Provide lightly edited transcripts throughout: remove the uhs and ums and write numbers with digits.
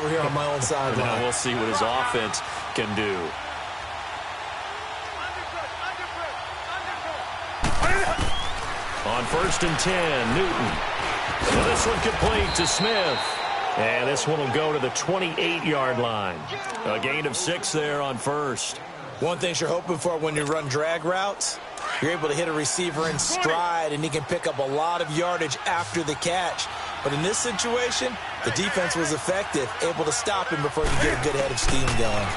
over here on my own sideline. Now we'll see what his offense can do. On 1st and 10, Newton. So this one complete to Smith. And this one will go to the 28-yard line. A gain of 6 there on 1st. One thing you're hoping for when you run drag routes, you're able to hit a receiver in stride, and he can pick up a lot of yardage after the catch. But in this situation, the defense was effective, able to stop him before he could get a good head of steam going.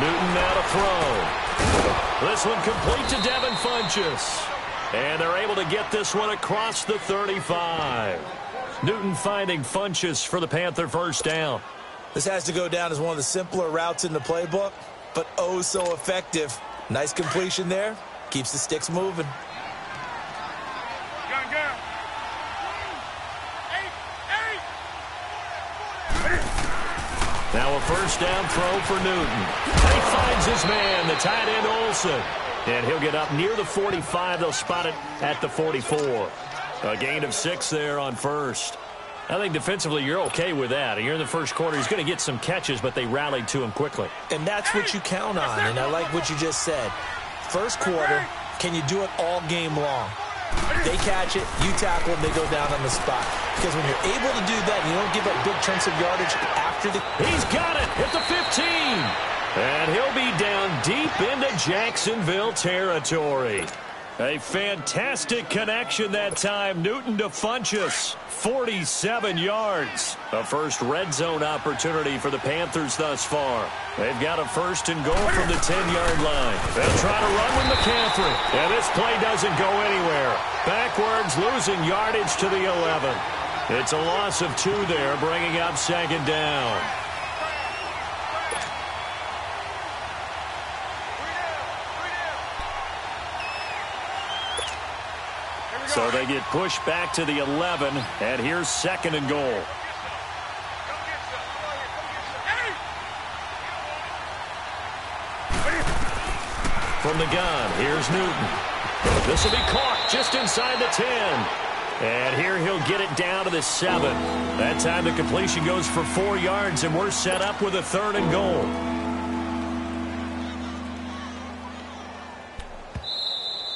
Newton now to throw. This one complete to Devin Funchess. And they're able to get this one across the 35. Newton finding Funchess for the Panther first down. This has to go down as one of the simpler routes in the playbook, but oh so effective. Nice completion there. Keeps the sticks moving. Now a first down throw for Newton. He finds his man, the tight end Olsen. And he'll get up near the 45. They'll spot it at the 44. A gain of 6 there on 1st. I think defensively you're okay with that. You're in the first quarter. He's going to get some catches, but they rallied to him quickly. And that's what you count on, and I like what you just said. First quarter, can you do it all game long? They catch it, you tackle them, they go down on the spot. Because when you're able to do that, and you don't give up big chunks of yardage after the... He's got it at the 15. And he'll be down deep into Jacksonville territory. A fantastic connection that time. Newton to Funchess. 47 yards. A first red zone opportunity for the Panthers thus far. They've got a 1st and goal from the 10-yard line. They'll try to run with McCaffrey. And this play doesn't go anywhere. Backwards, losing yardage to the 11. It's a loss of 2 there, bringing up 2nd down. So they get pushed back to the 11, and here's 2nd and goal. From the gun, here's Newton. This will be caught just inside the 10. And here he'll get it down to the 7. That time the completion goes for 4 yards, and we're set up with a 3rd and goal.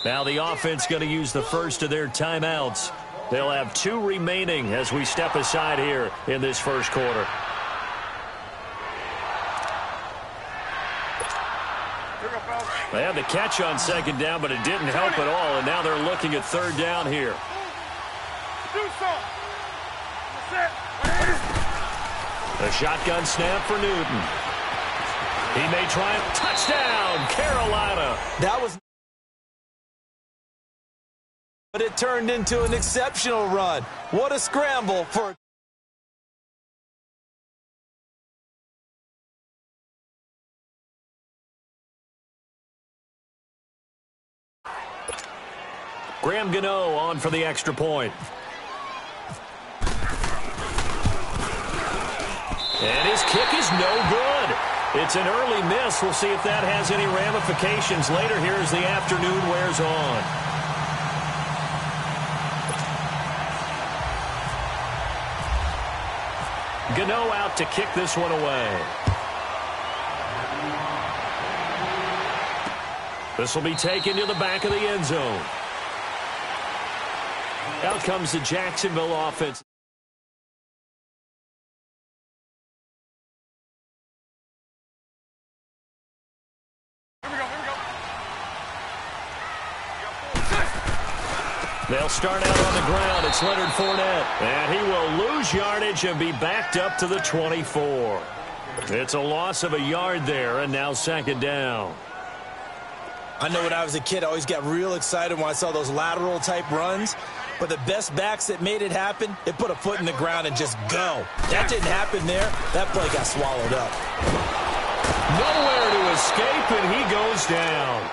Now the offense going to use the first of their timeouts. They'll have 2 remaining as we step aside here in this first quarter. They had the catch on 2nd down, but it didn't help at all, and now they're looking at 3rd down here. The shotgun snap for Newton. He may try it. Touchdown, Carolina. That was... But it turned into an exceptional run. What a scramble for... Graham Gano on for the extra point. And his kick is no good. It's an early miss. We'll see if that has any ramifications later here as the afternoon wears on. Gano out to kick this one away. This will be taken to the back of the end zone. Out comes the Jacksonville offense. They'll start out on the ground. It's Leonard Fournette. And he will lose yardage and be backed up to the 24. It's a loss of a yard there, and now 2nd down. I know when I was a kid, I always got real excited when I saw those lateral-type runs. But the best backs that made it happen, they put a foot in the ground and just go. That didn't happen there. That play got swallowed up. Nowhere to escape, and he goes down.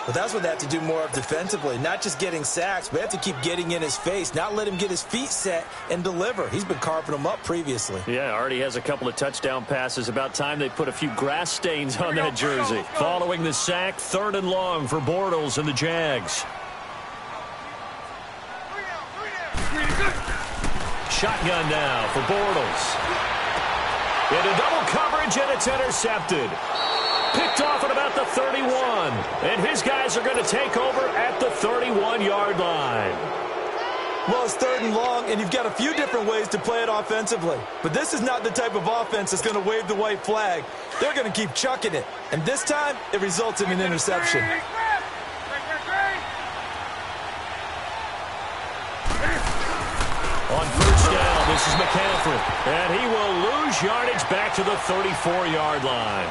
But that's what they have to do more of defensively, not just getting sacks, but they have to keep getting in his face, not let him get his feet set and deliver. He's been carving them up previously. Yeah, already has a couple of touchdown passes. About time they put a few grass stains on that jersey. Following the sack, 3rd and long for Bortles and the Jags. Shotgun now for Bortles. Into double coverage, and it's intercepted. Picked off at about the 31. And his guys are going to take over at the 31-yard line. Well, it's 3rd and long, and you've got a few different ways to play it offensively. But this is not the type of offense that's going to wave the white flag. They're going to keep chucking it. And this time, it results in an interception. On first down, this is McCaffrey. And he will lose yardage back to the 34-yard line.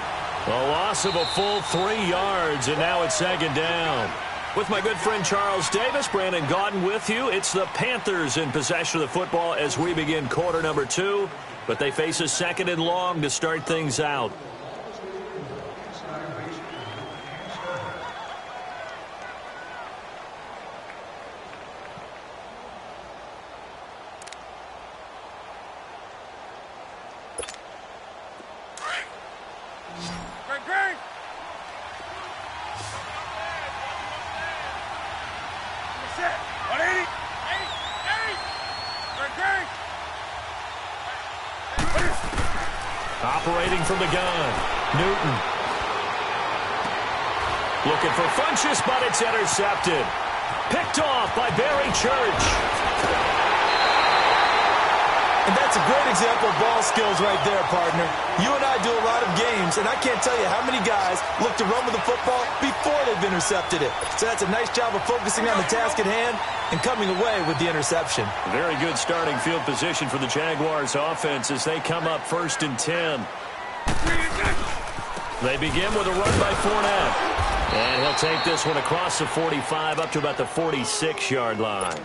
A loss of a full 3 yards, and now it's 2nd down. With my good friend Charles Davis, Brandon Gaudin with you. It's the Panthers in possession of the football as we begin quarter number 2. But they face a 2nd and long to start things out. Operating from the gun, Newton. Looking for Funchess, but it's intercepted. Picked off by Barry Church. And that's a great example of ball skills right there, partner. You and I do a lot of games, and I can't tell you how many guys look to run with the football before they've intercepted it. So that's a nice job of focusing on the task at hand and coming away with the interception. Very good starting field position for the Jaguars offense as they come up 1st and 10. They begin with a run by Fournette. And he'll take this one across the 45 up to about the 46-yard line.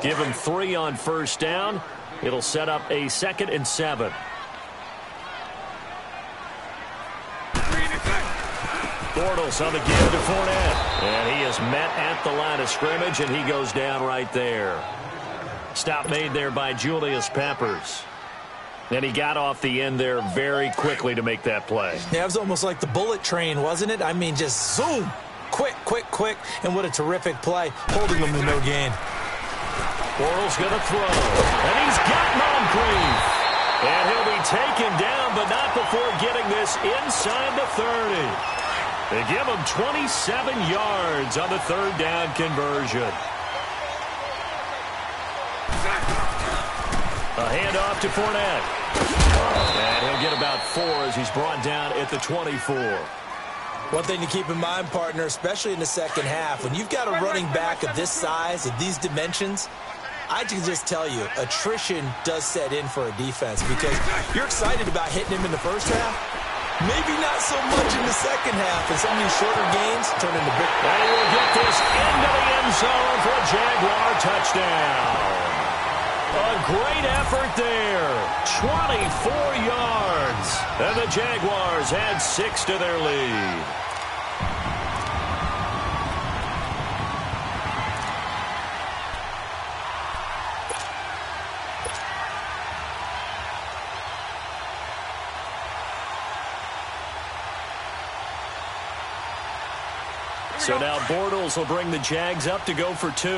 Give him 3 on first down. It'll set up a 2nd and 7. Bortles on the give to Fournette. And he is met at the line of scrimmage, and he goes down right there. Stop made there by Julius Peppers. And he got off the end there very quickly to make that play. Yeah, it was almost like the bullet train, wasn't it? I mean, just zoom. Quick, quick, quick. And what a terrific play, holding them to no gain. Bortles going to throw. And he's got Moncrief. And he'll be taken down, but not before getting this inside the 30. They give him 27 yards on the 3rd down conversion. A handoff to Fournette. And he'll get about 4 as he's brought down at the 24. One thing to keep in mind, partner, especially in the second half, when you've got a running back of this size, of these dimensions, I can just tell you, attrition does set in for a defense because you're excited about hitting him in the first half. Maybe not so much in the second half, and some of these shorter games turn into big. And he will get this into the end zone for a Jaguar touchdown. A great effort there. 24 yards. And the Jaguars add 6 to their lead. So now Bortles will bring the Jags up to go for 2.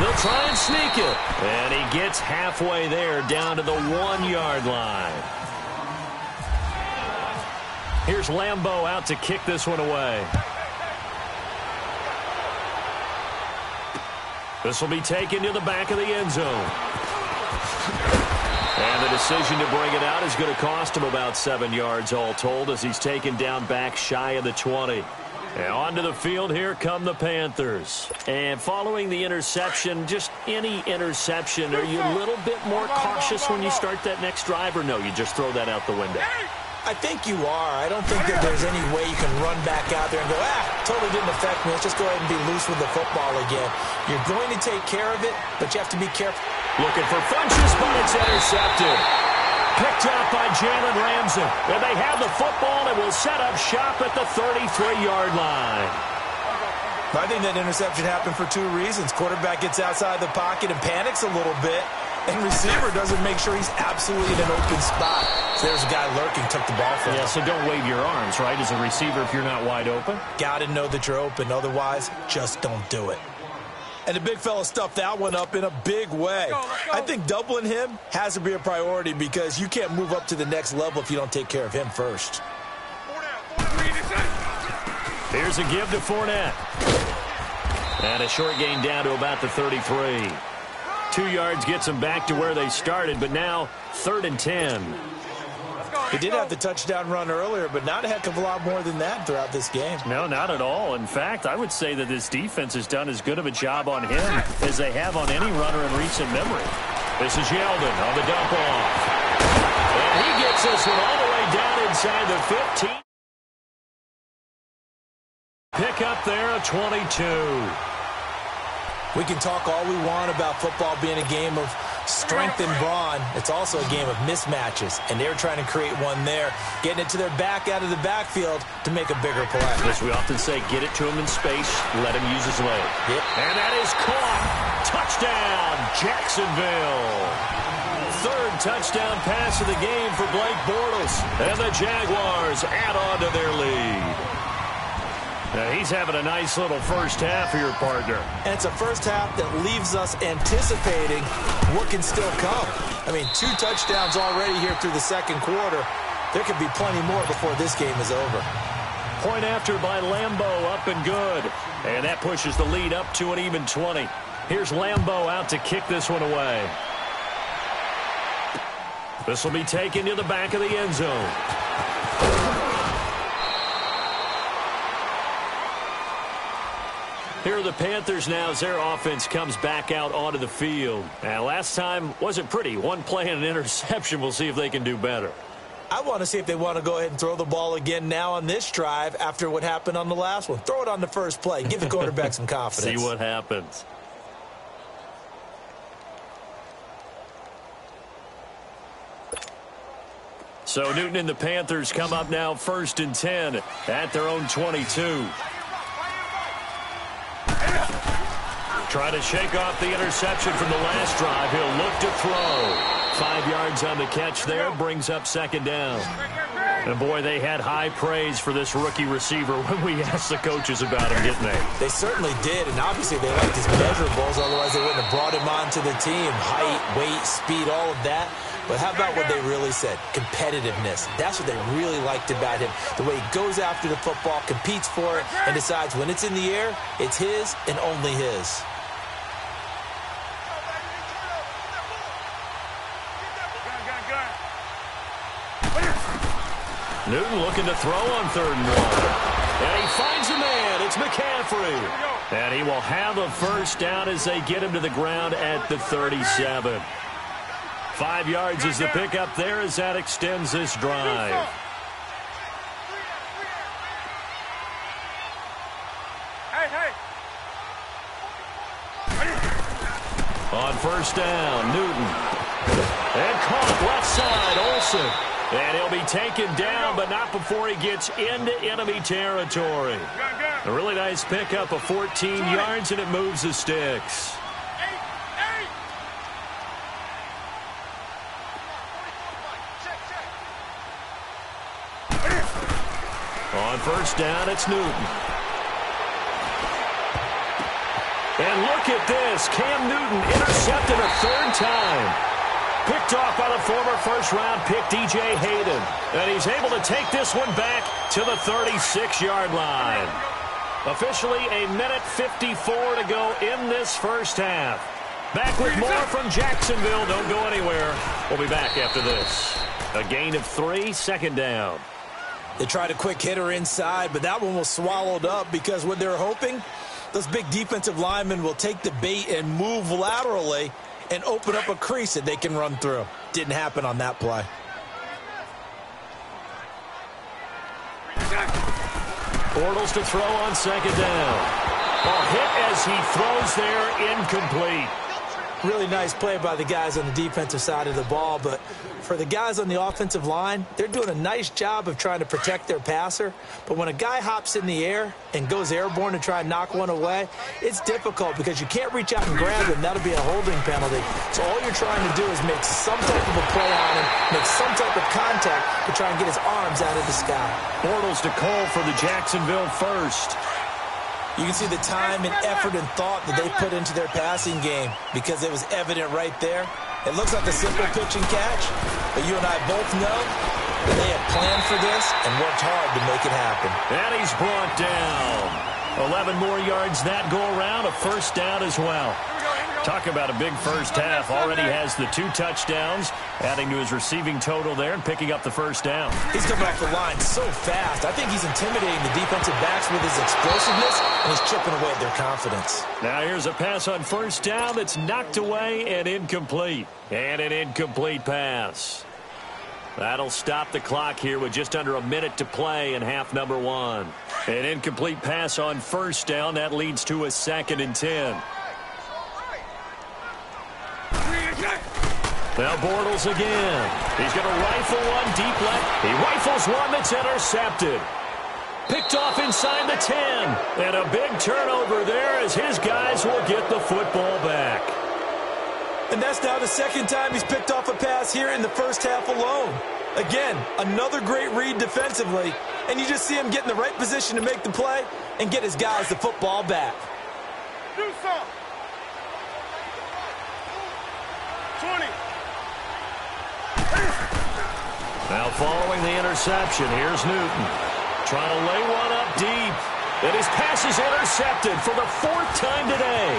They'll try and sneak it. And he gets halfway there down to the 1-yard line. Here's Lambeau out to kick this one away. This will be taken to the back of the end zone. And the decision to bring it out is going to cost him about 7 yards all told as he's taken down back shy of the 20. And onto the field, here come the Panthers. And following the interception, just any interception, are you a little bit more cautious when you start that next drive, or no, you just throw that out the window? I think you are. I don't think that there's any way you can run back out there and go, totally didn't affect me. Let's just go ahead and be loose with the football again. You're going to take care of it, but you have to be careful. Looking for Funchess, but it's intercepted. Picked up by Jalen Ramsey. And they have the football and will set up shop at the 33-yard line. I think that interception happened for 2 reasons. Quarterback gets outside the pocket and panics a little bit. And receiver doesn't make sure he's absolutely in an open spot. So there's a guy lurking, took the ball from him. Yeah, so don't wave your arms, right, as a receiver if you're not wide open? Got to know that you're open. Otherwise, just don't do it. And the big fella stuffed that one up in a big way. Let's go. I think doubling him has to be a priority because you can't move up to the next level if you don't take care of him first. Here's a give to Fournette. And a short gain down to about the 33. 2 yards gets them back to where they started, but now 3rd and 10. He did have the touchdown run earlier, but not a heck of a lot more than that throughout this game. No, not at all. In fact, I would say that this defense has done as good of a job on him as they have on any runner in recent memory. This is Yeldon on the dump off. And he gets this one all the way down inside the 15. Pick up there, a 22. We can talk all we want about football being a game of strength and brawn. It's also a game of mismatches, and they're trying to create one there, getting it to their back out of the backfield to make a bigger play. As we often say, get it to him in space, let him use his leg. Yep. And that is caught. Touchdown, Jacksonville. 3rd touchdown pass of the game for Blake Bortles. And the Jaguars add on to their lead. Now he's having a nice little first half for your partner. And it's a first half that leaves us anticipating what can still come. I mean, 2 touchdowns already here through the second quarter. There could be plenty more before this game is over. Point after by Lambeau, up and good. And that pushes the lead up to an even 20. Here's Lambeau out to kick this one away. This will be taken to the back of the end zone. Here are the Panthers now as their offense comes back out onto the field. Now, last time wasn't pretty. 1 play and an interception. We'll see if they can do better. I want to see if they want to go ahead and throw the ball again now on this drive after what happened on the last one. Throw it on the first play. Give the quarterback some confidence. See what happens. So Newton and the Panthers come up now 1st and 10 at their own 22. Trying to shake off the interception from the last drive. He'll look to throw. 5 yards on the catch there. Brings up 2nd down. And, boy, they had high praise for this rookie receiver when we asked the coaches about him, didn't they? They certainly did, and obviously they liked his measurables. Otherwise, they wouldn't have brought him onto the team. Height, weight, speed, all of that. But how about what they really said? Competitiveness. That's what they really liked about him. The way he goes after the football, competes for it, and decides when it's in the air, it's his and only his. Newton looking to throw on 3rd and 1. And he finds a man. It's McCaffrey. And he will have a first down as they get him to the ground at the 37. 5 yards is the pickup there as that extends this drive. On 1st down, Newton. And caught left side, Olsen. And he'll be taken down, but not before he gets into enemy territory. A really nice pickup of 14 yards, and it moves the sticks. On 1st down, it's Newton. And look at this. Cam Newton intercepted a 3rd time. Picked off by the former first-round pick, DJ Hayden. And he's able to take this one back to the 36-yard line. Officially a minute 54 to go in this first half. Back with more from Jacksonville. Don't go anywhere. We'll be back after this. A gain of 3, 2nd down. They tried a quick hitter inside, but that one was swallowed up because what they're hoping, those big defensive linemen will take the bait and move laterally and open up a crease that they can run through. Didn't happen on that play. Bortles to throw on 2nd down. A hit as he throws there, incomplete. Really nice play by the guys on the defensive side of the ball, but for the guys on the offensive line, they're doing a nice job of trying to protect their passer. But when a guy hops in the air and goes airborne to try and knock one away, it's difficult because you can't reach out and grab him. That'll be a holding penalty. So all you're trying to do is make some type of a play on him, make some type of contact to try and get his arms out of the sky. Bortles to Cole for the Jacksonville first. You can see the time and effort and thought that they put into their passing game because it was evident right there. It looks like a simple pitch and catch, but you and I both know that they have planned for this and worked hard to make it happen. And he's brought down. 11 more yards that go around, a first down as well. Talk about a big first half. Already has the 2 touchdowns, adding to his receiving total there and picking up the first down. He's coming off the line so fast. I think he's intimidating the defensive backs with his explosiveness, and he's chipping away at their confidence. Now here's a pass on first down that's knocked away and incomplete. And an incomplete pass. That'll stop the clock here with just under a minute to play in half number 1. An incomplete pass on first down. That leads to a 2nd and 10. Now Bortles again. He's going to rifle one deep left. He rifles one that's intercepted. Picked off inside the 10. And a big turnover there as his guys will get the football back. And that's now the 2nd time he's picked off a pass here in the first half alone. Again, another great read defensively. And you just see him get in the right position to make the play and get his guys the football back. Do something. 20. Now following the interception, here's Newton. Trying to lay one up deep. And his pass is intercepted for the 4th time today.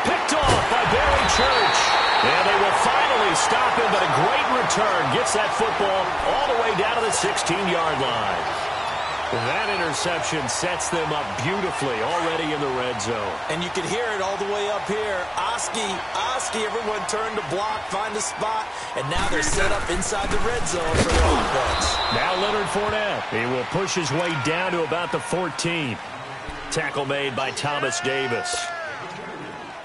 Picked off by Barry Church. And they will finally stop him, but a great return gets that football all the way down to the 16-yard line. That interception sets them up beautifully already in the red zone. And you can hear it all the way up here. Oski, everyone turned to block, find a spot, and now they're set up inside the red zone for their offense. Now Leonard Fournette. He will push his way down to about the 14. Tackle made by Thomas Davis.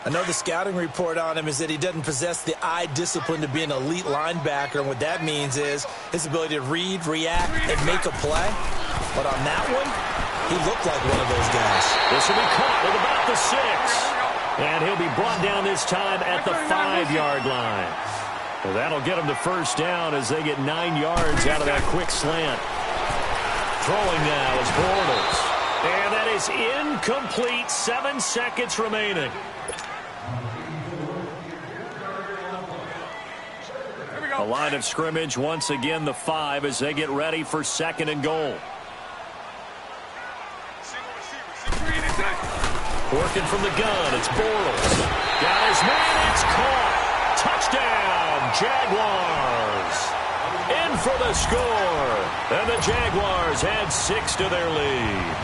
I know the scouting report on him is that he doesn't possess the eye discipline to be an elite linebacker, and what that means is his ability to read, react, and make a play. But on that one, he looked like one of those guys. This will be caught at about the 6. And he'll be brought down this time at the 5-yard line. Well, that'll get him the first down as they get 9 yards out of that quick slant. Throwing now is Bortles. And that is incomplete. 7 seconds remaining. A line of scrimmage, once again the 5 as they get ready for 2nd and goal. Working from the gun, it's Bortles. Got his man, it's caught. Touchdown, Jaguars. In for the score. And the Jaguars add 6 to their lead.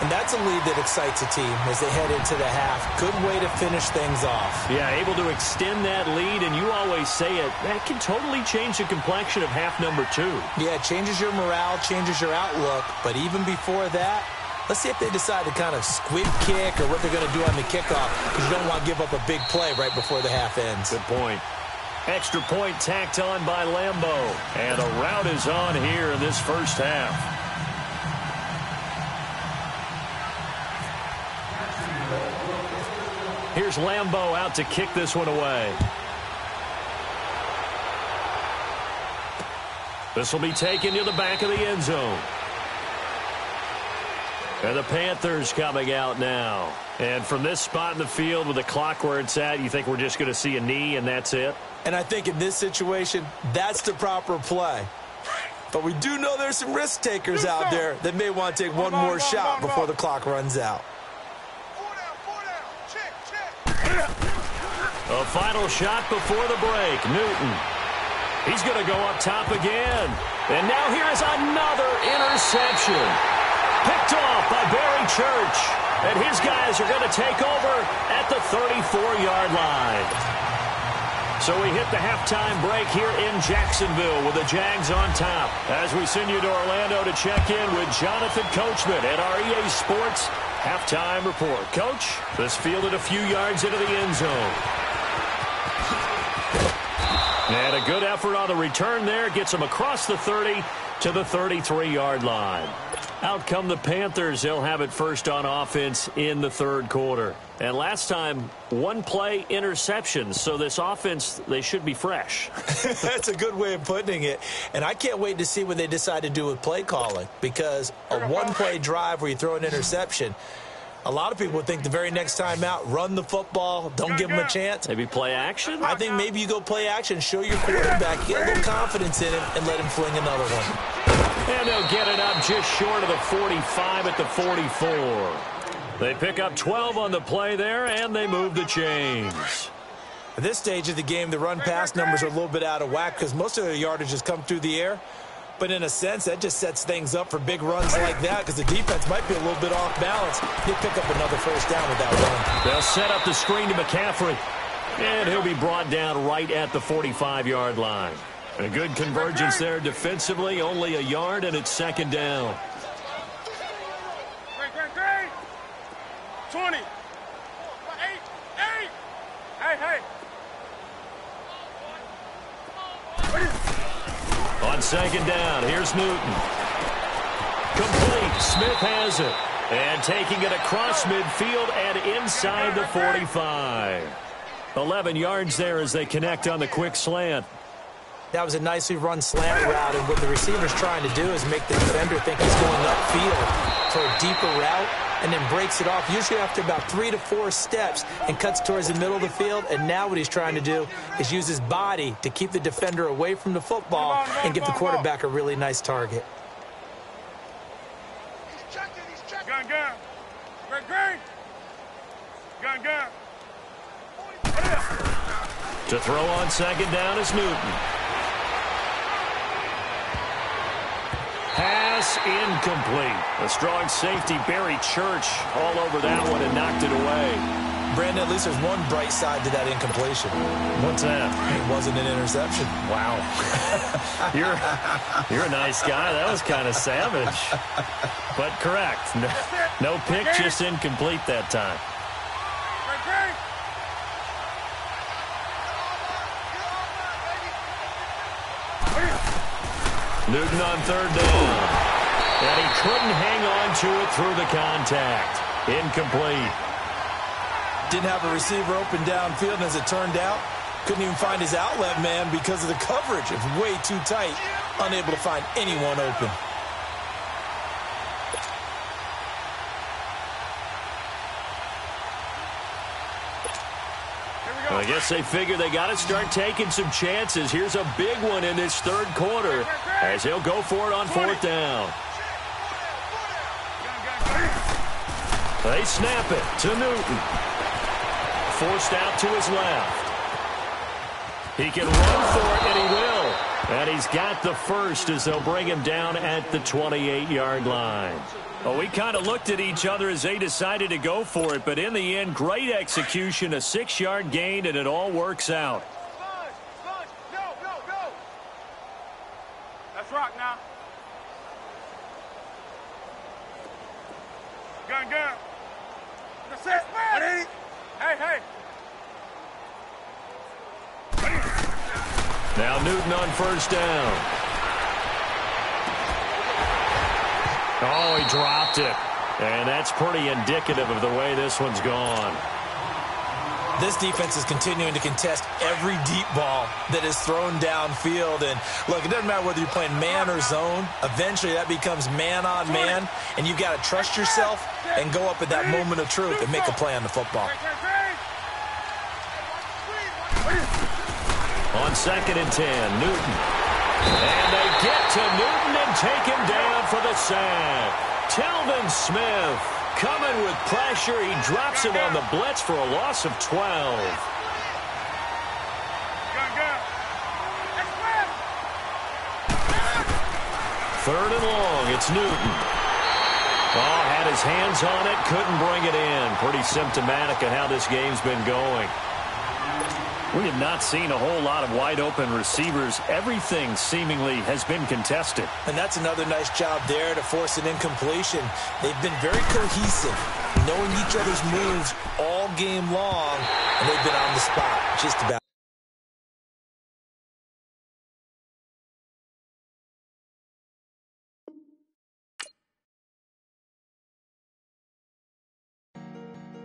And that's a lead that excites a team as they head into the half. Good way to finish things off. Yeah, able to extend that lead, and you always say it, that can totally change the complexion of half number 2. Yeah, it changes your morale, changes your outlook. But even before that, let's see if they decide to kind of squib kick or what they're going to do on the kickoff, because you don't want to give up a big play right before the half ends. Good point. Extra point tacked on by Lambeau. And a rout is on here in this first half. Here's Lambeau out to kick this one away. This will be taken to the back of the end zone. And the Panthers coming out now. And from this spot in the field with the clock where it's at, you think we're just going to see a knee and that's it? And I think in this situation, that's the proper play. But we do know there's some risk takers out there that may want to take one more shot before the clock runs out. A final shot before the break. Newton. He's going to go up top again. And now here is another interception. Picked off by Barry Church. And his guys are going to take over at the 34-yard line. So we hit the halftime break here in Jacksonville with the Jags on top. As we send you to Orlando to check in with Jonathan Coachman at our EA Sports halftime report. Coach, this fielded a few yards into the end zone. And a good effort on the return there. Gets him across the 30 to the 33-yard line. Out come the Panthers. They'll have it first on offense in the third quarter. And last time, one play interception. So this offense, they should be fresh. That's a good way of putting it. And I can't wait to see what they decide to do with play calling. Because a one-play drive where you throw an interception, A lot of people would think the very next time out, run the football, don't give him a chance. Maybe play action? I think maybe you go play action, show your quarterback, get a little confidence in him, and let him fling another one. And they'll get it up just short of the 45 at the 44. They pick up 12 on the play there, and they move the chains. At this stage of the game, the run-pass numbers are a little bit out of whack because most of their yardage has come through the air. But in a sense, that just sets things up for big runs like that because the defense might be a little bit off balance. They pick up another first down with that run. They'll set up the screen to McCaffrey. And he'll be brought down right at the 45-yard line. A good convergence there defensively, only a yard, and it's second down. 20. 8. Hey. On second down, here's Newton. Complete. Smith has it. And taking it across midfield and inside the 45. 11 yards there as they connect on the quick slant. That was a nicely run slant route, and what the receiver's trying to do is make the defender think he's going upfield for a deeper route, and then breaks it off, usually after about 3 to 4 steps, and cuts towards the middle of the field. And now what he's trying to do is use his body to keep the defender away from the football and give the quarterback a really nice target. Gun. To throw on second down is Newton. Pass incomplete. A strong safety, Barry Church, all over that one and knocked it away. Brandon, at least there's one bright side to that incompletion. What's that? It wasn't an interception. Wow. You're a nice guy. That was kind of savage. But correct. No pick, just incomplete that time. Newton on third down. And he couldn't hang on to it through the contact. Incomplete. Didn't have a receiver open downfield, and as it turned out, couldn't even find his outlet man because of the coverage. It was way too tight, unable to find anyone open. I guess they figure they got to start taking some chances. Here's a big one in this third quarter as he'll go for it on fourth down. They snap it to Newton. Forced out to his left. He can run for it, and he will. And he's got the first as they'll bring him down at the 28-yard line. Well, we kind of looked at each other as they decided to go for it, but in the end, great execution, a 6-yard gain, and it all works out. Go. Let's rock now. Gun. That's it. Hey. Now Newton on first down. Oh, he dropped it. And that's pretty indicative of the way this one's gone. This defense is continuing to contest every deep ball that is thrown downfield. And, look, it doesn't matter whether you're playing man or zone. Eventually, that becomes man-on-man. And you've got to trust yourself and go up at that moment of truth and make a play on the football. On second and 10, Newton. And they get to Newton and take him down for the sack. Telvin Smith coming with pressure. He drops him on the blitz for a loss of 12. Third and long, it's Newton. Oh, had his hands on it, couldn't bring it in. Pretty symptomatic of how this game's been going. We have not seen a whole lot of wide-open receivers. Everything seemingly has been contested. And that's another nice job there to force an incompletion. They've been very cohesive, knowing each other's moves all game long, and they've been on the spot just about.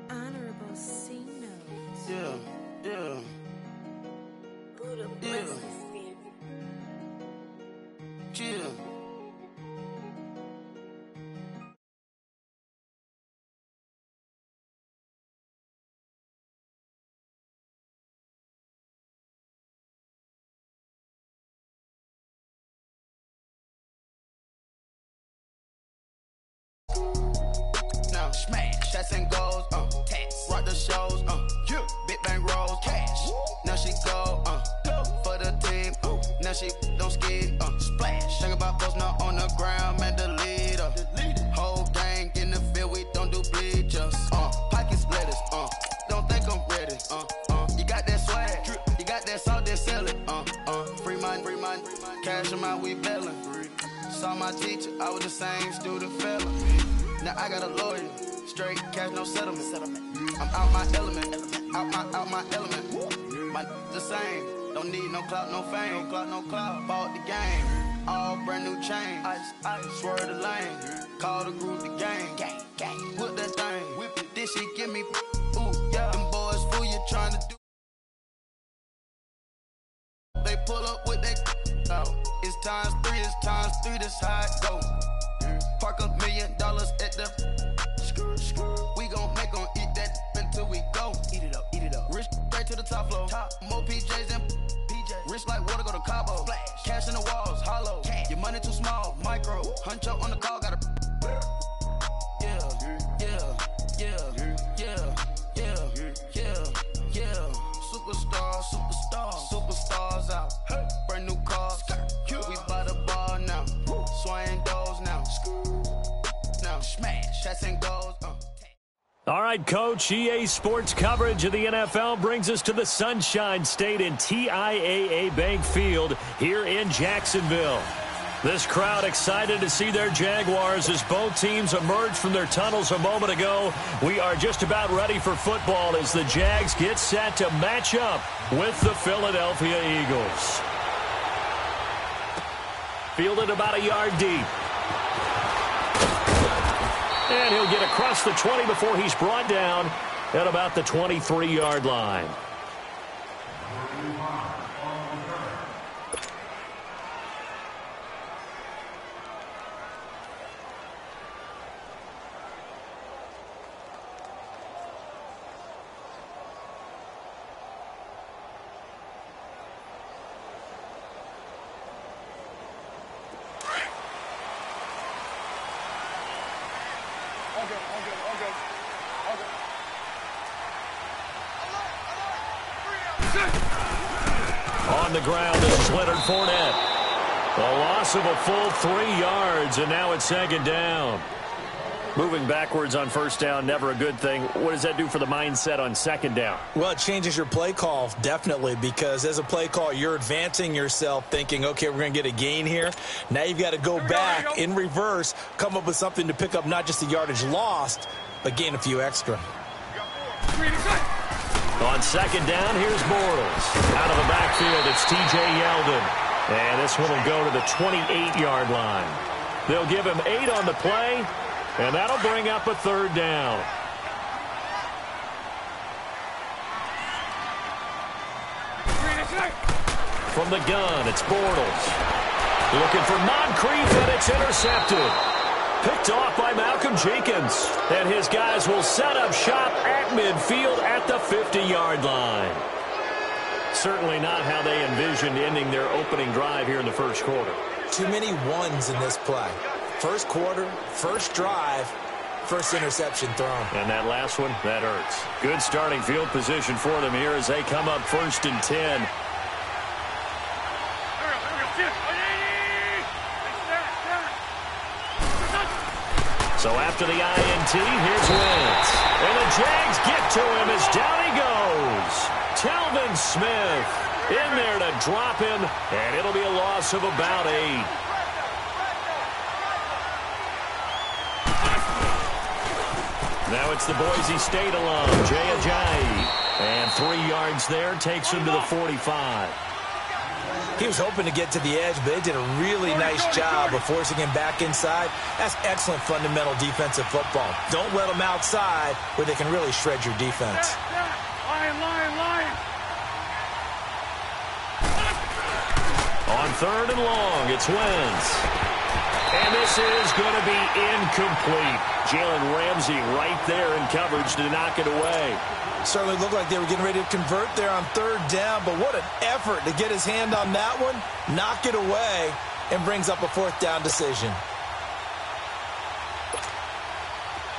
Honorable C notes. Yeah. Buddha blesses. Chill. tats and goals, rock the shows, big bang rolls, cash. Now she go, for the team, now she don't ski, splash. Think about posting up on the ground, man, the leader. Whole gang in the field, we don't do bleachers, pocket splitters, don't think I'm ready, you got that swag, you got that salt, then sell it, free mind, cash amount, we bailin'. Saw my teacher, I was the same student fella. Now I got a lawyer, straight cash, no settlement. I'm out my element, out my element. My the same, don't need no clout, no fame, no clout. Bought the game, all brand new chain. Ice, swerve the lane, call the group the gang. Whip that thing, whip it, this shit give me, ooh yeah. Them boys fool you trying to do. They pull up with that out. It's times three, this how it go. Park $1 million at the we gon' make 'em eat that until we go. Eat it up. Rich straight to the top floor. More PJs and PJs. Rich like water, go to Cabo. Flash. Cash in the walls, hollow. Cash. Your money too small, micro. Huncho on the call, gotta. Yeah. Superstars out. Brand new cars. We by the bar now. Swaying doors now. Now smash. Shots and goals. All right, Coach, EA Sports coverage of the NFL brings us to the Sunshine State in TIAA Bank Field here in Jacksonville. This crowd excited to see their Jaguars as both teams emerged from their tunnels a moment ago. We are just about ready for football as the Jags get set to match up with the Philadelphia Eagles. Fielded about a yard deep. And he'll get across the 20 before he's brought down at about the 23-yard line. On the ground, this is Leonard Fournette. A loss of a full 3 yards, and now it's second down. Moving backwards on first down, never a good thing. What does that do for the mindset on second down? Well, it changes your play call, definitely, because as a play call, you're advancing yourself thinking, okay, we're going to get a gain here. Now you've got to go back in reverse, come up with something to pick up not just the yardage lost, but gain a few extra. On second down, here's Bortles. Out of the backfield, it's T.J. Yeldon. And this one will go to the 28-yard line. They'll give him 8 on the play, and that'll bring up a third down. From the gun, it's Bortles. Looking for Moncrief, and it's intercepted. Picked off by Malcolm Jenkins. And his guys will set up shop at midfield at the 50-yard line. Certainly not how they envisioned ending their opening drive here in the first quarter. Too many ones in this play. First quarter, first drive, first interception thrown. And that last one, that hurts. Good starting field position for them here as they come up 1st and 10. So after the INT, here's Wentz. And the Jags get to him as down he goes. Telvin Smith in there to drop him, and it'll be a loss of about 8. Now it's the Boise State alum, Jay Ajayi. And 3 yards there takes him to the 45. He was hoping to get to the edge, but they did a really nice job of forcing him back inside. That's excellent fundamental defensive football. Don't let them outside where they can really shred your defense. Line. On 3rd and long, it's Wentz. And this is going to be incomplete. Jalen Ramsey right there in coverage to knock it away. Certainly looked like they were getting ready to convert there on 3rd down, but what an effort to get his hand on that one, knock it away, and brings up a 4th down decision.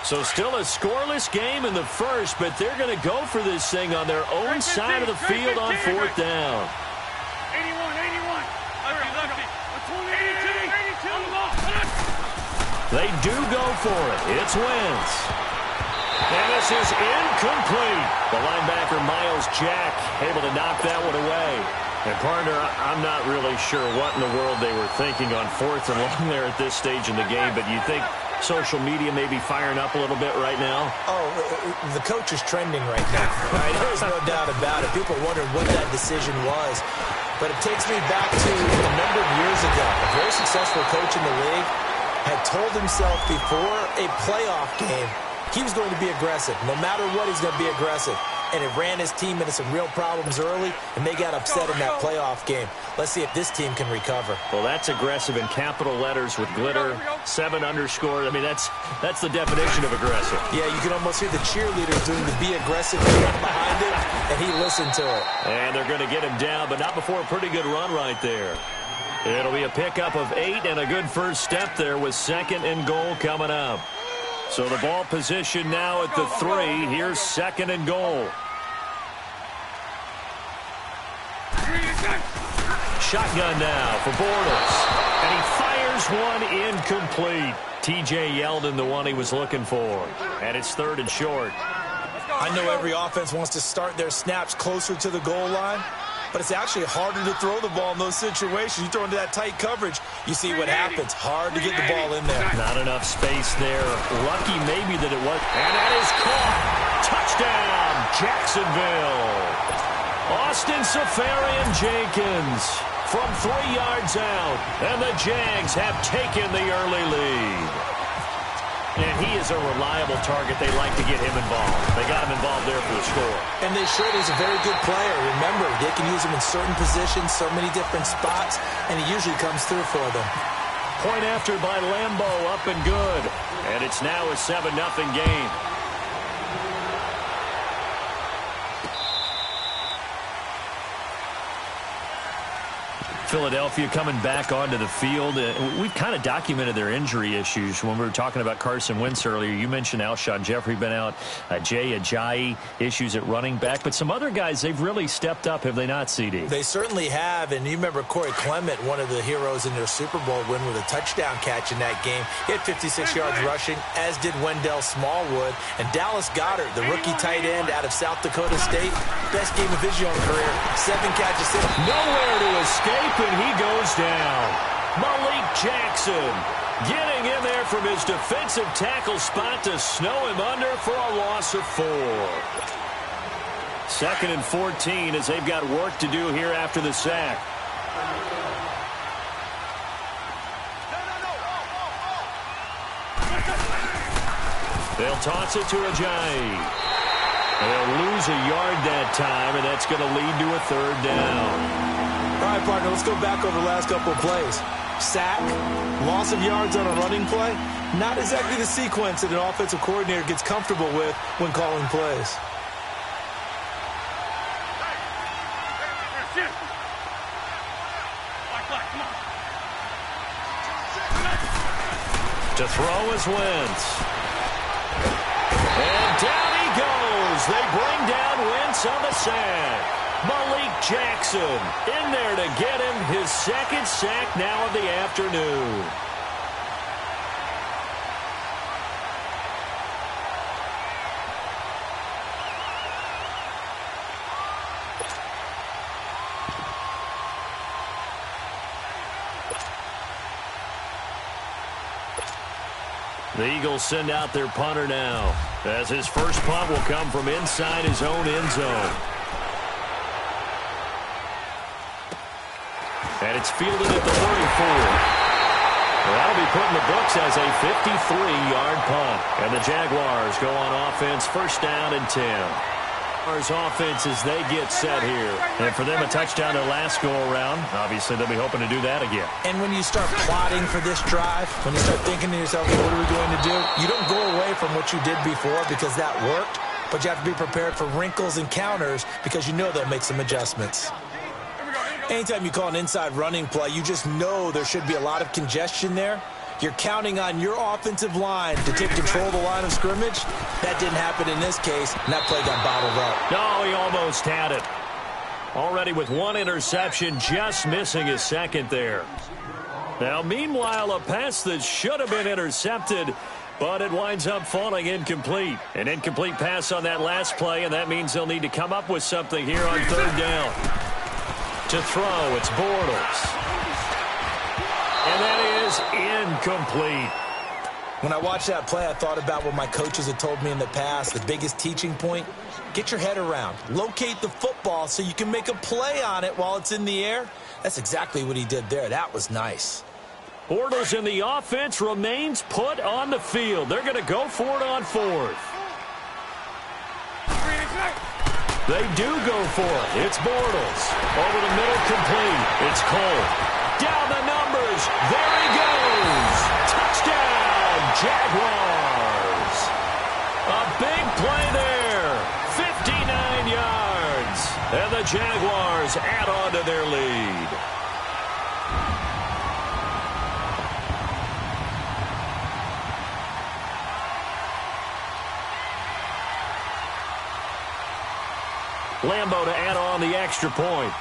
So still a scoreless game in the first, but they're going to go for this thing on their own side of the field on fourth down. 81. Lefty. 82. They do go for it. It's Wentz. And this is incomplete. The linebacker, Miles Jack, able to knock that one away. And, partner, I'm not really sure what in the world they were thinking on fourth and long there at this stage in the game, but you think social media may be firing up a little bit right now? Oh, the coach is trending right now. Right? There's no doubt about it. People wondered what that decision was. But it takes me back to a number of years ago. A very successful coach in the league had told himself before a playoff game he was going to be aggressive. No matter what, he's going to be aggressive. And it ran his team into some real problems early, and they got upset in that playoff game. Let's see if this team can recover. Well, that's aggressive in capital letters with glitter, 7 underscore. I mean, that's the definition of aggressive. Yeah, you can almost hear the cheerleaders doing the be aggressive chant behind him, and he listened to it. And they're going to get him down, but not before a pretty good run right there. It'll be a pickup of 8 and a good first step there with 2nd and goal coming up. So the ball position now at the 3. Here's 2nd and goal. Shotgun now for Bortles. And he fires one incomplete. TJ Yeldon, the one he was looking for. And it's 3rd and short. I know every offense wants to start their snaps closer to the goal line, but it's actually harder to throw the ball in those situations. You throw into that tight coverage, you see what happens. Hard to get the ball in there. Not enough space there. Lucky maybe that it was. And that is caught. Touchdown, Jacksonville. Austin Safarian-Jenkins from 3 yards out. And the Jags have taken the early lead. And he is a reliable target. They like to get him involved. They got him involved there for the score. And they should. He's a very good player. Remember, they can use him in certain positions, so many different spots, and he usually comes through for them. Point after by Lambo, up and good. And it's now a 7-0 game. Philadelphia coming back onto the field. We've kind of documented their injury issues when we were talking about Carson Wentz earlier. You mentioned Alshon Jeffrey been out, Jay Ajayi, issues at running back. But some other guys, they've really stepped up, have they not, CD? They certainly have. And you remember Corey Clement, one of the heroes in their Super Bowl win with a touchdown catch in that game. He had 56 yards rushing, as did Wendell Smallwood. And Dallas Goedert, the rookie tight end out of South Dakota State, best game of his young career. 7 catches. Nowhere to escape. And he goes down. Malik Jackson getting in there from his defensive tackle spot to snow him under for a loss of 4. 2nd and 14 as they've got work to do here after the sack. They'll toss it to Ajayi. They'll lose a yard that time, and that's going to lead to a 3rd down. All right, partner, let's go back over the last couple of plays. Sack, loss of yards on a running play, not exactly the sequence that an offensive coordinator gets comfortable with when calling plays. To throw is Wentz. And down he goes. They bring down Wentz on the sack. Malik Jackson in there to get him his 2nd sack now of the afternoon. The Eagles send out their punter now, as his first punt will come from inside his own end zone. And it's fielded at the 34. That'll be put in the books as a 53-yard punt. And the Jaguars go on offense, 1st down and 10. Offense as they get set here. And for them, a touchdown their last go-around. Obviously, they'll be hoping to do that again. And when you start plotting for this drive, when you start thinking to yourself, what are we going to do? You don't go away from what you did before because that worked, but you have to be prepared for wrinkles and counters because you know they'll make some adjustments. Anytime you call an inside running play, you just know there should be a lot of congestion there. You're counting on your offensive line to take control of the line of scrimmage. That didn't happen in this case, and that play got bottled up. No, he almost had it. Already with one interception, just missing his second there. Now, meanwhile, a pass that should have been intercepted, but it winds up falling incomplete. An incomplete pass on that last play, and that means they'll need to come up with something here on third down. To throw, it's Bortles. And that is incomplete. When I watched that play, I thought about what my coaches had told me in the past. The biggest teaching point, get your head around. Locate the football so you can make a play on it while it's in the air. That's exactly what he did there. That was nice. Bortles in the offense remains put on the field. They're going to go for it on fourth. They do go for it. It's Bortles. Over the middle, complete. It's Cole. Down the numbers. There he goes. Touchdown, Jaguars. A big play there. 59 yards. And the Jaguars add on to their lead. Lambo to add on the extra point.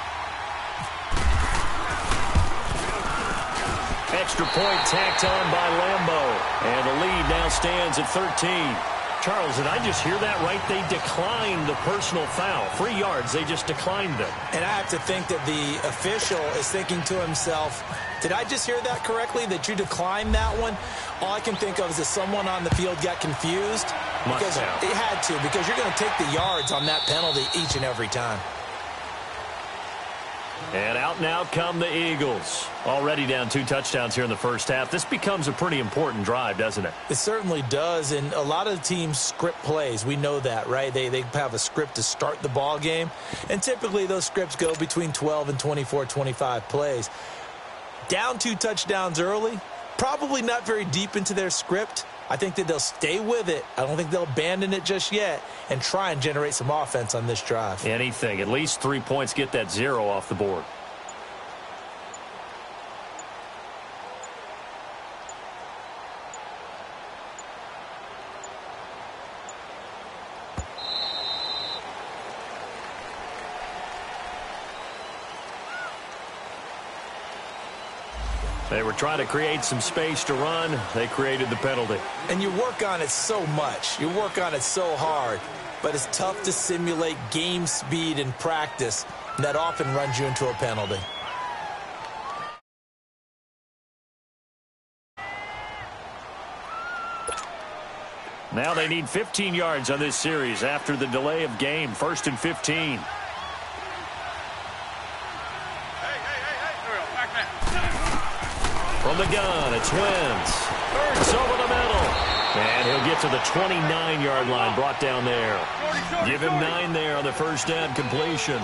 Extra point tacked on by Lambo. And the lead now stands at 13. Charles, did I just hear that right? They declined the personal foul. 3 yards, they just declined them. And I have to think that the official is thinking to himself, did I just hear that correctly, that you declined that one? All I can think of is that someone on the field got confused. Because it had to, because you're going to take the yards on that penalty each and every time. And out and out come the Eagles. Already down 2 touchdowns here in the first half. This becomes a pretty important drive, doesn't it? It certainly does, and a lot of teams script plays. We know that, right? They have a script to start the ball game, and typically those scripts go between 12 and 24, 25 plays. Down 2 touchdowns early, probably not very deep into their script. I think that they'll stay with it. I don't think they'll abandon it just yet and try and generate some offense on this drive. Anything. At least 3 points, get that 0 off the board. They were trying to create some space to run. They created the penalty. And you work on it so much. You work on it so hard. But it's tough to simulate game speed in practice. And that often runs you into a penalty. Now they need 15 yards on this series after the delay of game. 1st and 15. From the gun, it's Wentz. Ertz over the middle. And he'll get to the 29-yard line, brought down there. Give him 9 there on the first down completion.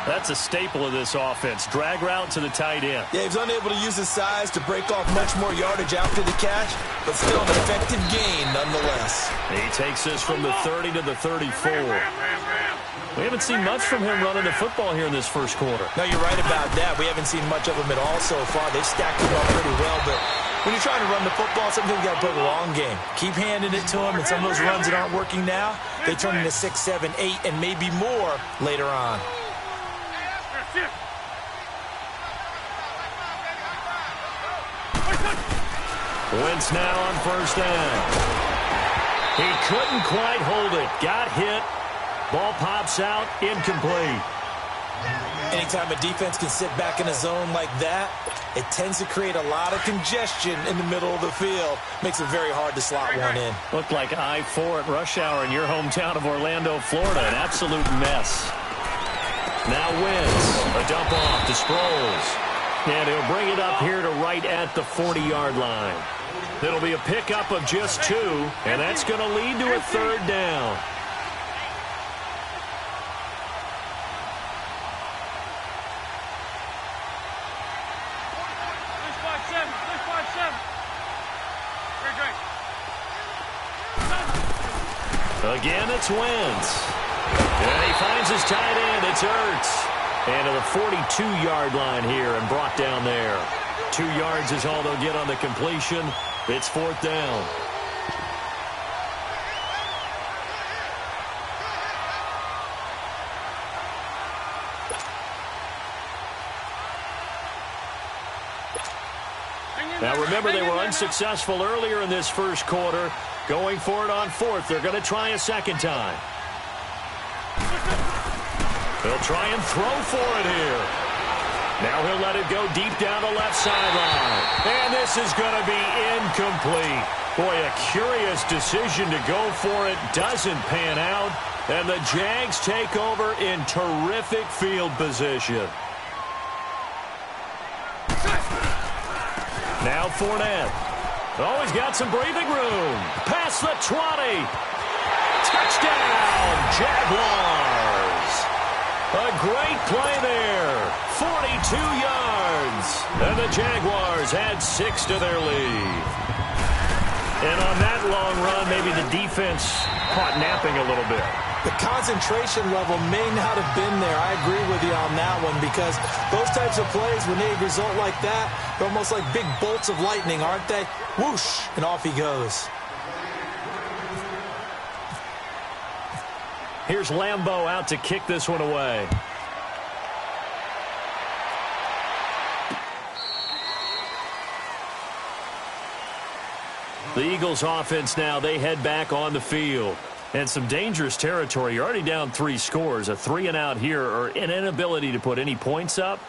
That's a staple of this offense. Drag route to the tight end. Yeah, he's unable to use his size to break off much more yardage after the catch, but still an effective gain nonetheless. He takes this from the 30 to the 34. We haven't seen much from him running the football here in this first quarter. No, you're right about that. We haven't seen much of him at all so far. They've stacked him up pretty well, but when you're trying to run the football, sometimes you got to play the long game. Keep handing it to him, and some of those runs that aren't working now, they turn into 6, 7, 8, and maybe more later on. Wentz now on first down. He couldn't quite hold it. Got hit. Ball pops out, incomplete. Anytime a defense can sit back in a zone like that, it tends to create a lot of congestion in the middle of the field. Makes it very hard to slot one in. Looked like I-4 at rush hour in your hometown of Orlando, Florida. An absolute mess. Now Wentz. A dump off to Sproles. And he'll bring it up here to right at the 40-yard line. It'll be a pickup of just 2, and that's going to lead to a 3rd down. Again, it's Wentz. And he finds his tight end. It's Ertz. And to the 42-yard line here and brought down there. 2 yards is all they'll get on the completion. It's 4th down. Now, remember, they were unsuccessful earlier in this first quarter. Going for it on 4th. They're going to try a second time. He'll try and throw for it here. Now he'll let it go deep down the left sideline. And this is going to be incomplete. Boy, a curious decision to go for it. Doesn't pan out. And the Jags take over in terrific field position. Now Fournette. Oh, he's got some breathing room. Past the 20. Touchdown, Jaguars. A great play there. 42 yards. And the Jaguars add 6 to their lead. And on that long run, maybe the defense caught napping a little bit. The concentration level may not have been there. I agree with you on that one, because those types of plays, when they result like that, they're almost like big bolts of lightning, aren't they? Whoosh, and off he goes. Here's Lambeau out to kick this one away. The Eagles offense now, they head back on the field. And some dangerous territory. You're already down 3 scores. A 3-and-out here, or an inability to put any points up.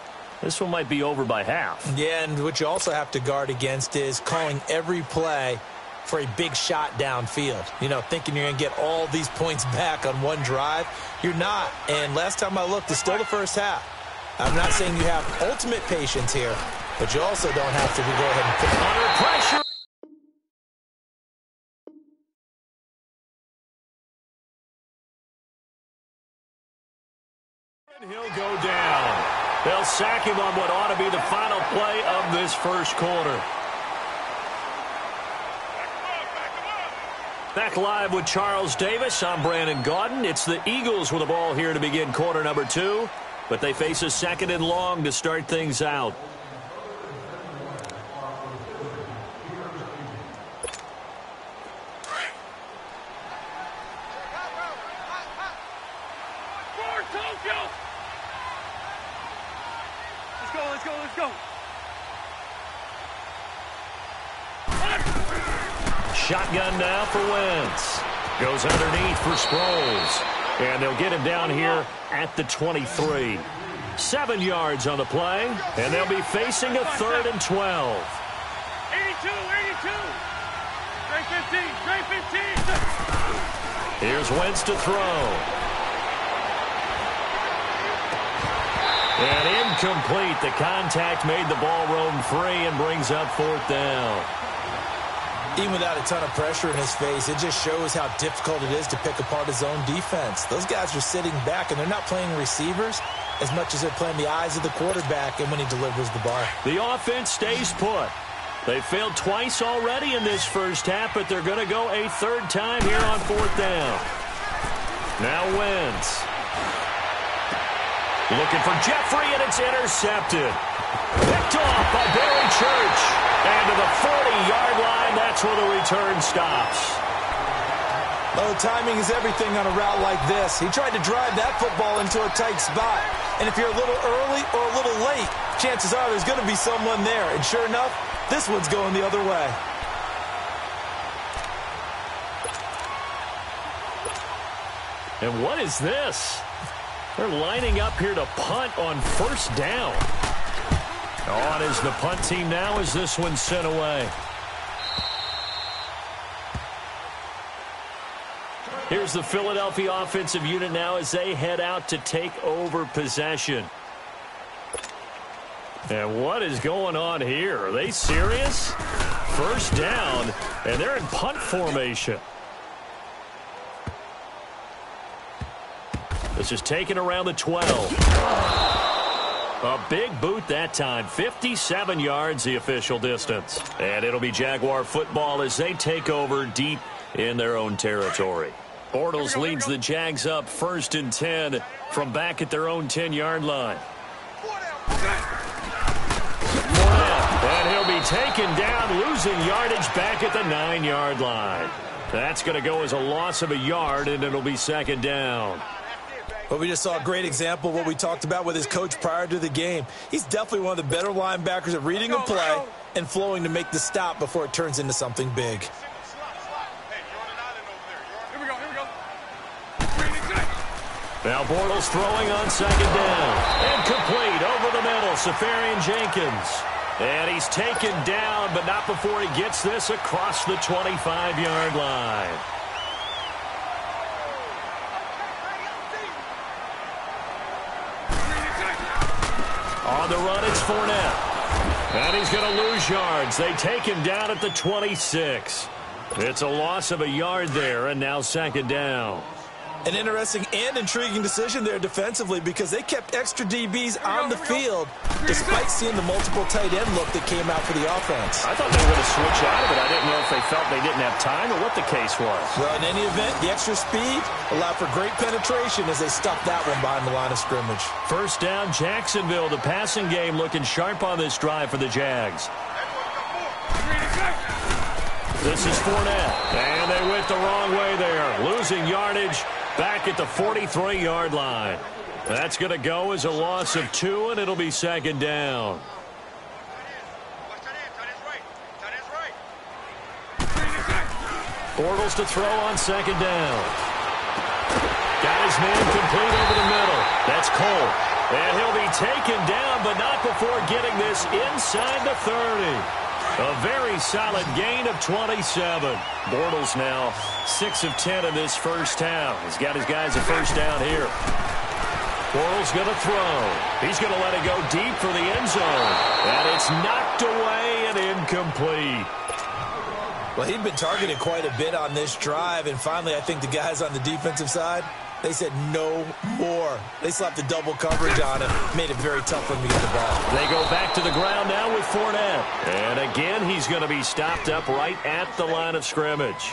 This one might be over by half. Yeah, and what you also have to guard against is calling every play for a big shot downfield. You know, thinking you're going to get all these points back on one drive. You're not. And last time I looked, it's still the first half. I'm not saying you have ultimate patience here, but you also don't have to go ahead and put it under pressure. And he'll go down. They'll sack him on what ought to be the final play of this first quarter. Back live with Charles Davis. I'm Brandon Gaudin. It's the Eagles with the ball here to begin quarter number 2. But they face a 2nd and long to start things out. Let's go. Shotgun now for Wentz. Goes underneath for Sproles. And they'll get him down here at the 23. 7 yards on the play. And they'll be facing a 3rd and 12. 82. Straight 15. Here's Wentz to throw. And incomplete. The contact made the ball roam free and brings up 4th down. Even without a ton of pressure in his face, it just shows how difficult it is to pick apart his own defense. Those guys are sitting back, and they're not playing receivers as much as they're playing the eyes of the quarterback and when he delivers the ball. The offense stays put. They failed twice already in this first half, but they're going to go a 3rd time here on 4th down. Now Wentz. Looking for Jeffrey, and it's intercepted. Picked off by Barry Church. And to the 40-yard line, that's where the return stops. Oh, timing is everything on a route like this. He tried to drive that football into a tight spot. And if you're a little early or a little late, chances are there's going to be someone there. And sure enough, this one's going the other way. And what is this? They're lining up here to punt on 1st down. On is the punt team now as this one's sent away. Here's the Philadelphia offensive unit now as they head out to take over possession. And what is going on here? Are they serious? 1st down, and they're in punt formation. This is taken around the 12. A big boot that time. 57 yards the official distance. And it'll be Jaguar football as they take over deep in their own territory. Bortles leads the Jags up 1st and 10 from back at their own 10-yard line. Fournette And he'll be taken down, losing yardage back at the 9-yard line. That's going to go as a loss of a yard, and it'll be second down. Well, we just saw a great example of what we talked about with his coach prior to the game. He's definitely one of the better linebackers at reading a play and flowing to make the stop before it turns into something big. Here we go. Now Bortles throwing on second down. And complete over the middle, Safarian Jenkins. And he's taken down, but not before he gets this across the 25-yard line. On the run, it's Fournette. And he's going to lose yards. They take him down at the 26. It's a loss of a yard there, and now second down. An interesting and intriguing decision there defensively because they kept extra DBs on the field despite seeing the multiple tight end look that came out for the offense. I thought they were going to switch out of it. I didn't know if they felt they didn't have time or what the case was. Well, in any event, the extra speed allowed for great penetration as they stuffed that one behind the line of scrimmage. First down, Jacksonville. The passing game looking sharp on this drive for the Jags. This is Fournette. And they went the wrong way there. Losing yardage back at the 43-yard line. That's going to go as a loss of 2, and it'll be second down. Bortles to throw on second down. Got his man complete over the middle. That's Cole. And he'll be taken down, but not before getting this inside the 30. A very solid gain of 27. Bortles now 6 of 10 in this first half. He's got his guys a first down here. Bortles going to throw. He's going to let it go deep for the end zone. And it's knocked away and incomplete. Well, he'd been targeted quite a bit on this drive, and finally I think the guys on the defensive side, they said no more. They slapped the double coverage on him, made it very tough for him to get the ball. They go back to the ground now with Fournette. And again, he's going to be stopped up right at the line of scrimmage.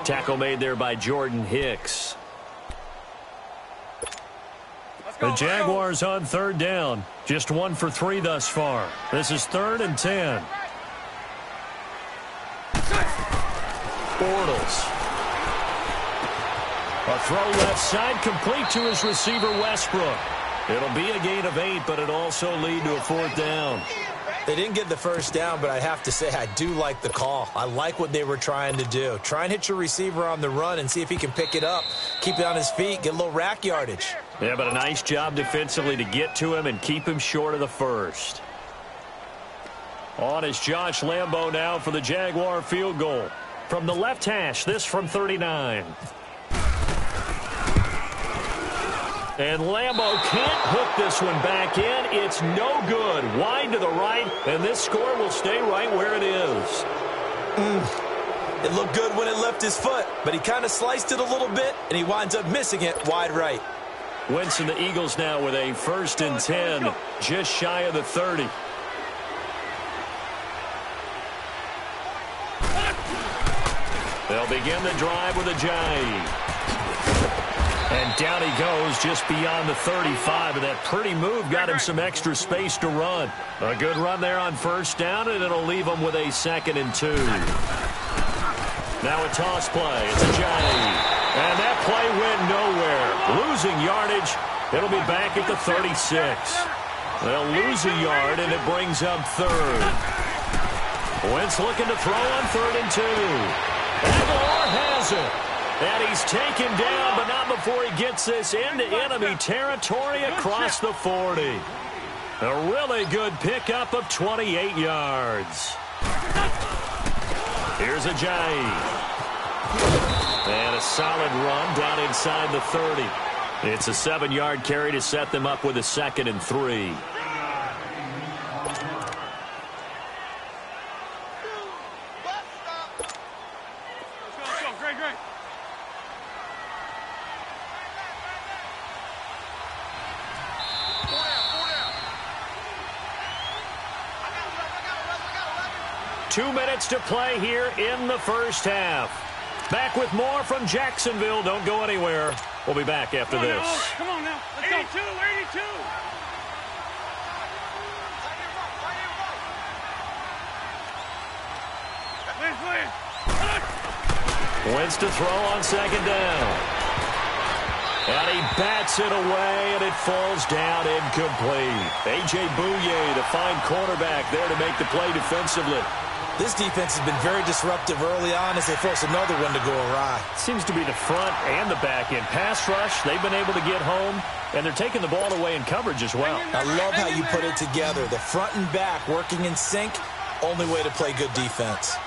Tackle made there by Jordan Hicks. The Jaguars on third down. Just 1 for 3 thus far. This is 3rd and 10. Bortles. A throw left side complete to his receiver Westbrook. It'll be a gain of 8, but it'll also lead to a 4th down. They didn't get the first down, but I have to say I do like the call. I like what they were trying to do. Try and hit your receiver on the run and see if he can pick it up, keep it on his feet, get a little rack yardage. Yeah, but a nice job defensively to get to him and keep him short of the first. On is Josh Lambo now for the Jaguar field goal. From the left hash, this from 39. And Lambo can't hook this one back in. It's no good. Wide to the right, and this score will stay right where it is. It looked good when it left his foot, but he kind of sliced it a little bit, and he winds up missing it wide right. Wentz and the Eagles now with a 1st and 10, just shy of the 30. They'll begin the drive with a jive. And down he goes just beyond the 35, and that pretty move got him some extra space to run. A good run there on first down, and it'll leave him with a 2nd and 2. Now a toss play. It's a jive. And that play went nowhere. Losing yardage. It'll be back at the 36. They'll lose a yard, and it brings up 3rd. Wentz looking to throw on 3rd and 2. Aguilar has it. And he's taken down, but not before he gets this into enemy territory across the 40. A really good pickup of 28 yards. Here's a jive. And a solid run down inside the 30. It's a 7-yard carry to set them up with a 2nd and 3. Great. 2 minutes to play here in the first half. Back with more from Jacksonville. Don't go anywhere. We'll be back after this. Come on now. Let's 82, 82. Wentz to throw on second down. And he bats it away, and it falls down incomplete. A.J. Bouye, the fine cornerback, there to make the play defensively. This defense has been very disruptive early on as they force another one to go awry. Seems to be the front and the back end. Pass rush, they've been able to get home, and they're taking the ball away in coverage as well. I love how you put it together. The front and back working in sync, only way to play good defense.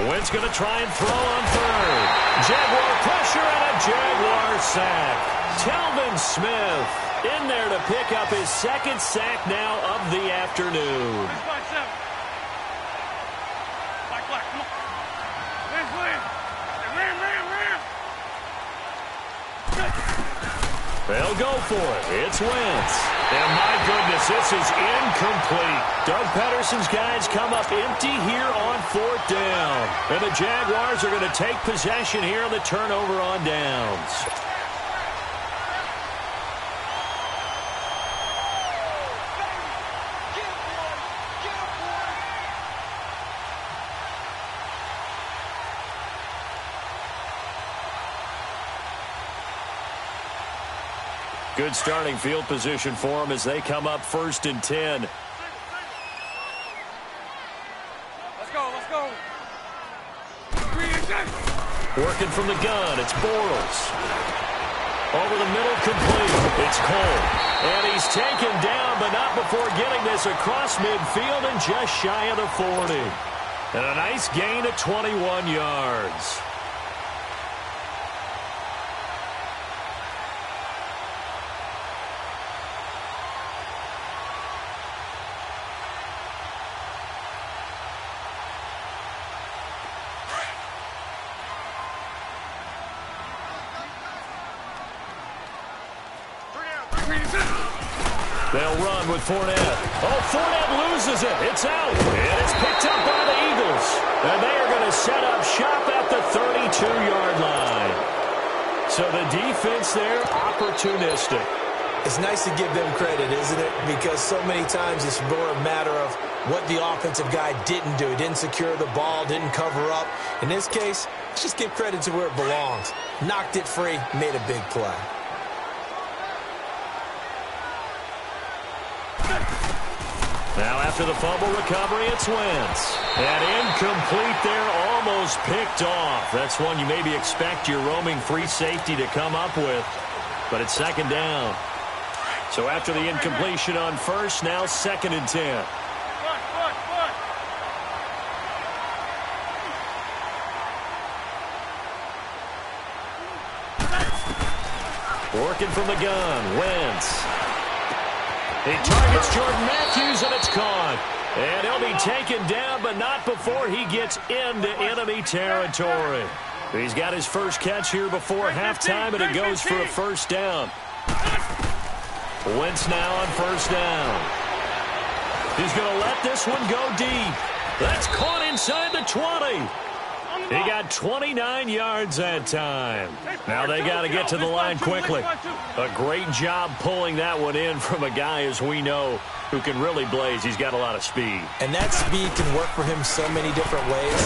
Wentz going to try and throw on third. Jaguar pressure and a Jaguar sack. Telvin Smith in there to pick up his second sack now of the afternoon. They'll go for it. It's Wentz. And my goodness, this is incomplete. Doug Pederson's guys come up empty here on fourth down. And the Jaguars are going to take possession here on the turnover on downs. Good starting field position for them as they come up 1st and 10. Let's go, let's go. Working from the gun, it's Bortles. Over the middle, complete. It's Cole. And he's taken down, but not before getting this across midfield and just shy of the 40. And a nice gain of 21 yards. They'll run with Fournette. Oh, Fournette loses it. It's out. And it's picked up by the Eagles. And they are going to set up shop at the 32-yard line. So the defense there, opportunistic. It's nice to give them credit, isn't it? Because so many times it's more a matter of what the offensive guy didn't do. He didn't secure the ball, didn't cover up. In this case, let's just give credit to where it belongs. Knocked it free, made a big play. Now after the fumble recovery, it's Wentz. And incomplete there, almost picked off. That's one you maybe expect your roaming free safety to come up with. But it's second down. So after the incompletion on first, now 2nd and 10. Working from the gun, Wentz. He targets Jordan Matthews, and it's caught. And he'll be taken down, but not before he gets into enemy territory. He's got his first catch here before halftime, and it goes for a first down. Wentz now on first down. He's going to let this one go deep. That's caught inside the 20. He got 29 yards that time. Now they got to get to the line quickly. A great job pulling that one in from a guy, as we know, who can really blaze. He's got a lot of speed. And that speed can work for him so many different ways.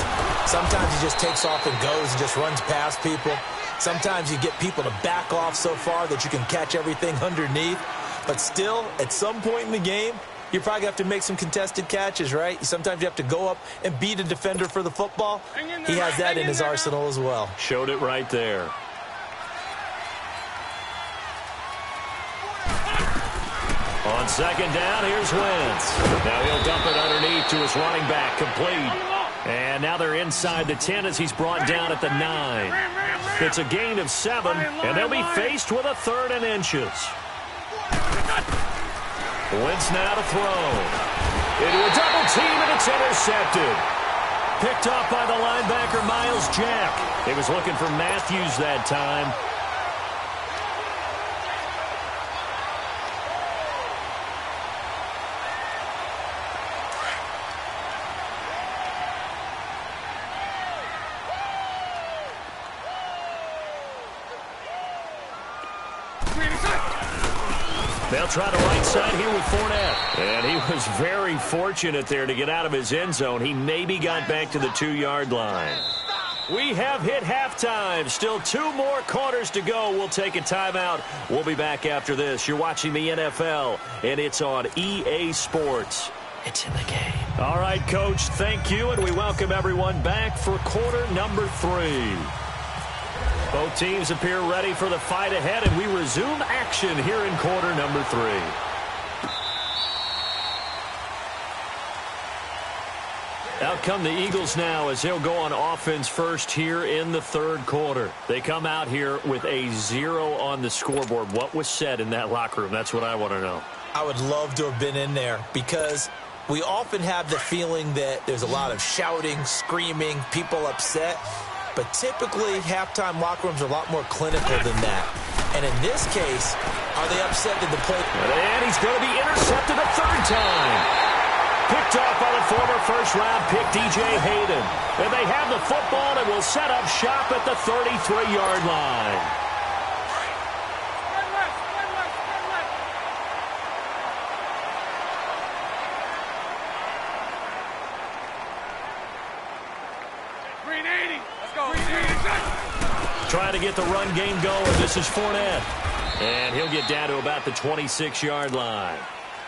Sometimes he just takes off and goes and just runs past people. Sometimes you get people to back off so far that you can catch everything underneath. But still, at some point in the game, you're probably going to have to make some contested catches, right? Sometimes you have to go up and beat a defender for the football. He has that in his arsenal as well. Showed it right there. On second down, here's Wentz. Now he'll dump it underneath to his running back, complete. And now they're inside the 10 as he's brought down at the 9. It's a gain of 7, and they'll be faced with a 3rd and inches. Wentz now to throw. Into a double team, and it's intercepted. Picked off by the linebacker, Miles Jack. He was looking for Matthews that time. They'll try the right side here with Fournette. And he was very fortunate there to get out of his end zone. He maybe got back to the 2-yard line. We have hit halftime. Still 2 more quarters to go. We'll take a timeout. We'll be back after this. You're watching the NFL, and it's on EA Sports. It's in the game. All right, Coach, thank you, and we welcome everyone back for quarter number 3. Both teams appear ready for the fight ahead, and we resume action here in quarter number 3. Out come the Eagles now as they'll go on offense first here in the 3rd quarter. They come out here with a 0 on the scoreboard. What was said in that locker room? That's what I want to know. I would love to have been in there because we often have the feeling that there's a lot of shouting, screaming, people upset. But typically, halftime locker rooms are a lot more clinical than that. And in this case, are they upset that the play... And he's going to be intercepted a 3rd time. Picked off by the former first-round pick, DJ Hayden. And they have the football and will set up shop at the 33-yard line. Trying to get the run game going. This is Fournette. And he'll get down to about the 26-yard line.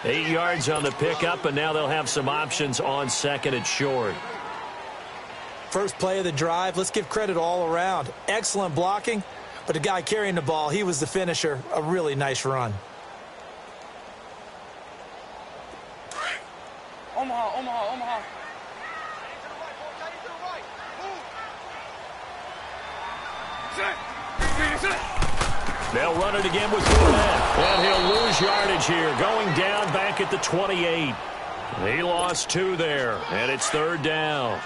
8 yards on the pickup, and now they'll have some options on 2nd and short. First play of the drive, let's give credit all around. Excellent blocking, but the guy carrying the ball, he was the finisher. A really nice run. Omaha. They'll run it again with Fournette. And he'll lose yardage here, going down back at the 28. He lost 2 there, and it's 3rd down.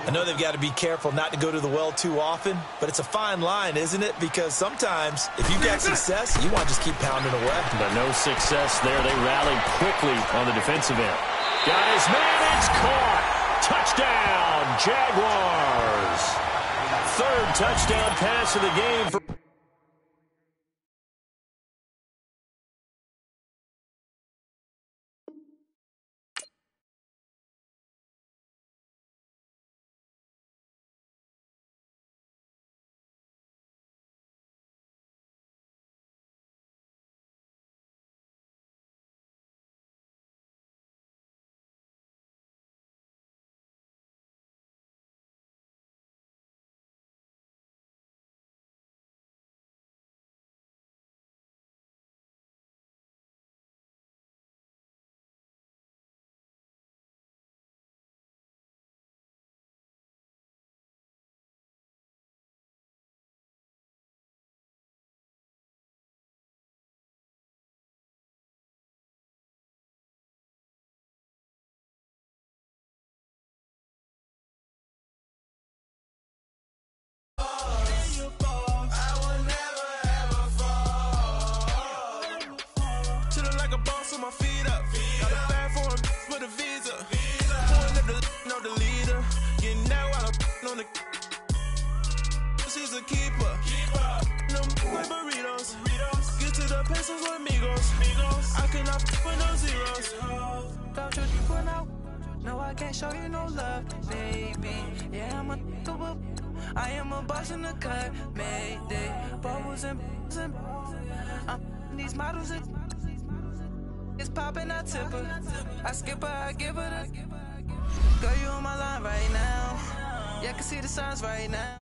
I know they've got to be careful not to go to the well too often, but it's a fine line, isn't it? Because sometimes, if you get success, you want to just keep pounding away. But no success there. They rallied quickly on the defensive end. Got his man. It's caught. Touchdown, Jaguars. 3rd touchdown pass of the game for... My feet up. Got a bag for him with a visa. Pulling up the leader. Getting that while I'm on the. She's a keeper. No like burritos. Get to the pesos with amigos. I cannot with no zeros. Don't you run out? No, I can't show you no love, baby. Yeah, I am a boss in the cut, mayday. Bubbles and these models are. It's popping, I tip her. I skip her, I give her the. Girl, you on my line right now. Yeah, I can see the signs right now.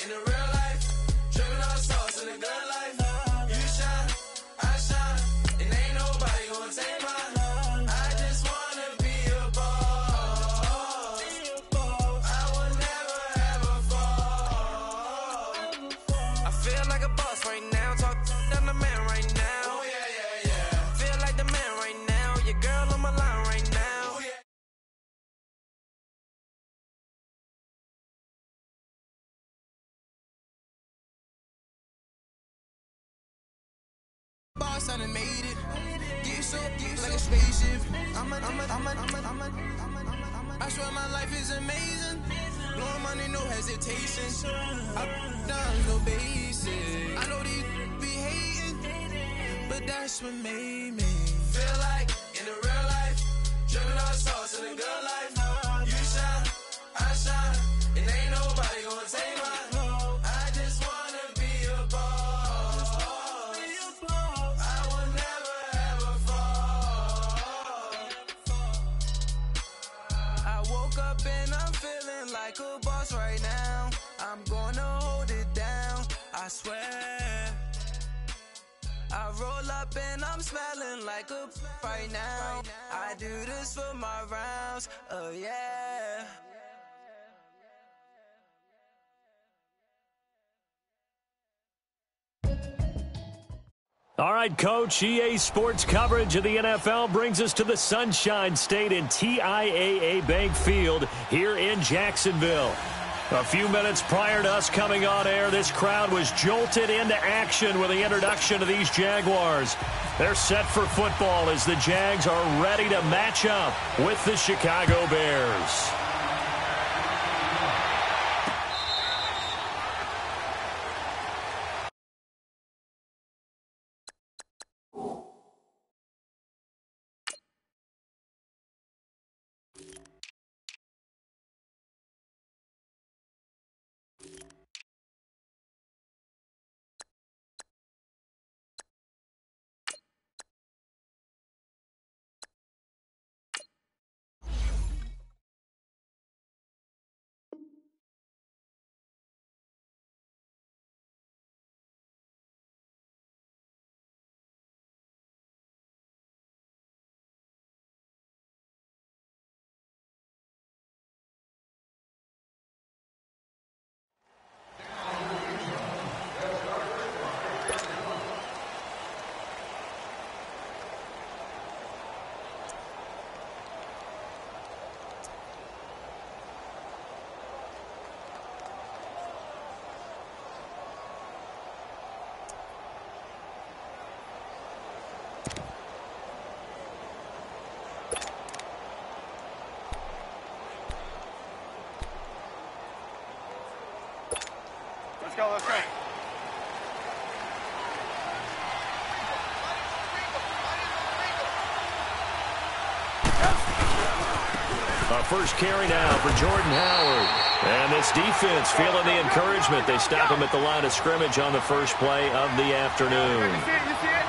In the real life, dripping on sauce in the good life. You shine, I shine, and ain't nobody gonna take mine. I just wanna be a boss. I will never ever fall. I feel like a boss right now. Talk to the man right now. Oh yeah. Feel like the man right now. Your girl on my line right now. Oh yeah. boss, I done made it. Get so like a spaceship. I swear my life is amazing. Blowing money, no hesitation. I'm done, no basic. I know these be hating, but that's what made me feel like in the real life. Driven all sauce in the good life. You shine, I shine, and ain't nobody gonna take mine. I just wanna be a boss. I will never ever fall. I woke up and I'm feeling like a boss right now. I'm gonna hold it down, I swear. I roll up and I'm smelling like a right now. I do this for my rounds, oh yeah. All right, Coach, EA Sports coverage of the NFL brings us to the Sunshine State in TIAA Bank Field here in Jacksonville. A few minutes prior to us coming on air, this crowd was jolted into action with the introduction of these Jaguars. They're set for football as the Jags are ready to match up with the Chicago Bears. Let's go, let's go. First carry now for Jordan Howard. And this defense feeling the encouragement. They stop him at the line of scrimmage on the first play of the afternoon. You see it?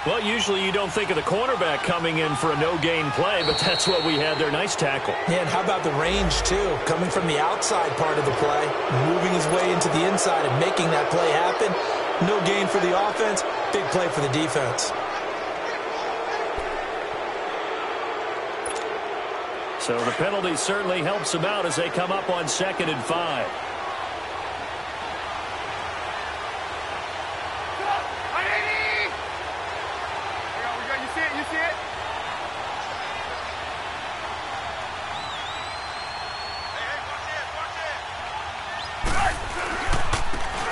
Well, usually you don't think of the cornerback coming in for a no-gain play, but that's what we had there. Nice tackle. Yeah, and how about the range, too? Coming from the outside part of the play, moving his way into the inside and making that play happen. No gain for the offense, big play for the defense. So the penalty certainly helps them out as they come up on 2nd and 5.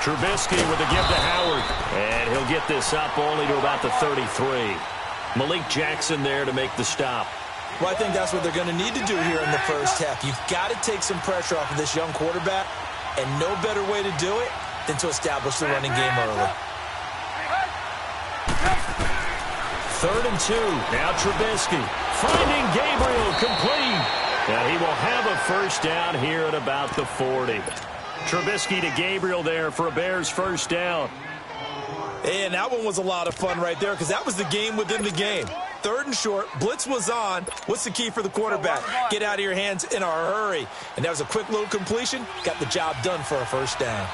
Trubisky with the give to Howard. And he'll get this up only to about the 33. Malik Jackson there to make the stop. Well, I think that's what they're going to need to do here in the first half. You've got to take some pressure off of this young quarterback, and no better way to do it than to establish the running game early. 3rd and 2. Now Trubisky finding Gabriel complete. And he will have a first down here at about the 40. Trubisky to Gabriel there for a Bears first down. And that one was a lot of fun right there because that was the game within the game. 3rd and short, blitz was on. What's the key for the quarterback? Get out of your hands in a hurry. And that was a quick little completion. Got the job done for a first down.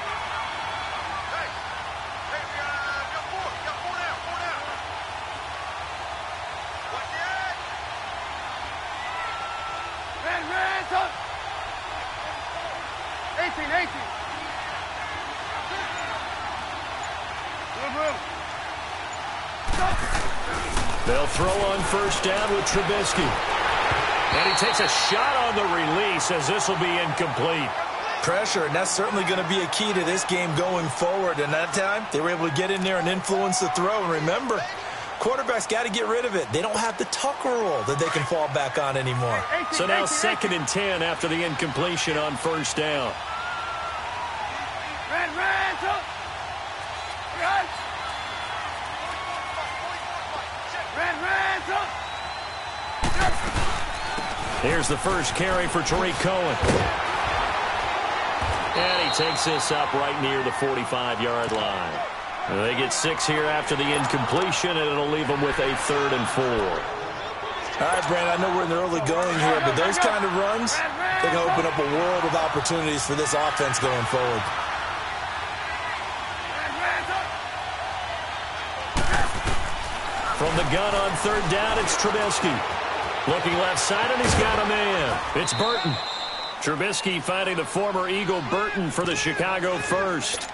They'll throw on first down with Trubisky. And he takes a shot on the release as this will be incomplete. Pressure, and that's certainly going to be a key to this game going forward. And that time, they were able to get in there and influence the throw. And remember, quarterbacks got to get rid of it. They don't have the Tucker rule that they can fall back on anymore. So now 2nd and 10 after the incompletion on 1st down. Here's the first carry for Tariq Cohen. And he takes this up right near the 45-yard line. And they get 6 here after the incompletion, and it'll leave them with a 3rd and 4. All right, Brandon, I know we're in the early going here, but those kind of runs, they're going to open up a world of opportunities for this offense going forward. From the gun on 3rd down, it's Trubisky. Looking left side, and he's got a man. It's Burton. Trubisky finding the former Eagle Burton for the Chicago first.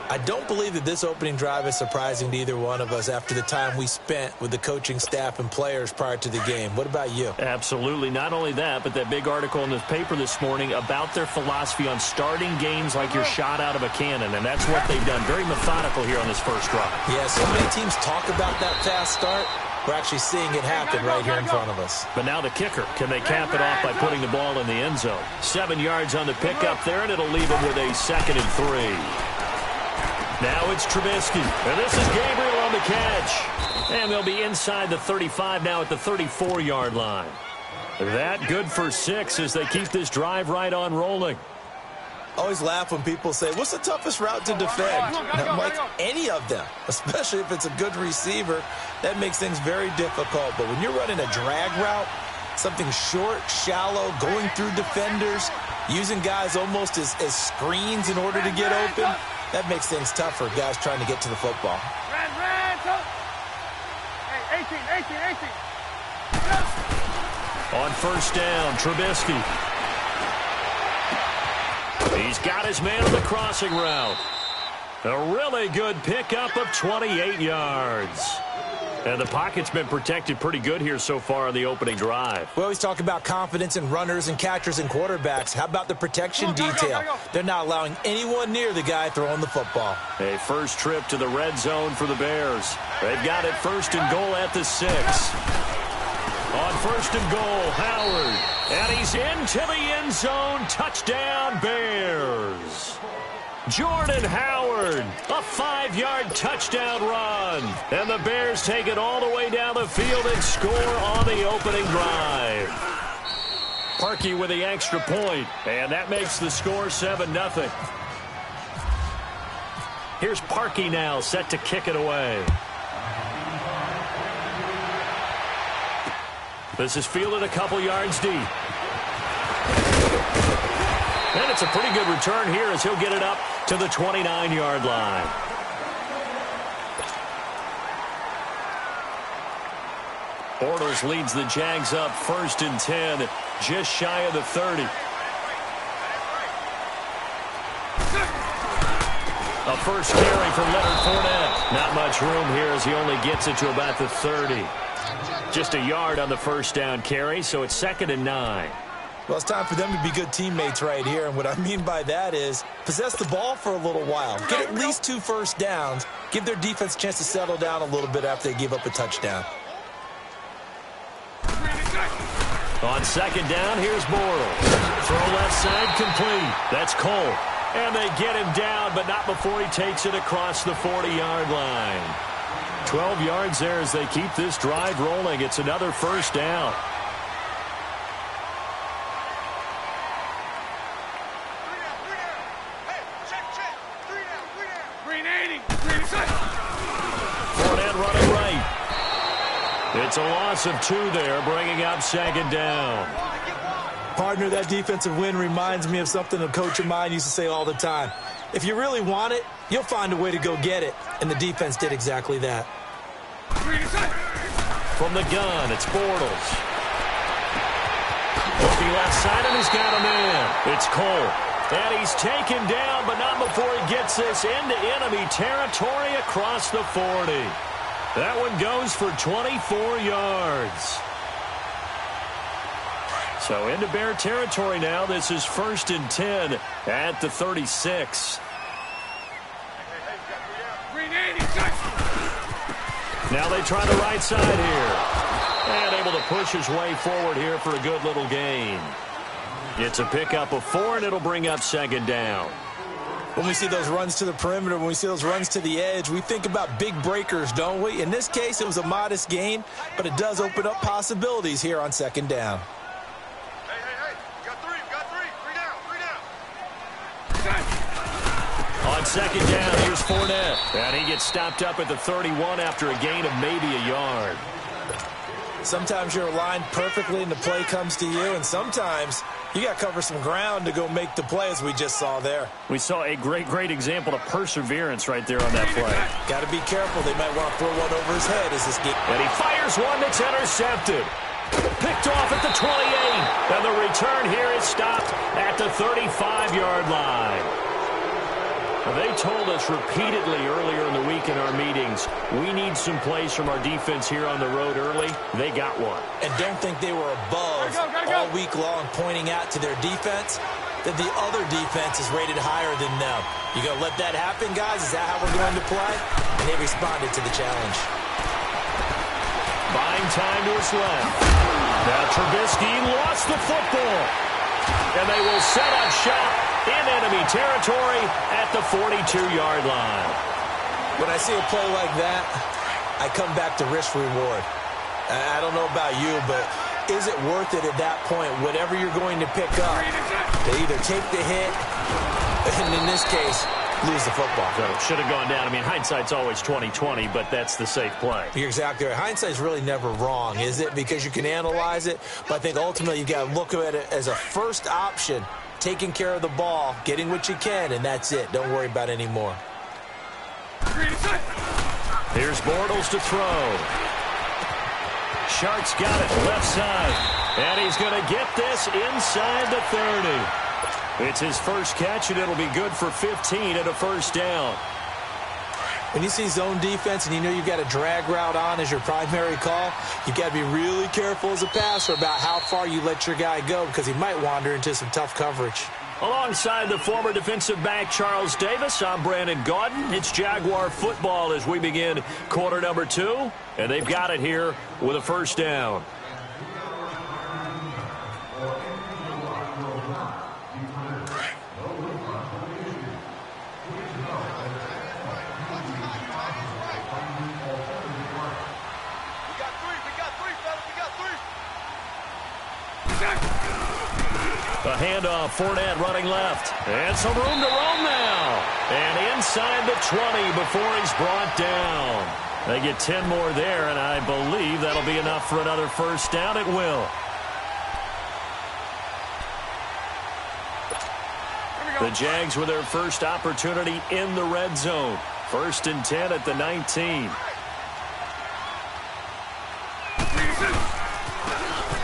I don't believe that this opening drive is surprising to either one of us after the time we spent with the coaching staff and players prior to the game. What about you? Absolutely. Not only that, but that big article in the paper this morning about their philosophy on starting games like you're shot out of a cannon, and that's what they've done. Very methodical here on this first drive. Yeah, so many teams talk about that fast start. We're actually seeing it happen right here in front of us. But now the kicker. Can they cap it off by putting the ball in the end zone? 7 yards on the pickup there, and it'll leave them with a 2nd and 3. Now it's Trubisky. And this is Gabriel on the catch. And they'll be inside the 35 now at the 34-yard line. That good for 6 as they keep this drive right on rolling. I always laugh when people say, what's the toughest route to defend? And I'm like, any of them, especially if it's a good receiver. That makes things very difficult. But when you're running a drag route, something short, shallow, going through defenders, using guys almost as screens in order to get open, that makes things tough for guys trying to get to the football. Hey, 18. On 1st down, Trubisky. He's got his man on the crossing route. A really good pickup of 28 yards. And the pocket's been protected pretty good here so far on the opening drive. We always talk about confidence in runners and catchers and quarterbacks. How about the protection detail? They're not allowing anyone near the guy throwing the football. A first trip to the red zone for the Bears. They've got it 1st and goal at the 6. On 1st and goal, Howard. And he's into the end zone. Touchdown, Bears. Jordan Howard, a 5-yard touchdown run. And the Bears take it all the way down the field and score on the opening drive. Parkey with the extra point, and that makes the score 7-0. Here's Parkey now, set to kick it away. This is fielded a couple yards deep. And it's a pretty good return here as he'll get it up to the 29-yard line. Bortles leads the Jags up 1st and 10, just shy of the 30. A first carry from Leonard Fournette. Not much room here as he only gets it to about the 30. Just a yard on the first down carry, so it's 2nd and 9. Well, it's time for them to be good teammates right here. And what I mean by that is possess the ball for a little while. Get at least 2 first downs. Give their defense a chance to settle down a little bit after they give up a touchdown. On 2nd down, here's Bortles. Throw left side complete. That's Cole. And they get him down, but not before he takes it across the 40-yard line. 12 yards there as they keep this drive rolling. It's another first down. It's a loss of 2 there, bringing up 2nd down. Partner, that defensive win reminds me of something a coach of mine used to say all the time. If you really want it, you'll find a way to go get it. And the defense did exactly that. From the gun, it's Bortles. Looking left side, and he's got a man. It's Cole. And he's taken down, but not before he gets this into enemy territory across the 40. That one goes for 24 yards. So into Bear territory now. This is 1st and 10 at the 36. Now they try the right side here. And able to push his way forward here for a good little gain. It's a pickup of 4, and it'll bring up 2nd down. When we see those runs to the perimeter, when we see those runs to the edge, we think about big breakers, don't we? In this case, it was a modest gain, but it does open up possibilities here on 2nd down. Hey, you got three down. On 2nd down, here's Fournette. And he gets stopped up at the 31 after a gain of maybe a yard. Sometimes you're aligned perfectly and the play comes to you, and sometimes you got to cover some ground to go make the play, as we just saw there. We saw a great example of perseverance right there on that play. Got to be careful. They might want to throw one over his head as this game. And he fires one that's intercepted. Picked off at the 28. And the return here is stopped at the 35-yard line. They told us repeatedly earlier in the week in our meetings, we need some plays from our defense here on the road early. They got one. And don't think they were above all week long pointing out to their defense that the other defense is rated higher than them. You going to let that happen, guys? Is that how we're going to play? And they responded to the challenge. Buying time to his left. Now Trubisky lost the football. And they will set up shop in enemy territory at the 42-yard line. When I see a play like that, I come back to risk-reward. I don't know about you, but is it worth it at that point, whatever you're going to pick up, to either take the hit, and in this case, lose the football? So should have gone down. I mean, hindsight's always 20/20, but that's the safe play. You're exactly right. Hindsight's really never wrong, is it? Because you can analyze it, but I think ultimately you got to look at it as a first option, taking care of the ball, getting what you can, and that's it. Don't worry about any more. Here's Bortles to throw. Shark's got it left side, and he's going to get this inside the 30. It's his first catch, and it'll be good for 15 and a first down. When you see zone defense and you know you've got a drag route on as your primary call, you've got to be really careful as a passer about how far you let your guy go, because he might wander into some tough coverage. Alongside the former defensive back Charles Davis, I'm Brandon Gaudin. It's Jaguar football as we begin quarter number 2, and they've got it here with a first down. A handoff, Fournette running left. And some room to roam now. And inside the 20 before he's brought down. They get 10 more there, and I believe that'll be enough for another first down. It will. The Jags with their first opportunity in the red zone. 1st and 10 at the 19.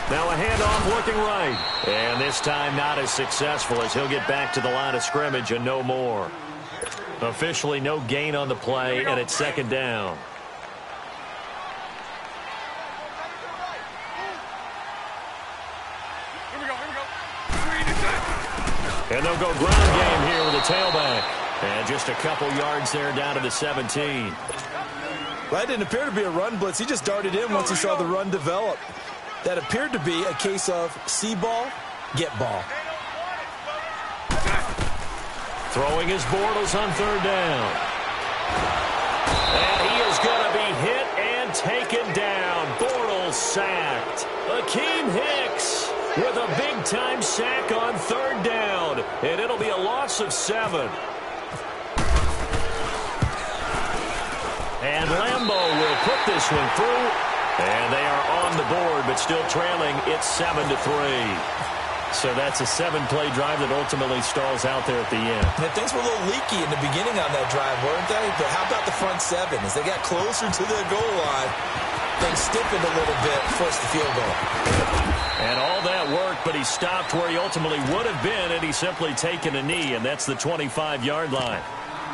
Now a handoff looking right. And this time not as successful as he'll get back to the line of scrimmage and no more. Officially no gain on the play, and it's 2nd down. And they'll go ground game here with a tailback. And just a couple yards there down to the 17. Well, that didn't appear to be a run blitz. He just darted in once he saw the run develop. That appeared to be a case of see ball, get ball. Throwing his Bortles on 3rd down. And he is going to be hit and taken down. Bortles sacked. Akeem Hicks with a big-time sack on 3rd down. And it'll be a loss of 7. And Lambeau will put this one through. And they are on the board, but still trailing. It's 7-3. So that's a 7-play drive that ultimately stalls out there at the end. And things were a little leaky in the beginning on that drive, weren't they? But how about the front 7? As they got closer to the goal line, things stiffened a little bit, forced the field goal. And all that worked, but he stopped where he ultimately would have been, and he's simply taken a knee, and that's the 25-yard line.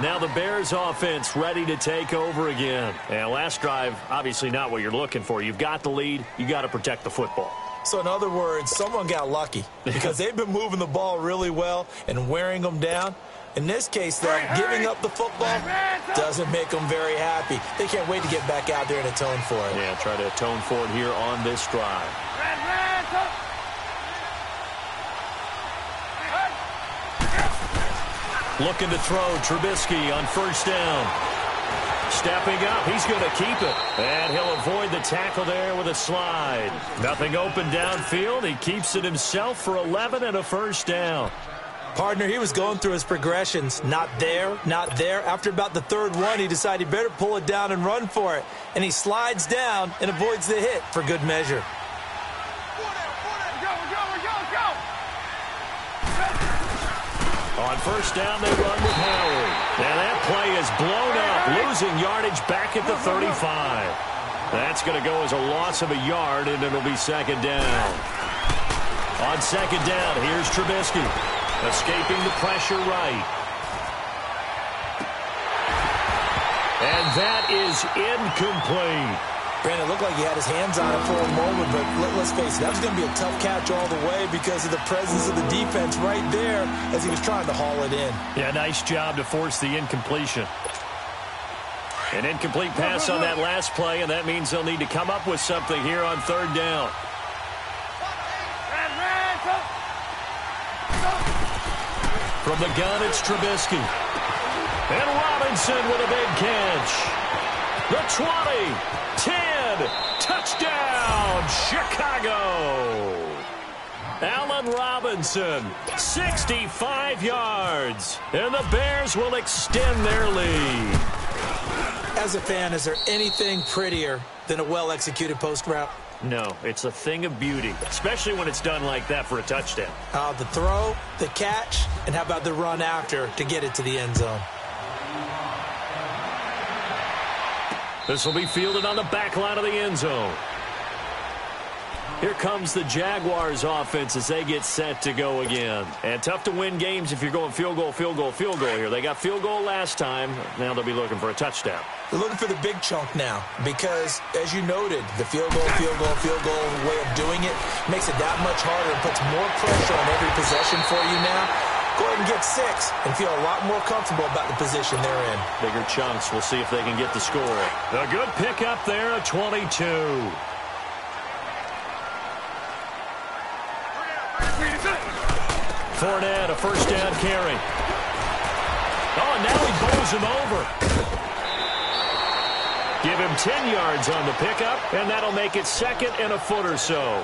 Now the Bears offense ready to take over again. And last drive, obviously not what you're looking for. You've got the lead. You got to protect the football. So in other words, someone got lucky because they've been moving the ball really well and wearing them down. In this case, though, giving up the football doesn't make them very happy. They can't wait to get back out there and atone for it. Yeah, try to atone for it here on this drive. Looking to throw, Trubisky on first down. Stepping up, he's going to keep it. And he'll avoid the tackle there with a slide. Nothing open downfield. He keeps it himself for 11 and a first down. Partner, he was going through his progressions. Not there, not there. After about the third one, he decided he better pull it down and run for it. And he slides down and avoids the hit for good measure. On first down, they run with Howard. And that play is blown up, losing yardage back at the 35. That's going to go as a loss of a yard, and it'll be second down. On second down, here's Trubisky, escaping the pressure right. And that is incomplete. Brandon, it looked like he had his hands on it for a moment, but let's face it, that was going to be a tough catch all the way because of the presence of the defense right there as he was trying to haul it in. Yeah, nice job to force the incompletion. An incomplete pass on that last play, and that means they'll need to come up with something here on third down. From the gun, it's Trubisky. And Robinson with a big catch. The 20, 10, touchdown, Chicago. Allen Robinson, 65 yards. And the Bears will extend their lead. As a fan, is there anything prettier than a well-executed post route? No, it's a thing of beauty, especially when it's done like that for a touchdown. The throw, the catch, and how about the run after to get it to the end zone? This will be fielded on the back line of the end zone. Here comes the Jaguars offense as they get set to go again. And tough to win games if you're going field goal, field goal, field goal here. They got field goal last time. Now they'll be looking for a touchdown. They're looking for the big chunk now because, as you noted, the field goal way of doing it makes it that much harder and puts more pressure on every possession for you now. Go ahead and get 6 and feel a lot more comfortable about the position they're in. Bigger chunks. We'll see if they can get the score. A good pickup there, a 22. Fournette, a first down carry. Oh, and now he bowls him over. Give him 10 yards on the pickup, and that'll make it second and a foot or so.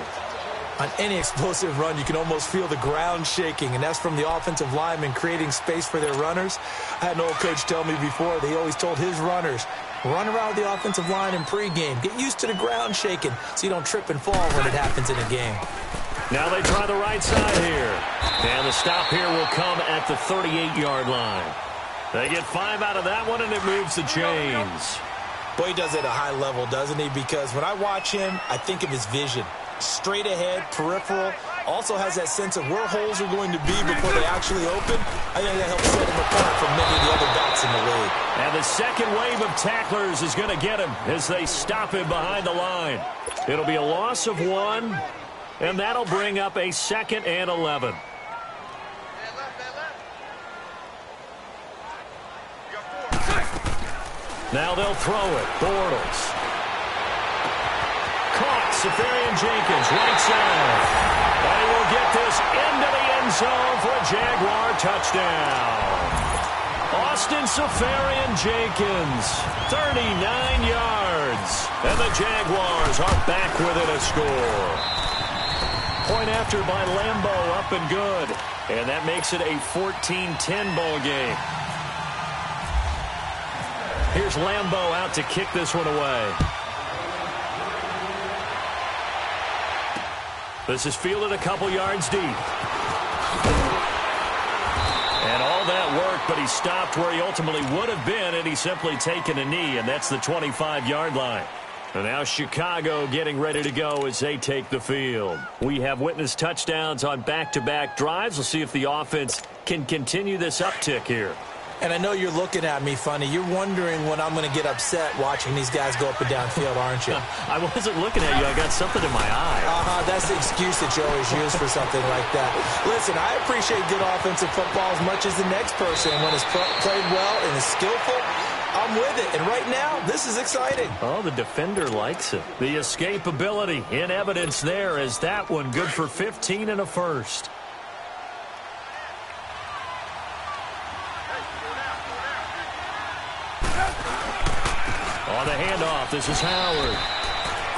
On any explosive run, you can almost feel the ground shaking, and that's from the offensive linemen creating space for their runners. I had an old coach tell me before that he always told his runners, run around the offensive line in pregame. Get used to the ground shaking so you don't trip and fall when it happens in a game. Now they try the right side here. And the stop here will come at the 38-yard line. They get 5 out of that one, and it moves the chains. Boy, he does it at a high level, doesn't he? Because when I watch him, I think of his vision. Straight ahead, peripheral. Also has that sense of where holes are going to be before they actually open. I think that helps set him apart from many of the other backs in the league. And the second wave of tacklers is going to get him as they stop him behind the line. It'll be a loss of 1. And that'll bring up a second and 11. Now they'll throw it. Bortles. Caught. Safarian Jenkins, right side. And he will get this into the end zone for a Jaguar touchdown. Austin Safarian Jenkins, 39 yards. And the Jaguars are back within a score. Point after by Lambeau, up and good. And that makes it a 14-10 ball game. Here's Lambeau out to kick this one away. This is fielded a couple yards deep. And all that work, but he stopped where he ultimately would have been, and he's simply taken a knee, and that's the 25-yard line. And now Chicago getting ready to go as they take the field. We have witnessed touchdowns on back-to-back drives. We'll see if the offense can continue this uptick here. And I know you're looking at me funny. You're wondering when I'm going to get upset watching these guys go up and down field, aren't you? I wasn't looking at you. I got something in my eye. That's the excuse that you always use for something like that. Listen, I appreciate good offensive football as much as the next person. When it's played well and is skillful, I'm with it. And right now, this is exciting. Oh, the defender likes it. The escapability in evidence there as that one good for 15 and a first. On the handoff, this is Howard.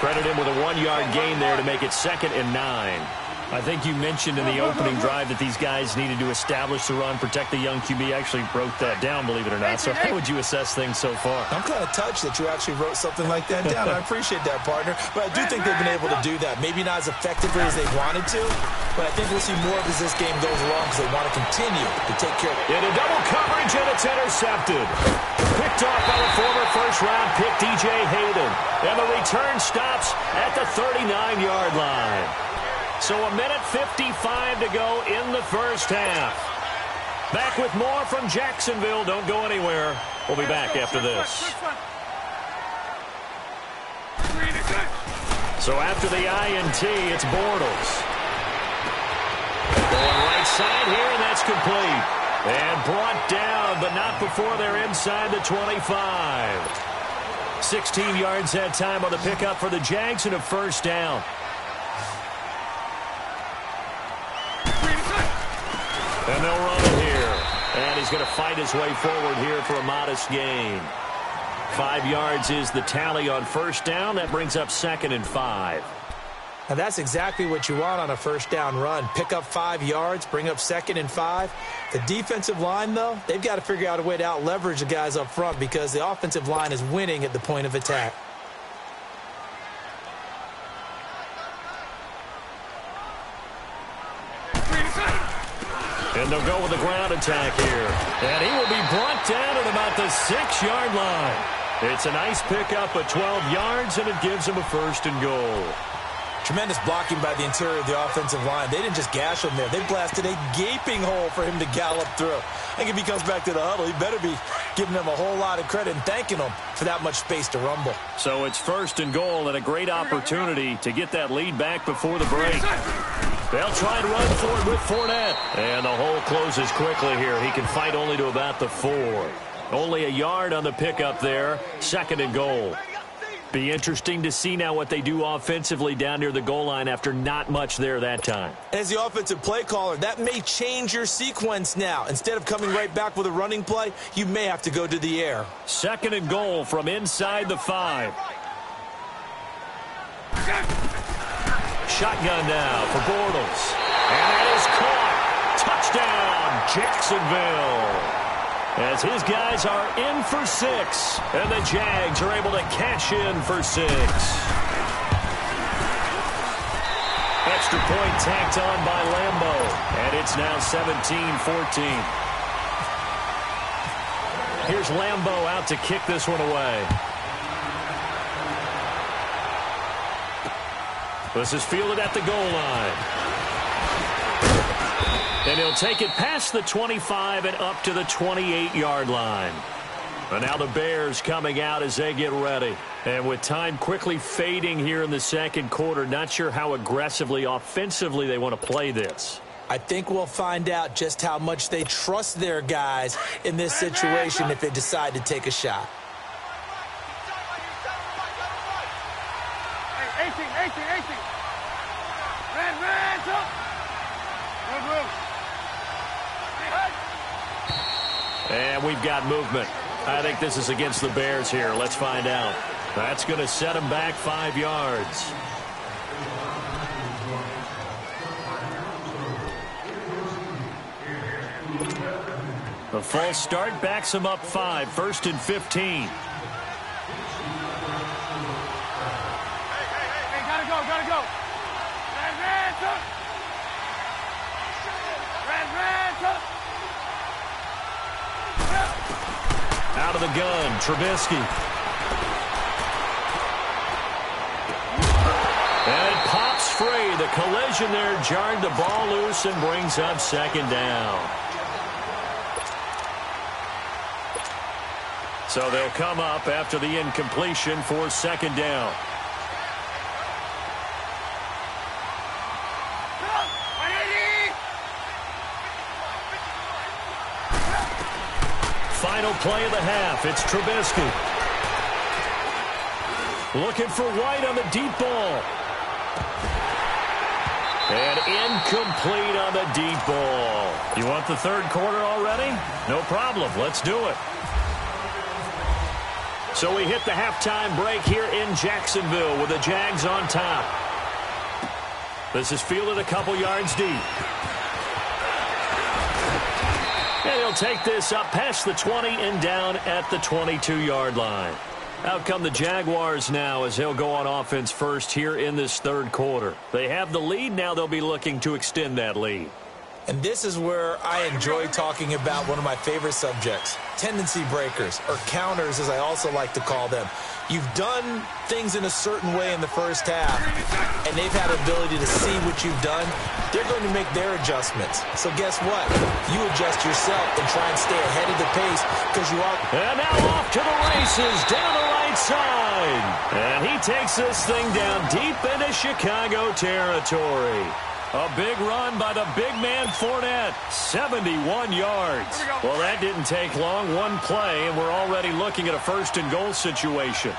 Credit him with a 1-yard gain there to make it 2nd and 9. I think you mentioned in the opening drive that these guys needed to establish the run, protect the young QB. Actually wrote that down, believe it or not. So how would you assess things so far? I'm kind of touched that you actually wrote something like that down. I appreciate that, partner. But I do think they've been able to do that. Maybe not as effectively as they wanted to, but I think we'll see more of as this game goes along because they want to continue to take care of it. Into double coverage, and it's intercepted. Picked off by the former first-round pick, DJ Hayden. And the return stops at the 39-yard line. So a minute 55 to go in the first half. Back with more from Jacksonville. Don't go anywhere. We'll be back after this. So after the INT, it's Bortles. Going right side here, and that's complete. And brought down, but not before they're inside the 25. 16 yards that time on the pickup for the Jags and a first down. And they'll run it here. And he's going to fight his way forward here for a modest gain. 5 yards is the tally on first down. That brings up 2nd and 5. Now that's exactly what you want on a first down run. Pick up 5 yards, bring up 2nd and 5. The defensive line, though, they've got to figure out a way to out-leverage the guys up front because the offensive line is winning at the point of attack. And they'll go with the ground attack here. And he will be brought down at about the 6-yard line. It's a nice pickup of 12 yards, and it gives him a 1st and goal. Tremendous blocking by the interior of the offensive line. They didn't just gash him there. They blasted a gaping hole for him to gallop through. I think if he comes back to the huddle, he better be giving them a whole lot of credit and thanking them for that much space to rumble. So it's 1st and goal and a great opportunity to get that lead back before the break. They'll try and run for it with Fournette. And the hole closes quickly here. He can fight only to about the 4. Only a yard on the pickup there. 2nd and goal. Be interesting to see now what they do offensively down near the goal line after not much there that time. As the offensive play caller, that may change your sequence now. Instead of coming right back with a running play, you may have to go to the air. 2nd and goal from inside the 5. Shotgun now for Bortles. And that is caught. Touchdown, Jacksonville. As his guys are in for 6. And the Jags are able to cash in for 6. Extra point tacked on by Lambo. And it's now 17-14. Here's Lambo out to kick this one away. This is fielded at the goal line. And he'll take it past the 25 and up to the 28-yard line. And now the Bears coming out as they get ready. And with time quickly fading here in the second quarter, not sure how aggressively, offensively they want to play this. I think we'll find out just how much they trust their guys in this situation if they decide to take a shot. 18. Red, up. And we've got movement. I think this is against the Bears here. Let's find out. That's going to set them back 5 yards. The false start backs them up 5. 1st and 15. Hey, gotta go. Red, up. Red, up. Out of the gun, Trubisky. And it pops free. The collision there jarred the ball loose and brings up 2nd down. So they'll come up after the incompletion for second down. Final play of the half. It's Trubisky. Looking for White on the deep ball. And incomplete on the deep ball. You want the third quarter already? No problem. Let's do it. So we hit the halftime break here in Jacksonville with the Jags on top. This is fielded a couple yards deep. And he'll take this up past the 20 and down at the 22-yard line. Out come the Jaguars now as they'll go on offense first here in this third quarter. They have the lead. Now they'll be looking to extend that lead. And this is where I enjoy talking about one of my favorite subjects, tendency breakers, or counters as I also like to call them. You've done things in a certain way in the first half, and they've had the ability to see what you've done. They're going to make their adjustments. So guess what? You adjust yourself and try and stay ahead of the pace because you are. And now off to the races down the right side. And he takes this thing down deep into Chicago territory. A big run by the big man Fournette, 71 yards. Well, that didn't take long, one play, and we're already looking at a first and goal situation.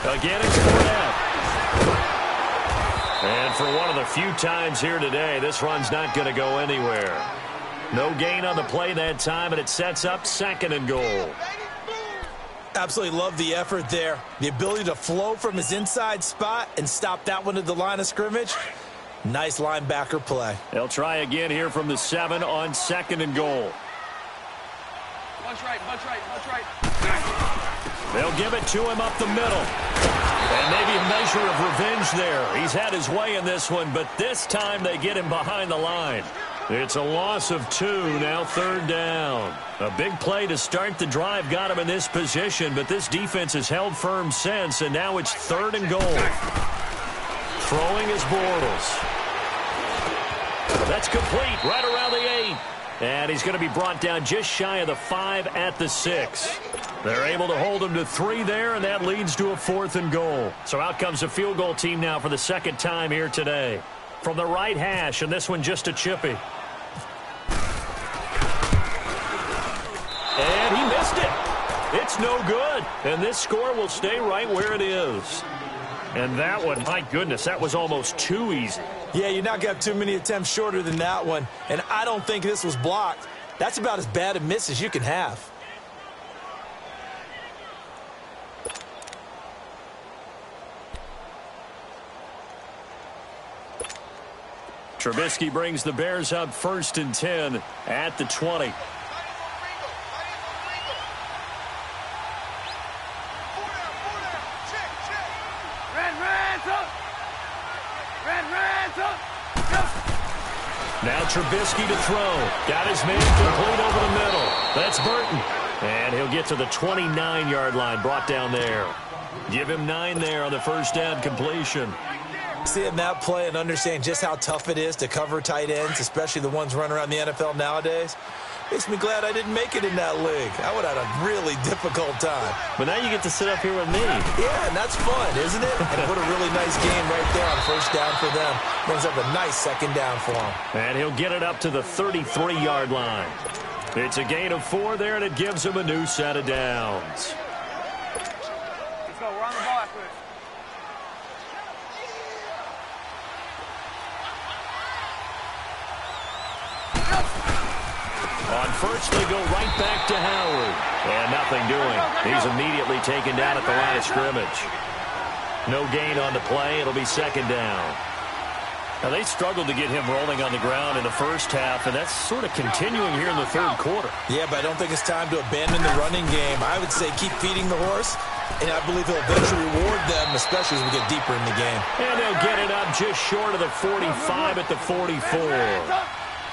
Again, it's Fournette. And for one of the few times here today, this run's not going to go anywhere. No gain on the play that time, and it sets up second and goal. Absolutely love the effort there. The ability to flow from his inside spot and stop that one at the line of scrimmage. Nice linebacker play. They'll try again here from the 7 on second and goal. Bunch right, bunch right, bunch right. They'll give it to him up the middle. And maybe a measure of revenge there. He's had his way in this one, but this time they get him behind the line. It's a loss of 2, now third down. A big play to start the drive got him in this position, but this defense has held firm since, and now it's third and goal. Throwing is Bortles. That's complete right around the 8. And he's going to be brought down just shy of the 5 at the 6. They're able to hold him to 3 there, and that leads to a fourth and goal. So out comes the field goal team now for the second time here today. From the right hash, and this one just a chippy. And he missed it. It's no good. And this score will stay right where it is. And that one, my goodness, that was almost too easy. Yeah, you not got too many attempts shorter than that one. And I don't think this was blocked. That's about as bad a miss as you can have. Trubisky brings the Bears up first and 10 at the 20. Now Trubisky to throw. Got his man complete over the middle. That's Burton. And he'll get to the 29-yard line, brought down there. Give him 9 there on the first down completion. Seeing that play and understand just how tough it is to cover tight ends, especially the ones running around the NFL nowadays, makes me glad I didn't make it in that league. I would have had a really difficult time. But now you get to sit up here with me. Yeah, and that's fun, isn't it? And put a really nice game right there on first down for them. Brings up a nice second down for him. And he'll get it up to the 33-yard line. It's a gain of 4 there, and it gives him a new set of downs. Let's go. We're on the ball after this. On first, they go right back to Howard. And nothing doing. He's immediately taken down at the line of scrimmage. No gain on the play. It'll be second down. Now, they struggled to get him rolling on the ground in the first half, and that's sort of continuing here in the third quarter. Yeah, but I don't think it's time to abandon the running game. I would say keep feeding the horse, and I believe he'll eventually reward them, especially as we get deeper in the game. And they'll get it up just short of the 45 at the 44.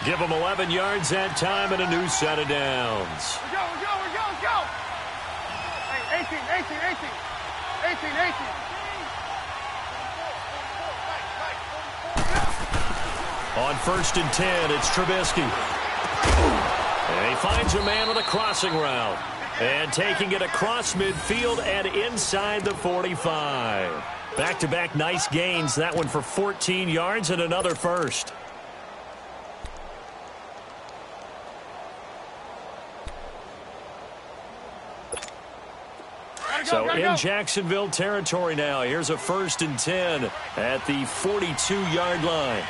Give them 11 yards that time and a new set of downs. Go, go, go, go. Hey, 18. On first and 10, it's Trubisky. And he finds a man with a crossing route. And taking it across midfield and inside the 45. Back-to-back nice gains. That one for 14 yards and another first. So in Jacksonville territory now. Here's a 1st and 10 at the 42-yard line.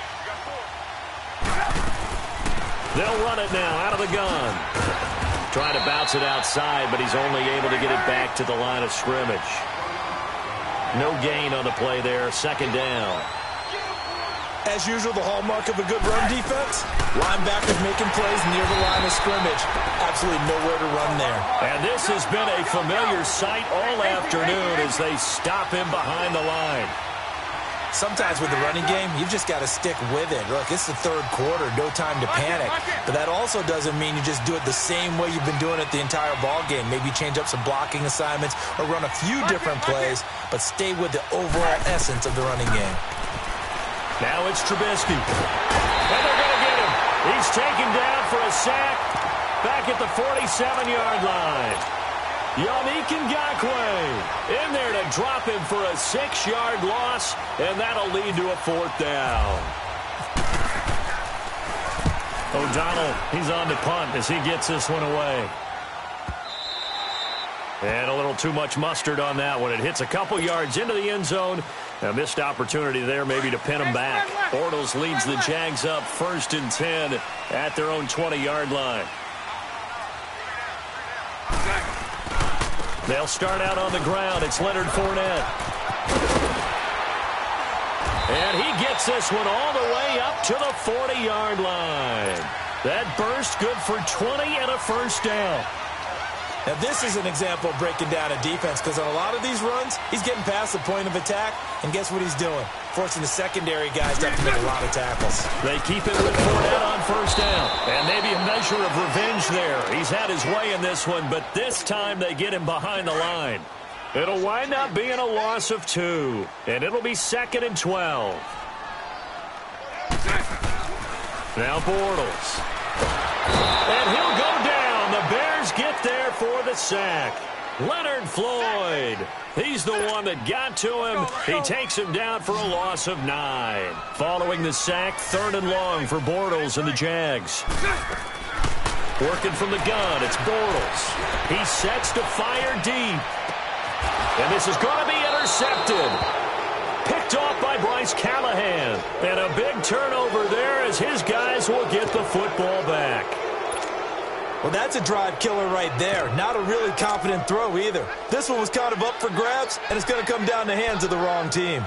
They'll run it now out of the gun. Trying to bounce it outside, but he's only able to get it back to the line of scrimmage. No gain on the play there. 2nd down. As usual, the hallmark of a good run defense, linebackers making plays near the line of scrimmage. Absolutely nowhere to run there. And this has been a familiar sight all afternoon as they stop him behind the line. Sometimes with the running game, you've just got to stick with it. Look, it's the 3rd quarter, no time to panic. But that also doesn't mean you just do it the same way you've been doing it the entire ball game. Maybe change up some blocking assignments or run a few different plays, but stay with the overall essence of the running game. Now it's Trubisky. And they're going to get him. He's taken down for a sack back at the 47-yard line. Yannick Ngakoue in there to drop him for a 6-yard loss, and that'll lead to a 4th down. O'Donnell, he's on to punt as he gets this one away. And a little too much mustard on that one. It hits a couple yards into the end zone. A missed opportunity there maybe to pin him back. Bortles leads the Jags up 1st and 10 at their own 20-yard line. They'll start out on the ground. It's Leonard Fournette. And he gets this one all the way up to the 40-yard line. That burst good for 20 and a 1st down. Now, this is an example of breaking down a defense because on a lot of these runs, he's getting past the point of attack, and guess what he's doing? Forcing the secondary guys to have to make a lot of tackles. They keep it with Fournette on 1st down, and maybe a measure of revenge there. He's had his way in this one, but this time they get him behind the line. It'll wind up being a loss of 2, and it'll be 2nd and 12. Now Bortles. And he'll go down. The Bears get there for the sack. Leonard Floyd. He's the one that got to him. He takes him down for a loss of 9. Following the sack, 3rd and long for Bortles and the Jags. Working from the gun, it's Bortles. He sets to fire deep. And this is going to be intercepted. Picked off by Bryce Callahan. And a big turnover there as his guys will get the football back. Well, that's a drive killer right there. Not a really confident throw either. This one was kind of up for grabs, and it's going to come down the hands of the wrong team.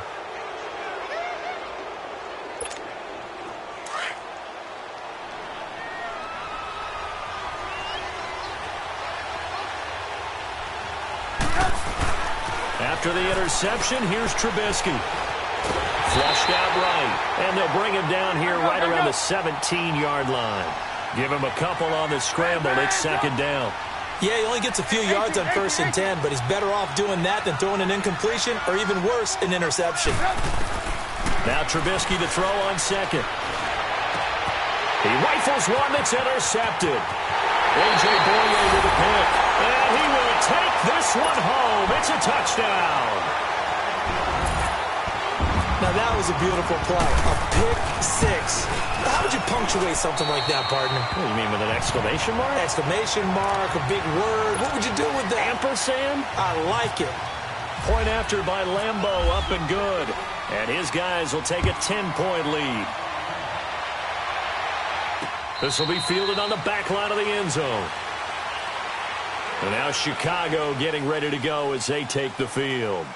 After the interception, here's Trubisky. Flushed out right, and they'll bring him down here right around the 17-yard line. Give him a couple on the scramble. It's 2nd down. Yeah, he only gets a few yards on 1st and 10, but he's better off doing that than throwing an incompletion or even worse, an interception. Now Trubisky to throw on 2nd. He rifles one that's intercepted. A.J. Boye with a pick. And he will take this one home. It's a touchdown. Now, that was a beautiful play. A pick 6. How would you punctuate something like that, partner? What do you mean, with an exclamation mark? Exclamation mark, a big word. What would you do with that? Ampersand? I like it. Point after by Lambo, up and good. And his guys will take a 10-point lead. This will be fielded on the back line of the end zone. And now Chicago getting ready to go as they take the field.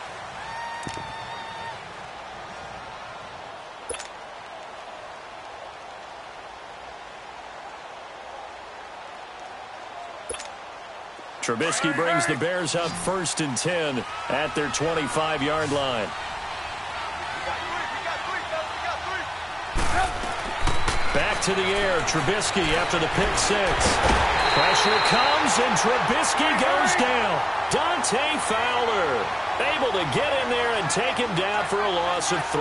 Trubisky brings the Bears up 1st and 10 at their 25-yard line. Back to the air, Trubisky after the pick 6. Pressure comes, and Trubisky goes down. Dante Fowler able to get in there and take him down for a loss of 3.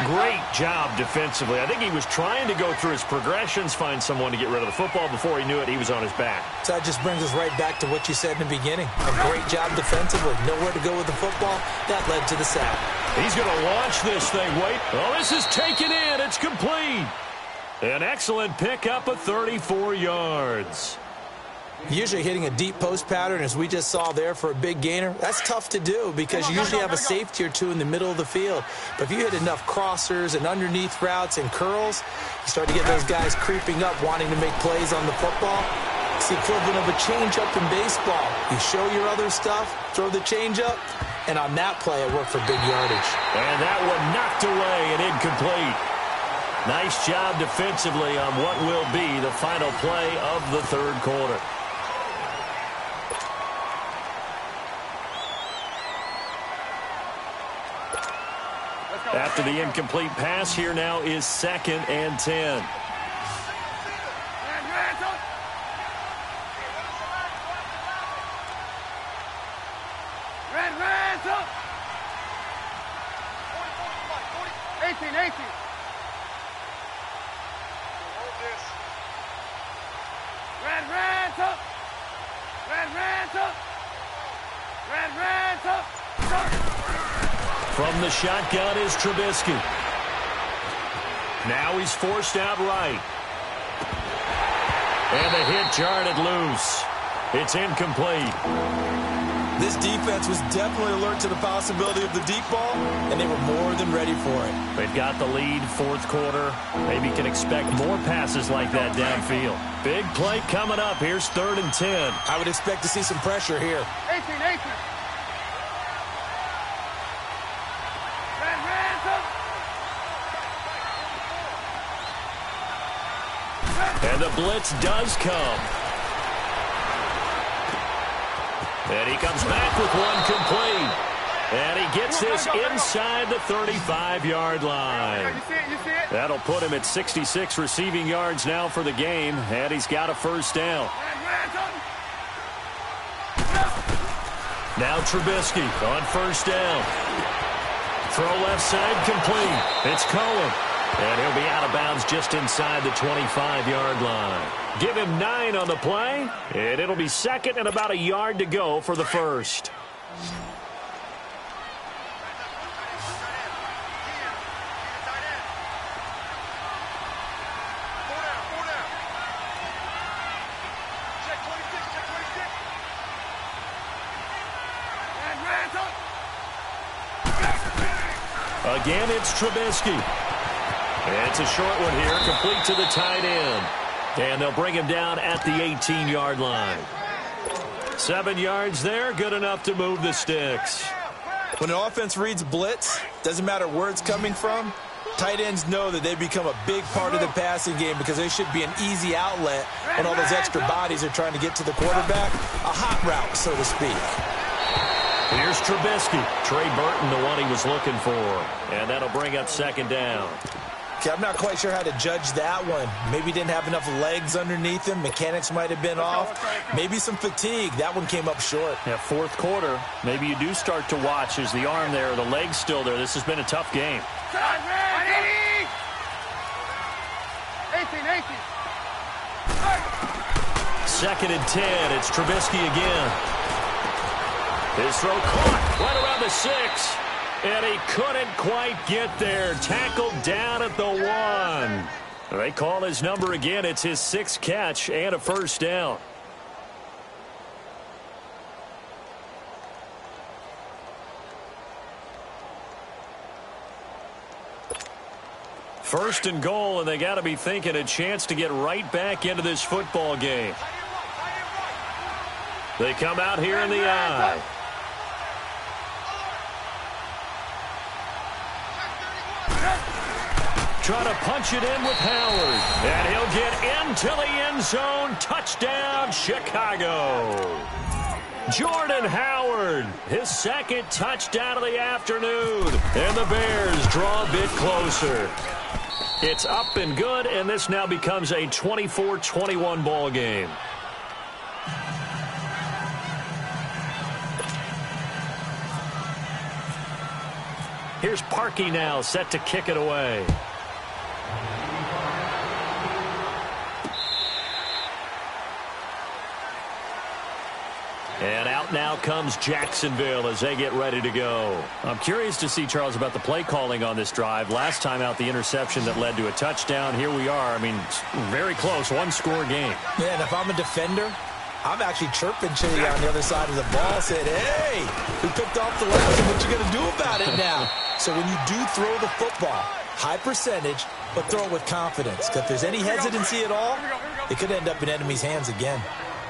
Great job defensively. I think he was trying to go through his progressions, find someone to get rid of the football. Before he knew it, he was on his back. So that just brings us right back to what you said in the beginning. A great job defensively. Nowhere to go with the football. That led to the sack. He's going to launch this thing. Wait. Oh, this is taken in. It's complete. An excellent pickup of 34 yards. Usually hitting a deep post pattern, as we just saw there, for a big gainer, that's tough to do because you usually have a safety or two in the middle of the field. But if you hit enough crossers and underneath routes and curls, you start to get those guys creeping up, wanting to make plays on the football. It's the equivalent of a changeup in baseball. You show your other stuff, throw the changeup, and on that play, it worked for big yardage. And that one knocked away and incomplete. Nice job defensively on what will be the final play of the third quarter. After the incomplete pass, here now is 2nd and 10. From the shotgun is Trubisky. Now he's forced out right. And the hit jarred loose. It's incomplete. This defense was definitely alert to the possibility of the deep ball, and they were more than ready for it. They've got the lead, fourth quarter. Maybe can expect more passes like that downfield. Big play coming up. Here's 3rd and 10. I would expect to see some pressure here. 18. And the blitz does come. And he comes back with one complete. And he gets this inside the 35-yard line. That'll put him at 66 receiving yards now for the game. And he's got a first down. Now Trubisky on first down. Throw left side complete. It's Cohen. And he'll be out of bounds just inside the 25-yard line. Give him 9 on the play, and it'll be 2nd and about a yard to go for the first. Again, it's Trubisky. It's a short one here, complete to the tight end. And they'll bring him down at the 18-yard line. 7 yards there, good enough to move the sticks. When an offense reads blitz, doesn't matter where it's coming from, tight ends know that they become a big part of the passing game because they should be an easy outlet when all those extra bodies are trying to get to the quarterback. A hot route, so to speak. Here's Trubisky. Trey Burton, the one he was looking for. And that'll bring up 2nd down. Okay, I'm not quite sure how to judge that one. Maybe didn't have enough legs underneath him. Mechanics might have been off. Maybe some fatigue. That one came up short. Yeah, fourth quarter. Maybe you do start to watch as the arm there, the leg's still there. This has been a tough game. 18. 2nd and 10. It's Trubisky again. His throw caught right around the 6. And he couldn't quite get there. Tackled down at the 1. They call his number again. It's his 6th catch and a first down. First and goal, and they got to be thinking a chance to get right back into this football game. They come out here in the I. Try to punch it in with Howard. And he'll get into the end zone. Touchdown, Chicago. Jordan Howard, his 2nd touchdown of the afternoon. And the Bears draw a bit closer. It's up and good, and this now becomes a 24-21 ball game. Here's Parkey now, set to kick it away. And out now comes Jacksonville as they get ready to go. I'm curious to see, Charles, about the play calling on this drive. Last time out, the interception that led to a touchdown. Here we are. I mean, very close, one-score game. Yeah, and if I'm a defender, I'm actually chirping Chili on the other side of the ball, saying, hey, we picked off the last one. What you going to do about it now? So when you do throw the football, high percentage, but throw it with confidence. Because if there's any hesitancy at all, it could end up in enemy's hands again.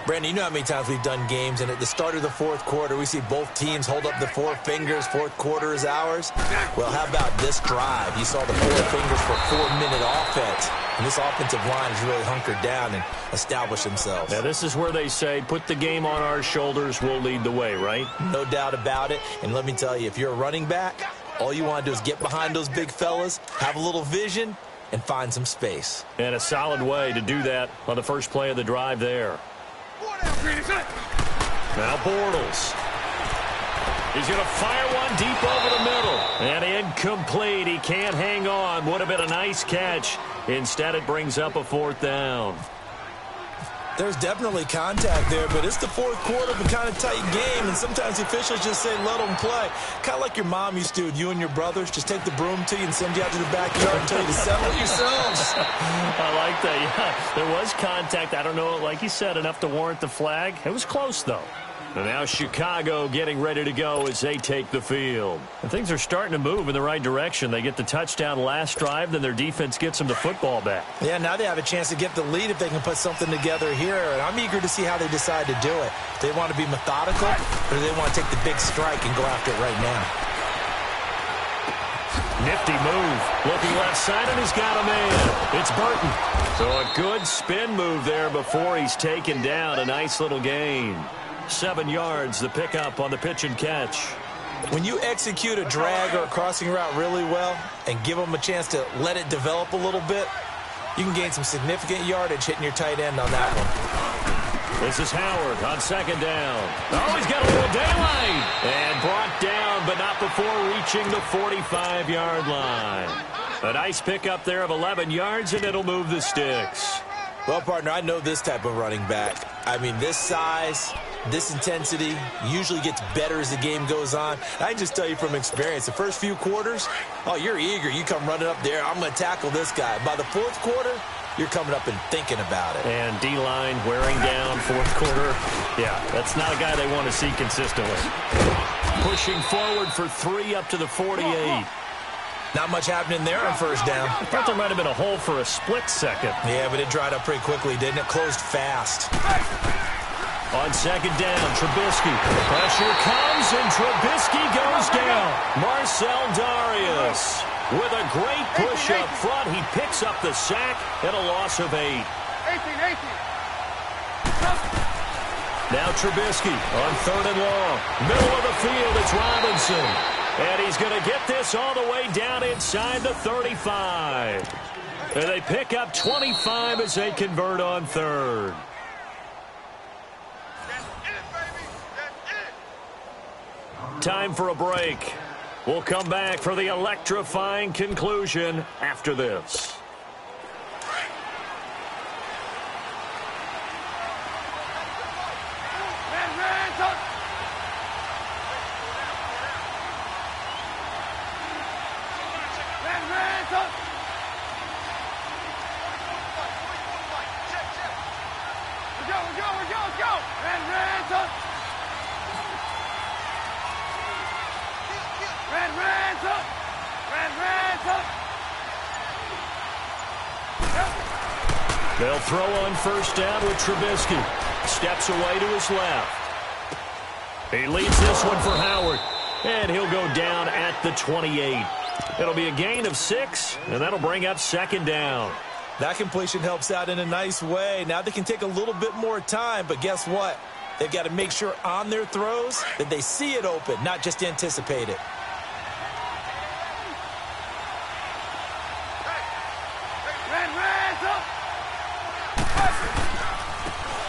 Brandon, you know how many times we've done games, and at the start of the fourth quarter, we see both teams hold up the four fingers, fourth quarter is ours. Well, how about this drive? You saw the four fingers for 4-minute offense, and this offensive line has really hunkered down and established themselves. Now, this is where they say, put the game on our shoulders, we'll lead the way, right? No doubt about it, and let me tell you, if you're a running back, all you want to do is get behind those big fellas, have a little vision, and find some space. And a solid way to do that on the first play of the drive there. Now Bortles. He's going to fire one deep over the middle. And incomplete. He can't hang on. Would have been a nice catch. Instead, it brings up a fourth down. There's definitely contact there, but it's the fourth quarter of a kind of tight game, and sometimes the officials just say, let them play. Kind of like your mom used to with you and your brothers. Just take the broom to you and send you out to the backyard and tell you to settle it yourselves. I like that. Yeah, there was contact. I don't know, like you said, enough to warrant the flag. It was close, though. And now Chicago getting ready to go as they take the field. And things are starting to move in the right direction. They get the touchdown last drive, then their defense gets them the football back. Yeah, now they have a chance to get the lead if they can put something together here. And I'm eager to see how they decide to do it. Do they want to be methodical, or do they want to take the big strike and go after it right now? Nifty move. Looking left side, and he's got a man. It's Burton. So a good spin move there before he's taken down. A nice little gain. 7 yards, the pickup on the pitch and catch. When you execute a drag or a crossing route really well and give them a chance to let it develop a little bit, you can gain some significant yardage hitting your tight end on that one. This is Howard on second down. Oh, he's got a little daylight. And brought down, but not before reaching the 45-yard line. A nice pickup there of 11 yards, and it'll move the sticks. Well, partner, I know this type of running back. I mean, this size, this intensity usually gets better as the game goes on. I can just tell you from experience, the first few quarters, oh, you're eager. You come running up there, I'm going to tackle this guy. By the fourth quarter, you're coming up and thinking about it. And D-line wearing down fourth quarter. Yeah, that's not a guy they want to see consistently. Pushing forward for 3 up to the 48. Not much happening there on first down. I thought there might have been a hole for a split second. Yeah, but it dried up pretty quickly, didn't it? Closed fast. On second down, Trubisky. Pressure comes, and Trubisky goes down. Marcel Darius with a great push up front. He picks up the sack and a loss of 8. 18. Now Trubisky on third and long. Middle of the field, it's Robinson. And he's going to get this all the way down inside the 35. And they pick up 25 as they convert on third. Time for a break. We'll come back for the electrifying conclusion after this. They'll throw on first down with Trubisky. Steps away to his left. He leads this one for Howard. And he'll go down at the 28. It'll be a gain of 6, and that'll bring up second down. That completion helps out in a nice way. Now they can take a little bit more time, but guess what? They've got to make sure on their throws that they see it open, not just anticipate it.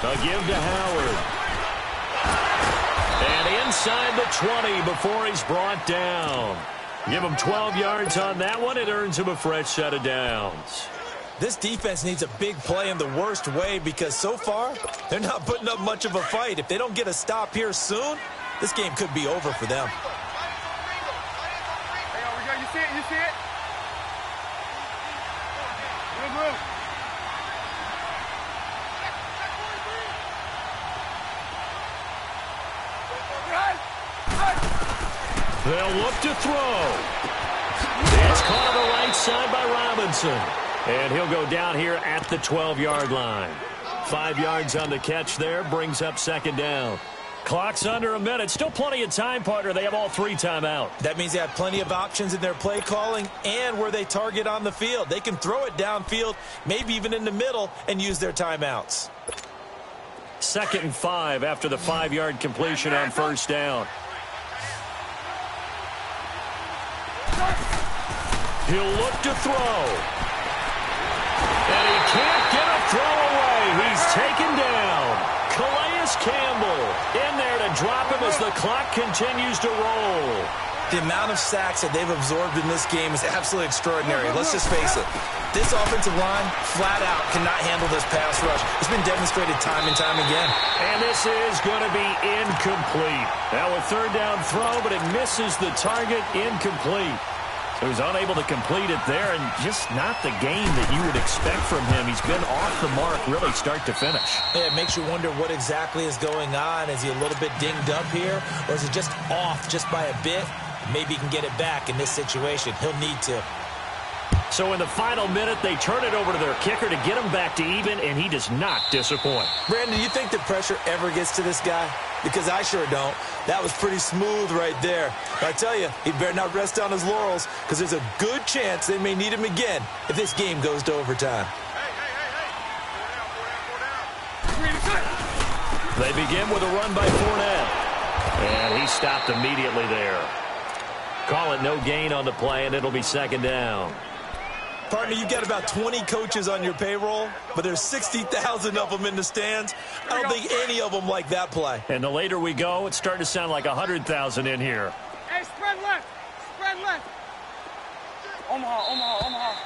A give to Howard. And inside the 20 before he's brought down. Give him 12 yards on that one. It earns him a fresh set of downs. This defense needs a big play in the worst way because so far, they're not putting up much of a fight. If they don't get a stop here soon, this game could be over for them. Hey, you see it? You see it? Good move. They'll look to throw. It's caught on the right side by Robinson. And he'll go down here at the 12-yard line. 5 yards on the catch there, brings up second down. Clock's under a minute. Still plenty of time, partner. They have all 3 timeout. That means they have plenty of options in their play calling and where they target on the field. They can throw it downfield, maybe even in the middle, and use their timeouts. 2nd and 5 after the 5-yard completion on first down. He'll look to throw. And he can't get a throw away. He's taken down. Calais Campbell in there to drop him as the clock continues to roll. The amount of sacks that they've absorbed in this game is absolutely extraordinary. Let's just face it. This offensive line, flat out, cannot handle this pass rush. It's been demonstrated time and time again. And this is going to be incomplete. Now a third down throw, but it misses the target. Incomplete. So he's unable to complete it there, and just not the game that you would expect from him. He's been off the mark really start to finish. Yeah, it makes you wonder what exactly is going on. Is he a little bit dinged up here, or is it just off just by a bit? Maybe he can get it back in this situation. He'll need to. So in the final minute, they turn it over to their kicker to get him back to even, and he does not disappoint. Brandon, do you think the pressure ever gets to this guy? Because I sure don't. That was pretty smooth right there. But I tell you, he better not rest on his laurels because there's a good chance they may need him again if this game goes to overtime. They begin with a run by Fournette. And he stopped immediately there. Call it no gain on the play, and it'll be second down. Partner, you've got about 20 coaches on your payroll, but there's 60,000 of them in the stands. I don't think any of them like that play. And the later we go, it's starting to sound like 100,000 in here. Hey, spread left. Spread left. Omaha.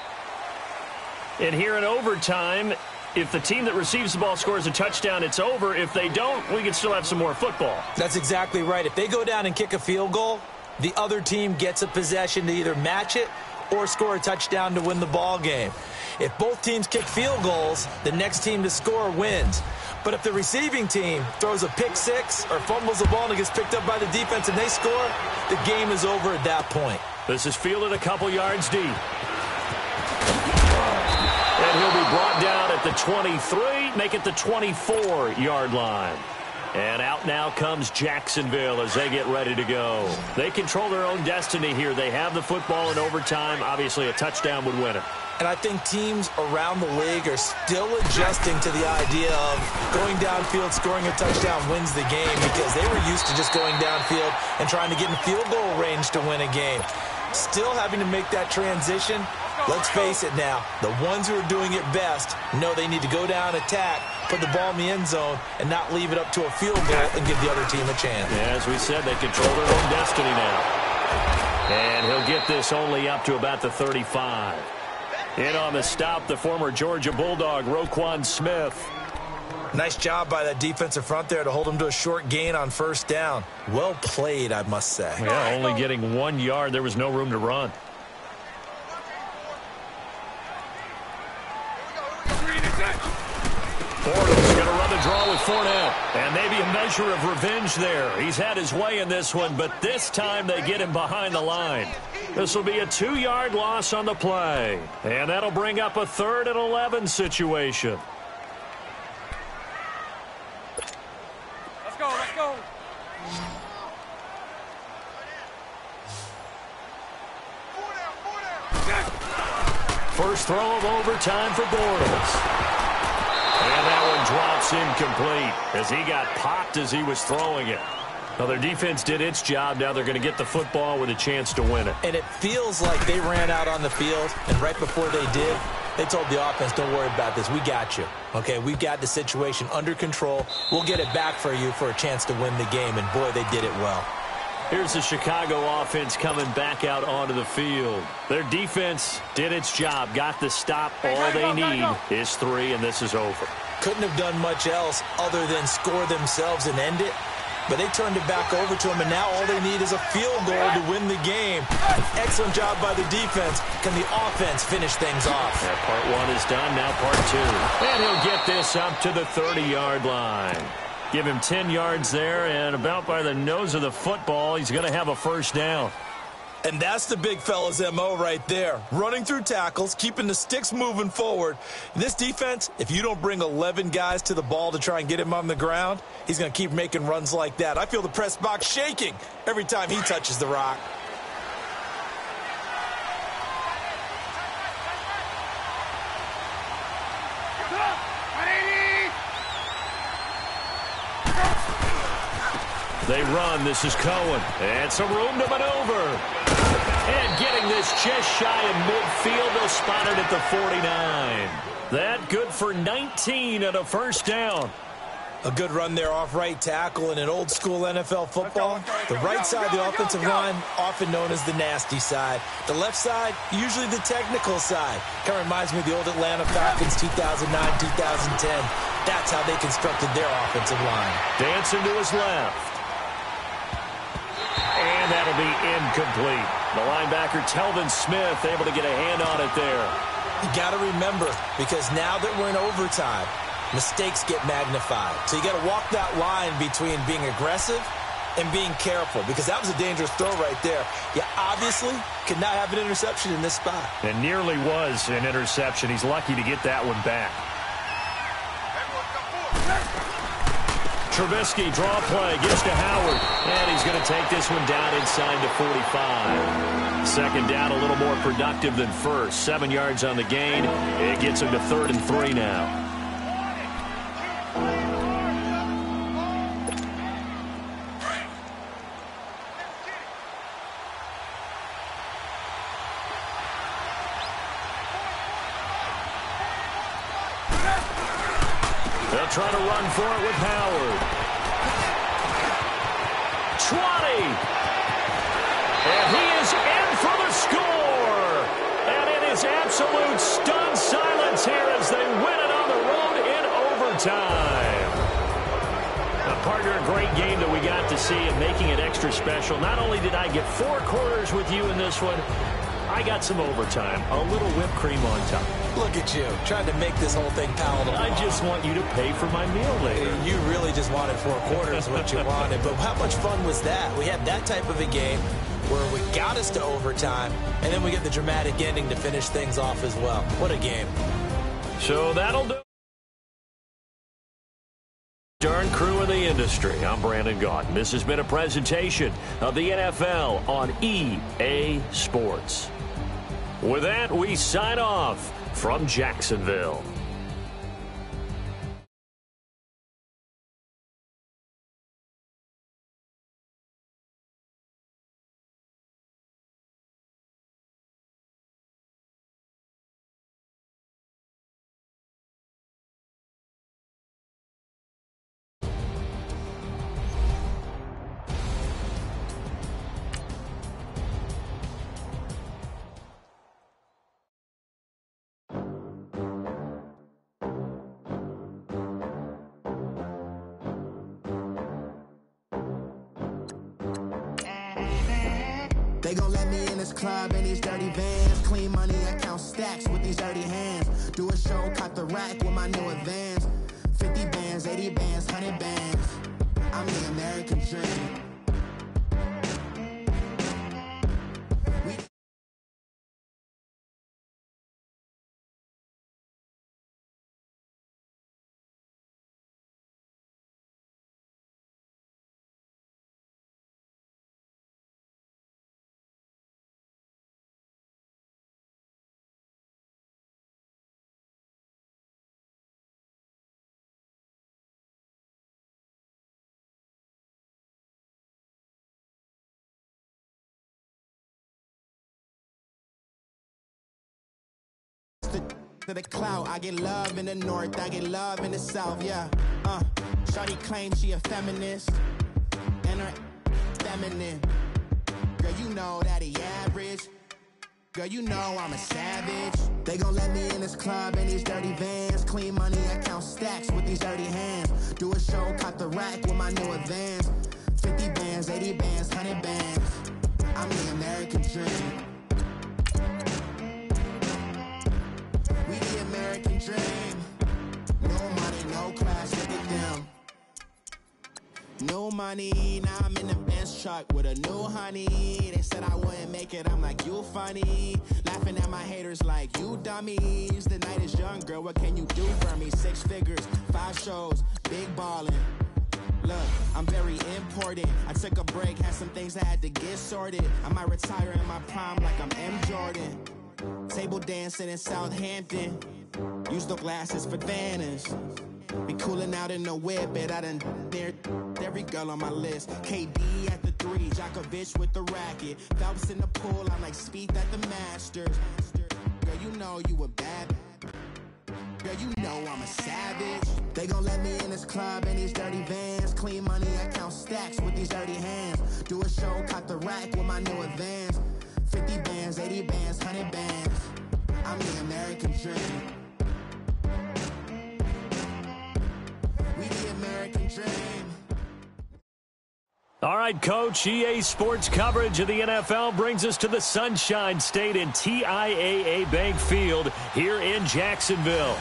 And here in overtime, if the team that receives the ball scores a touchdown, it's over. If they don't, we can still have some more football. That's exactly right. If they go down and kick a field goal, the other team gets a possession to either match it or score a touchdown to win the ball game. If both teams kick field goals, the next team to score wins. But if the receiving team throws a pick six or fumbles the ball and it gets picked up by the defense and they score, the game is over at that point. This is fielded a couple yards deep. And he'll be brought down at the 23, make it the 24-yard line. And out now comes Jacksonville as they get ready to go. They control their own destiny here. They have the football in overtime. Obviously, a touchdown would win it. And I think teams around the league are still adjusting to the idea of going downfield, scoring a touchdown wins the game because they were used to just going downfield and trying to get in field goal range to win a game. Still having to make that transition. Let's face it now, the ones who are doing it best know they need to go down, attack, put the ball in the end zone, and not leave it up to a field goal and give the other team a chance. Yeah, as we said, they control their own destiny now. And he'll get this only up to about the 35. In on the stop, the former Georgia Bulldog, Roquan Smith. Nice job by that defensive front there to hold him to a short gain on first down. Well played, I must say. Yeah, only getting 1 yard. There was no room to run. Bortles going to run the draw with Fournette. And maybe a measure of revenge there. He's had his way in this one, but this time they get him behind the line. This will be a 2-yard loss on the play. And that'll bring up a 3rd and 11 situation. Let's go. First throw of overtime for Bortles. And that one drops incomplete as he got popped as he was throwing it. Now, their defense did its job. Now they're going to get the football with a chance to win it. And it feels like they ran out on the field, and right before they did, they told the offense, don't worry about this. We got you. Okay, we've got the situation under control. We'll get it back for you for a chance to win the game. And, boy, they did it well. Here's the Chicago offense coming back out onto the field. Their defense did its job, got the stop. All they need is 3, and this is over. Couldn't have done much else other than score themselves and end it. But they turned it back over to him, and now all they need is a field goal to win the game. Excellent job by the defense. Can the offense finish things off? Yeah, part 1 is done, now part 2. And he'll get this up to the 30-yard line. Give him 10 yards there, and about by the nose of the football, he's going to have a first down. And that's the big fella's MO right there. Running through tackles, keeping the sticks moving forward. This defense, if you don't bring 11 guys to the ball to try and get him on the ground, he's going to keep making runs like that. I feel the press box shaking every time he touches the rock. They run. This is Cohen. And some room to maneuver. And getting this just shy of midfield. They'll spot it at the 49. That good for 19 and a first down. A good run there off right tackle in an old-school NFL football. The right side of the offensive line, often known as the nasty side. The left side, usually the technical side. Kind of reminds me of the old Atlanta Falcons 2009, 2010. That's how they constructed their offensive line. Dancing to his left. And that'll be incomplete. The linebacker, Telvin Smith, able to get a hand on it there. You got to remember, because now that we're in overtime, mistakes get magnified. So you got to walk that line between being aggressive and being careful, because that was a dangerous throw right there. You obviously could not have an interception in this spot. And nearly was an interception. He's lucky to get that one back. Trubisky, draw play, gives to Howard, and he's going to take this one down inside the 45. Second down, a little more productive than first. 7 yards on the gain. It gets him to 3rd and 3 now. They'll try to run for it with Howard. 20. And he is in for the score. And it is absolute stunned silence here as they win it on the road in overtime. Now, partner, a great game that we got to see and making it extra special. Not only did I get 4 quarters with you in this one, I got some overtime, a little whipped cream on top. Look at you, trying to make this whole thing palatable. I just want you to pay for my meal later. You really just wanted 4 quarters, what you wanted. But how much fun was that? We had that type of a game where we got us to overtime, and then we get the dramatic ending to finish things off as well. What a game. So that'll do. Darn crew in the industry. I'm Brandon Gaudin. This has been a presentation of the NFL on EA Sports. With that, we sign off from Jacksonville. They gon' let me in this club in these dirty vans. Clean money, I count stacks with these dirty hands. Do a show, caught the rack with my new advance. 50 bands, 80 bands, 100 bands. I'm the American dream. To the clout, I get love in the north, I get love in the south, yeah. Shawty claims she a feminist, and her feminine. Girl, you know that he average. Girl, you know I'm a savage. They gon' let me in this club in these dirty vans. Clean money, I count stacks with these dirty hands. Do a show, cop the rack with my new advance. 50 bands, 80 bands, 100 bands. I'm the American dream. We the American dream. No money, no class, look at them. No money, now I'm in the Benz truck with a new honey. They said I wouldn't make it, I'm like, you funny. Laughing at my haters like, you dummies. The night is young, girl, what can you do for me? 6 figures, 5 shows, big ballin'. Look, I'm very important. I took a break, had some things I had to get sorted. I might retire in my prime like I'm M. Jordan. Table dancing in Southampton. Use the glasses for Vanish. Be cooling out in the whip, but I done dared every girl on my list. KD at the 3, Djokovic with the racket. Phelps in the pool, I'm like Speed at the Masters. Girl, you know you a bad. Girl, you know I'm a savage. They gon' let me in this club in these dirty vans. Clean money, I count stacks with these dirty hands. Do a show, cop the rack with my new advance. 50 bands, 80 bands, 100 bands. I'm the American dream. We the American dream. All right, Coach, EA Sports coverage of the NFL brings us to the Sunshine State in TIAA Bank Field here in Jacksonville.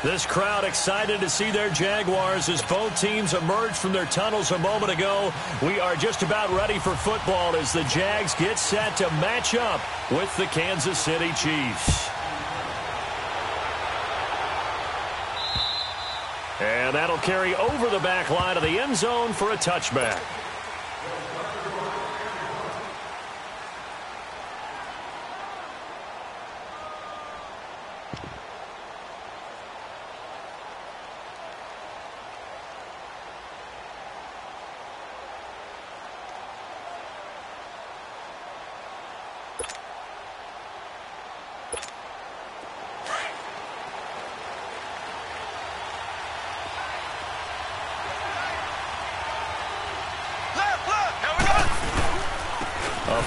This crowd excited to see their Jaguars as both teams emerged from their tunnels a moment ago. We are just about ready for football as the Jags get set to match up with the Kansas City Chiefs. And that'll carry over the back line of the end zone for a touchback.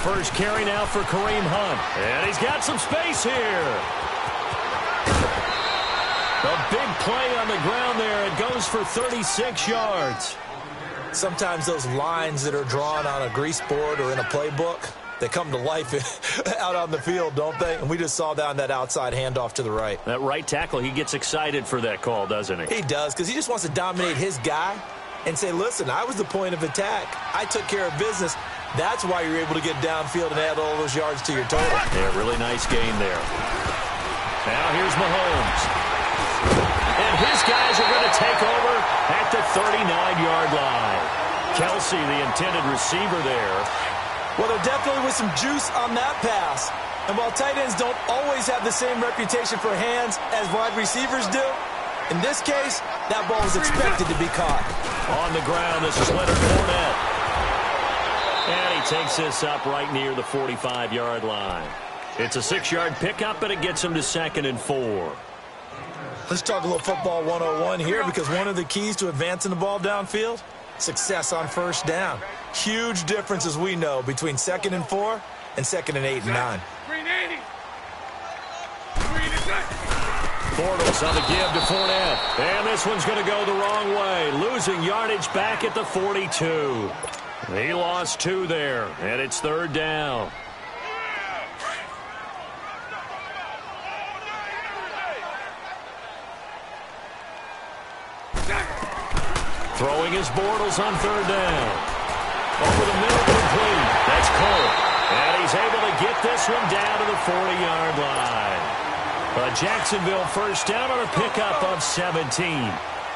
First carry now for Kareem Hunt. And he's got some space here. A big play on the ground there. It goes for 36 yards. Sometimes those lines that are drawn on a grease board or in a playbook, they come to life out on the field, don't they? And we just saw that on that outside handoff to the right. That right tackle, he gets excited for that call, doesn't he? He does, because he just wants to dominate his guy and say, listen, I was the point of attack. I took care of business. That's why you're able to get downfield and add all those yards to your total. Yeah, really nice gain there. Now here's Mahomes. And his guys are going to take over at the 39-yard line. Kelsey, the intended receiver there. Well, there definitely was some juice on that pass. And while tight ends don't always have the same reputation for hands as wide receivers do, in this case, that ball was expected to be caught. On the ground, this is Leonard Fournette. And he takes this up right near the 45-yard line. It's a 6-yard pickup, but it gets him to 2nd and 4. Let's talk a little football 101 here, because one of the keys to advancing the ball downfield, success on first down. Huge difference, as we know, between 2nd and 4 and 2nd and 8 and 9. Bortles on the give to Fournette. And this one's going to go the wrong way. Losing yardage back at the 42. He lost 2 there, and it's 3rd down. Throwing his Bortles on 3rd down. Over the middle, complete. That's Cole. And he's able to get this one down to the 40-yard line. A Jacksonville first down on a pickup of 17.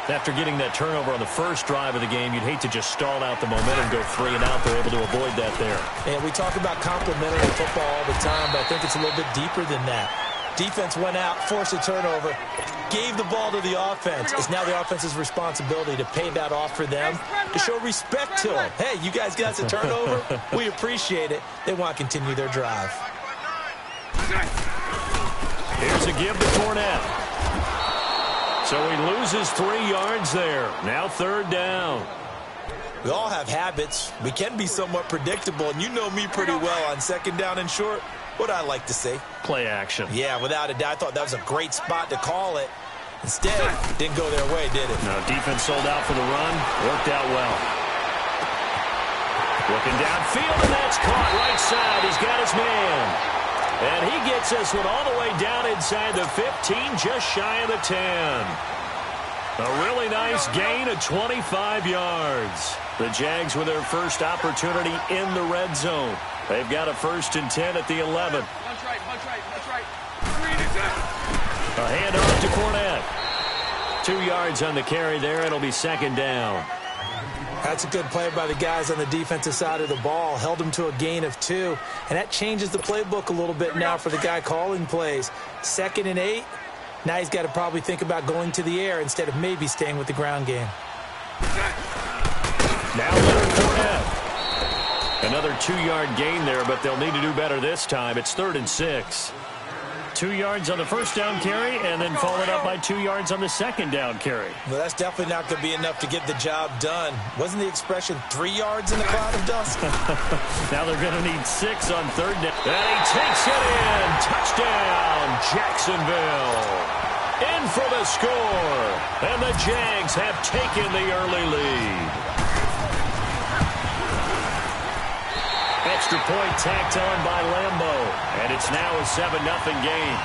After getting that turnover on the first drive of the game, you'd hate to just stall out the momentum, go 3 and out. They're able to avoid that there. And we talk about complementary football all the time, but I think it's a little bit deeper than that. Defense went out, forced a turnover, gave the ball to the offense. It's now the offense's responsibility to pay that off for them, to show respect to them. Hey, you guys got a turnover? We appreciate it. They want to continue their drive. Here's a give to Fournette. So he loses 3 yards there. Now 3rd down. We all have habits. We can be somewhat predictable, and you know me pretty well on second down and short. What I like to say? Play action. Yeah, without a doubt. I thought that was a great spot to call it. Instead, didn't go their way, did it? No, defense sold out for the run. Worked out well. Looking downfield, and that's caught right side. He's got his man. And he gets this one all the way down inside the 15, just shy of the 10. A really nice gain of 25 yards. The Jags with their first opportunity in the red zone. They've got a 1st and 10 at the 11. Punch right. A handoff to Fournette. 2 yards on the carry there. It'll be second down. That's a good play by the guys on the defensive side of the ball. Held them to a gain of 2. And that changes the playbook a little bit now for the guy calling plays. 2nd and 8. Now he's got to probably think about going to the air instead of maybe staying with the ground game. Now Leonard Fournette. Another 2-yard gain there, but they'll need to do better this time. It's 3rd and 6. 2 yards on the first down carry, and then followed up by 2 yards on the second down carry. Well, that's definitely not going to be enough to get the job done. Wasn't the expression 3 yards in a cloud of dust? Now they're going to need 6 on 3rd down. And he takes it in. Touchdown, Jacksonville. In for the score. And the Jags have taken the early lead. Extra point tacked on by Lambeau. And it's now a 7-0 game.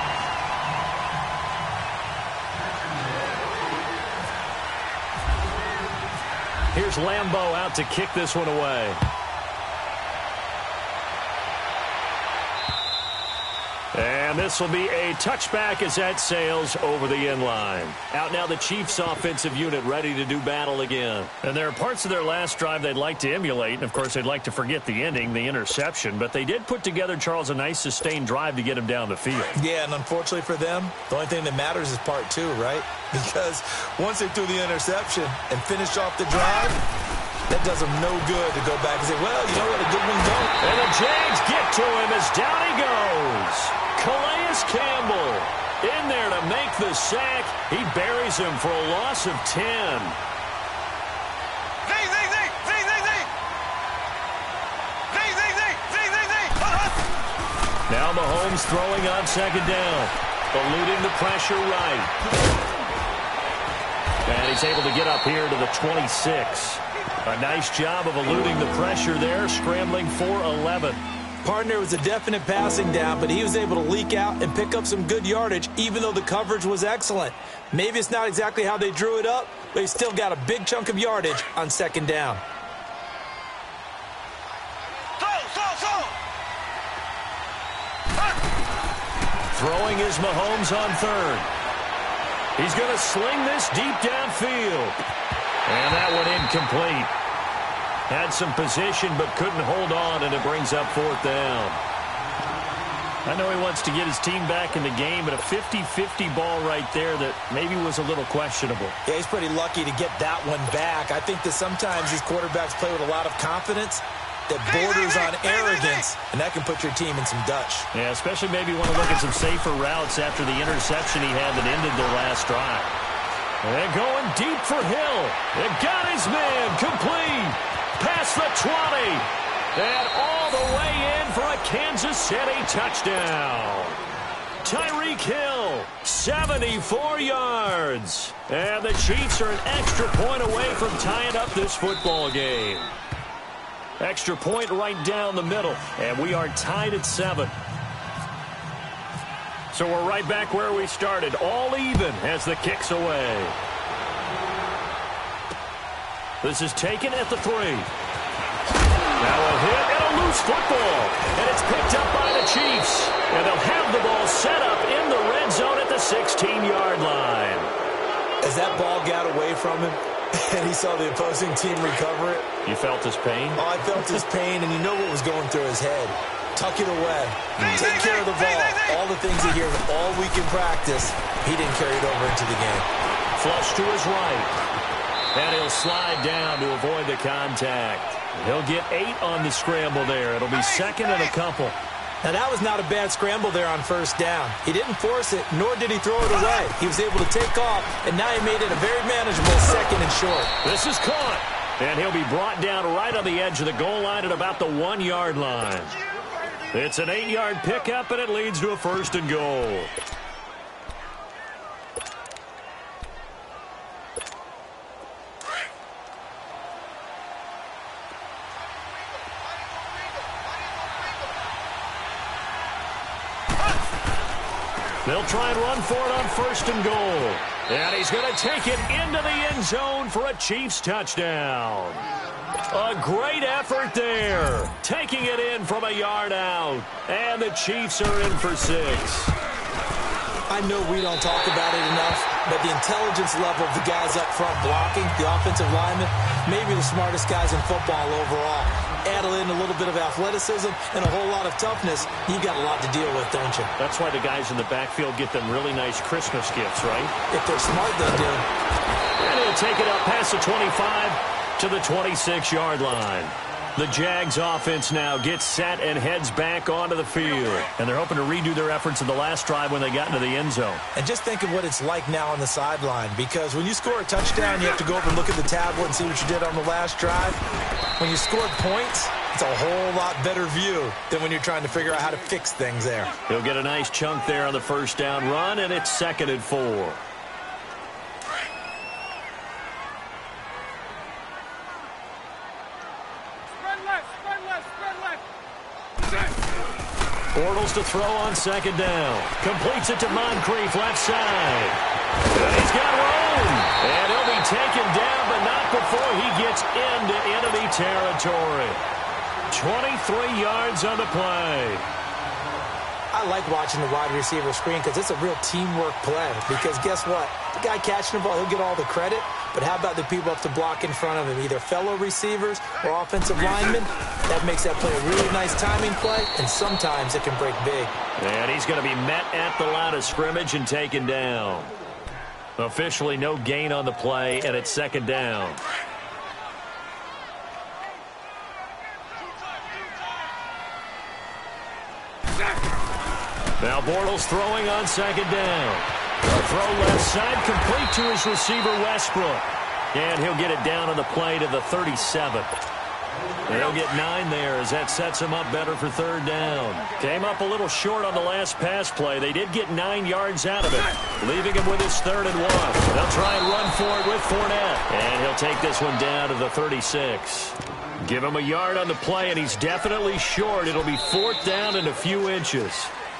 Here's Lambeau out to kick this one away. And this will be a touchback as that sails over the end line. Out now the Chiefs offensive unit ready to do battle again. And there are parts of their last drive they'd like to emulate. And, of course, they'd like to forget the ending, the interception. But they did put together, Charles, a nice sustained drive to get him down the field. Yeah, and unfortunately for them, the only thing that matters is part 2, right? Because once they threw the interception and finished off the drive, that does them no good to go back and say, well, you know what, a good one go. And the Jags get to him as down he goes. Calais Campbell in there to make the sack. He buries him for a loss of 10. Now Mahomes throwing on second down. Eluding the pressure right. And he's able to get up here to the 26. A nice job of eluding the pressure there, scrambling for 11. Partner was a definite passing down, but he was able to leak out and pick up some good yardage, even though the coverage was excellent. Maybe it's not exactly how they drew it up, but he still got a big chunk of yardage on second down. Throwing is Mahomes on 3rd. He's going to sling this deep downfield. And that one incomplete. Had some position but couldn't hold on, and it brings up 4th down. I know he wants to get his team back in the game, but a 50-50 ball right there that maybe was a little questionable. Yeah, he's pretty lucky to get that one back. I think that sometimes these quarterbacks play with a lot of confidence that borders on arrogance, and that can put your team in some Dutch. Yeah, especially maybe want to look at some safer routes after the interception he had that ended their last drive. And going deep for Hill. It got his man complete. Past the 20. And all the way in for a Kansas City touchdown. Tyreek Hill, 74 yards. And the Chiefs are an extra point away from tying up this football game. Extra point right down the middle. And we are tied at 7. So we're right back where we started. All even as the kick's away. This is taken at the 3. Now a hit and a loose football. And it's picked up by the Chiefs. And they'll have the ball set up in the red zone at the 16-yard line. As that ball got away from him and he saw the opposing team recover it. You felt his pain? Oh, I felt his pain, and you know what was going through his head. Tuck it away. Take care of the ball. All the things he hears all week in practice, he didn't carry it over into the game. Flush to his right. And he'll slide down to avoid the contact. He'll get 8 on the scramble there. It'll be 2nd and a couple. Now, that was not a bad scramble there on 1st down. He didn't force it, nor did he throw it away. He was able to take off, and now he made it a very manageable 2nd and short. This is caught. And he'll be brought down right on the edge of the goal line at about the 1-yard line. It's an 8-yard pickup, and it leads to a 1st and goal. They'll try and run for it on 1st and goal. And he's going to take it into the end zone for a Chiefs touchdown. A great effort there. Taking it in from a yard out. And the Chiefs are in for 6. I know we don't talk about it enough, but the intelligence level of the guys up front blocking, the offensive linemen, maybe the smartest guys in football overall. Add in a little bit of athleticism and a whole lot of toughness, you got a lot to deal with, don't you? That's why the guys in the backfield get them really nice Christmas gifts, right? If they're smart, they do. And he'll take it up past the 25 to the 26-yard line. The Jags offense now gets set and heads back onto the field. And they're hoping to redo their efforts in the last drive when they got into the end zone. And just think of what it's like now on the sideline, because when you score a touchdown, you have to go over and look at the tablet and see what you did on the last drive. When you scored points, it's a whole lot better view than when you're trying to figure out how to fix things there. He'll get a nice chunk there on the 1st down run, and it's 2nd and 4. Bortles to throw on 2nd down. Completes it to Moncrief, left side. And he's got room. And he'll be taken down, but not before he gets into enemy territory. 23 yards on the play. I like watching the wide receiver screen because it's a real teamwork play. Because guess what? The guy catching the ball, he'll get all the credit. But how about the people up to block in front of him, either fellow receivers or offensive linemen? That makes that play a really nice timing play, and sometimes it can break big. And he's going to be met at the line of scrimmage and taken down. Officially no gain on the play, and it's 2nd down. Now Bortles throwing on 2nd down. A throw left side, complete to his receiver, Westbrook. And he'll get it down on the play to the 37. And he'll get 9 there as that sets him up better for 3rd down. Came up a little short on the last pass play. They did get 9 yards out of it, leaving him with his 3rd and 1. They'll try and run for it with Fournette. And he'll take this one down to the 36. Give him a yard on the play, and he's definitely short. It'll be 4th down and a few inches.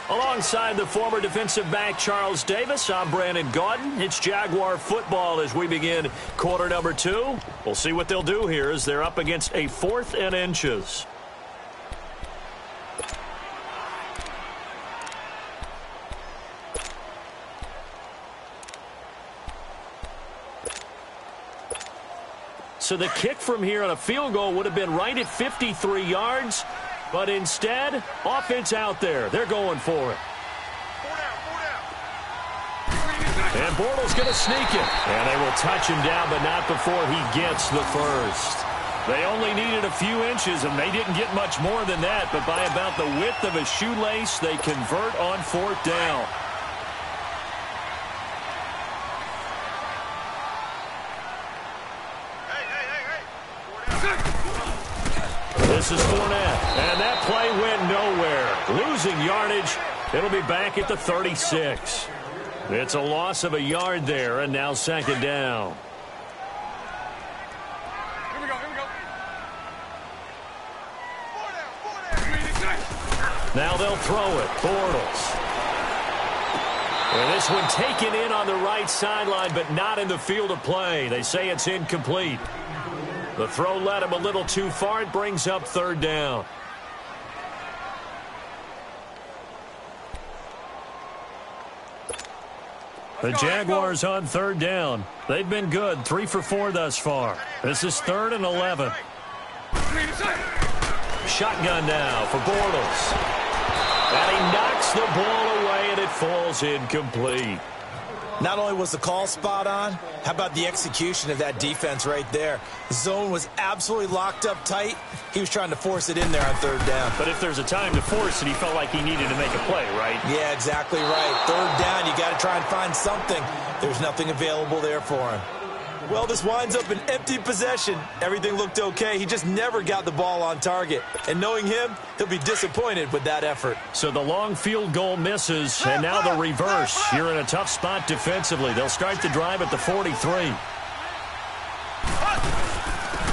Alongside the former defensive back Charles Davis, I'm Brandon Gaudin. It's Jaguar football as we begin quarter number 2. We'll see what they'll do here as they're up against a 4th and inches. So the kick from here on a field goal would have been right at 53 yards. But instead, offense out there. They're going for it. And Bortles going to sneak it. And they will touch him down, but not before he gets the 1st. They only needed a few inches, and they didn't get much more than that. But by about the width of a shoelace, they convert on 4th down. This is Fournette, and that play went nowhere. Losing yardage, it'll be back at the 36. It's a loss of a yard there, and now 2nd down. Here we go. Now they'll throw it. Bortles. And this one taken in on the right sideline, but not in the field of play. They say it's incomplete. The throw led him a little too far. It brings up 3rd down. The Jaguars on 3rd down. They've been good, 3 for 4 thus far. This is 3rd and 11. Shotgun now for Bortles. And he knocks the ball away, and it falls incomplete. Not only was the call spot on, how about the execution of that defense right there? The zone was absolutely locked up tight. He was trying to force it in there on 3rd down. But if there's a time to force it, he felt like he needed to make a play, right? Yeah, exactly right. 3rd down, you got to try and find something. There's nothing available there for him. Well, this winds up an empty possession. Everything looked okay. He just never got the ball on target. And knowing him, he'll be disappointed with that effort. So the long field goal misses, and now the reverse. You're in a tough spot defensively. They'll start the drive at the 43.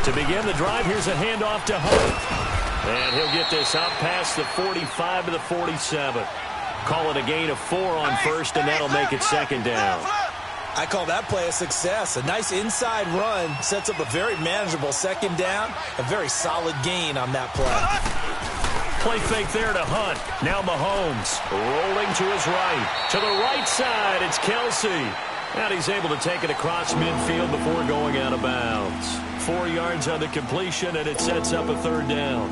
To begin the drive, here's a handoff to Hunt. And he'll get this out past the 45 to the 47. Call it a gain of 4 on first, and that'll make it second down. I call that play a success. A nice inside run sets up a very manageable second down. A very solid gain on that play. Play fake there to Hunt. Now Mahomes rolling to his right. To the right side, it's Kelsey. And he's able to take it across midfield before going out of bounds. 4 yards on the completion, and it sets up a third down.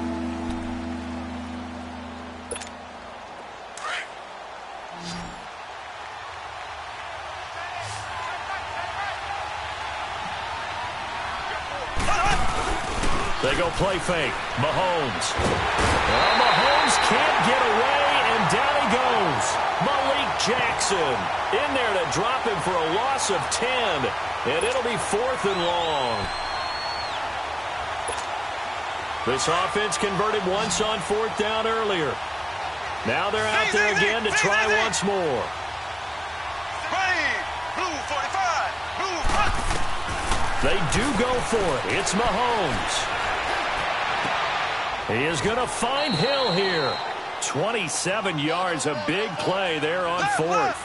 They go play fake. Mahomes. Well, Mahomes can't get away, and down he goes. Malik Jackson in there to drop him for a loss of 10, and it'll be 4th and long. This offense converted once on 4th down earlier. Now they're out there again to try once more. They do go for it. It's Mahomes. He is going to find Hill here. 27 yards, a big play there on 4th.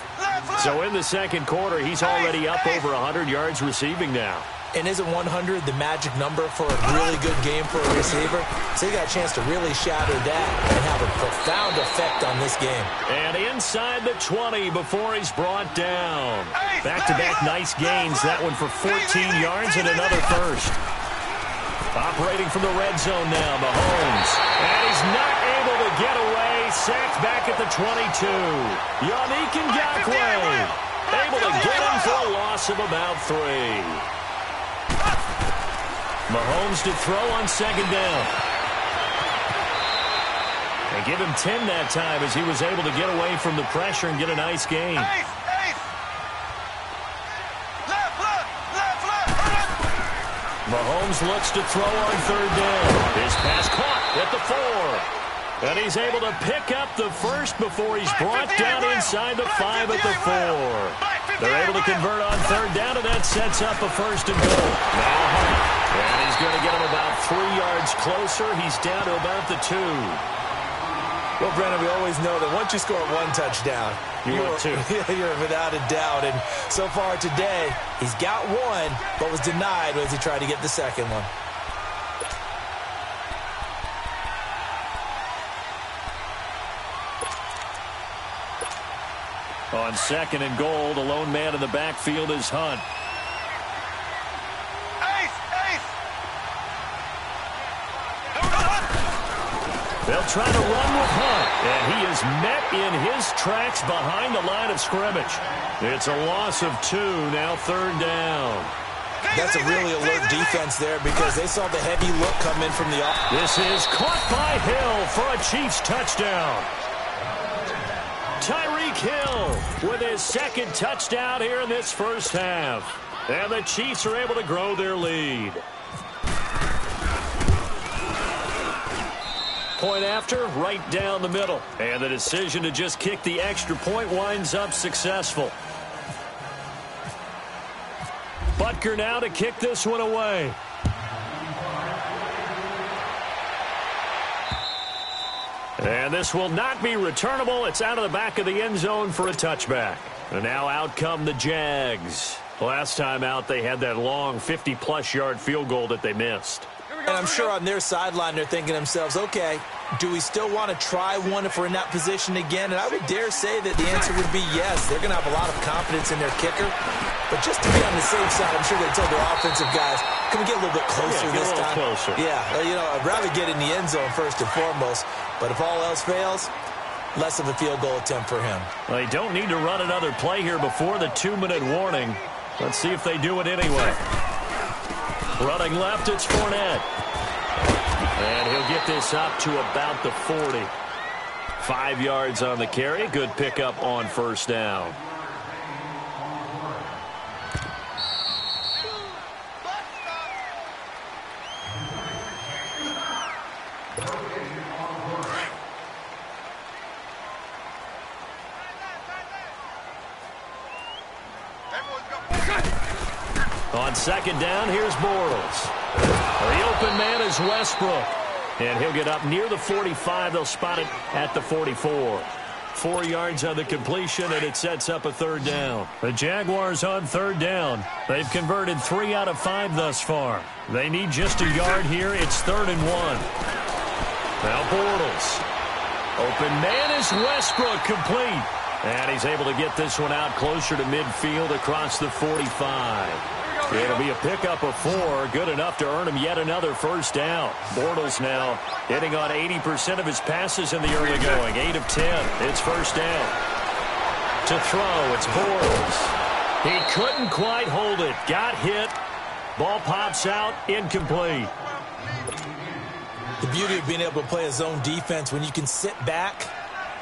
So in the second quarter, he's already up over 100 yards receiving now. And isn't 100 the magic number for a really good game for a receiver? So he got a chance to really shatter that and have a profound effect on this game. And inside the 20 before he's brought down. Back-to-back nice gains. That one for 14 yards and another first. Operating from the red zone now, Mahomes. And he's not able to get away. Sacked back at the 22. Yannick Ngakoue able to get him for a loss of about 3. Mahomes to throw on second down. They give him 10 that time as he was able to get away from the pressure and get a nice gain. Mahomes looks to throw on third down. His pass caught at the 4. And he's able to pick up the first before he's brought down inside the 5 at the 4. They're able to convert on third down, and that sets up a 1st and goal. Now Hunt. And he's going to get him about 3 yards closer. He's down to about the 2. Well, Brennan, we always know that once you score 1 touchdown, you're without a doubt. And so far today, he's got 1, but was denied as he tried to get the second one. On second and goal, the lone man in the backfield is Hunt. They'll try to run with Hunt, and he is met in his tracks behind the line of scrimmage. It's a loss of 2, now third down. That's a really alert defense there because they saw the heavy look come in from the off. This is caught by Hill for a Chiefs touchdown. Tyreek Hill with his second touchdown here in this first half. And the Chiefs are able to grow their lead. Point after, right down the middle. And the decision to just kick the extra point winds up successful. Butker now to kick this one away. And this will not be returnable. It's out of the back of the end zone for a touchback. And now out come the Jags. Last time out, they had that long 50-plus yard field goal that they missed. And I'm sure on their sideline they're thinking to themselves, okay, do we still want to try one if we're in that position again? And I would dare say that the answer would be yes. They're going to have a lot of confidence in their kicker. But just to be on the safe side, I'm sure they told their offensive guys, can we get a little bit closer this time? Closer. Yeah, I'd rather get in the end zone first and foremost. But if all else fails, less of a field goal attempt for him. Well, they don't need to run another play here before the 2-minute warning. Let's see if they do it anyway. Running left, it's Fournette. And he'll get this up to about the 40. 5 yards on the carry. Good pickup on first down. second down, here's Bortles. The open man is Westbrook. And he'll get up near the 45. They'll spot it at the 44. 4 yards on the completion, and it sets up a third down. The Jaguars on third down. They've converted 3 out of 5 thus far. They need just a yard here. It's 3rd and 1. Now Bortles. Open man is Westbrook, complete. And he's able to get this one out closer to midfield across the 45. It'll be a pickup of 4, good enough to earn him yet another first down. Bortles now hitting on 80% of his passes in the early going. 8 of 10. It's first down. To throw, it's Bortles. He couldn't quite hold it. Got hit. Ball pops out, incomplete. The beauty of being able to play a zone defense when you can sit back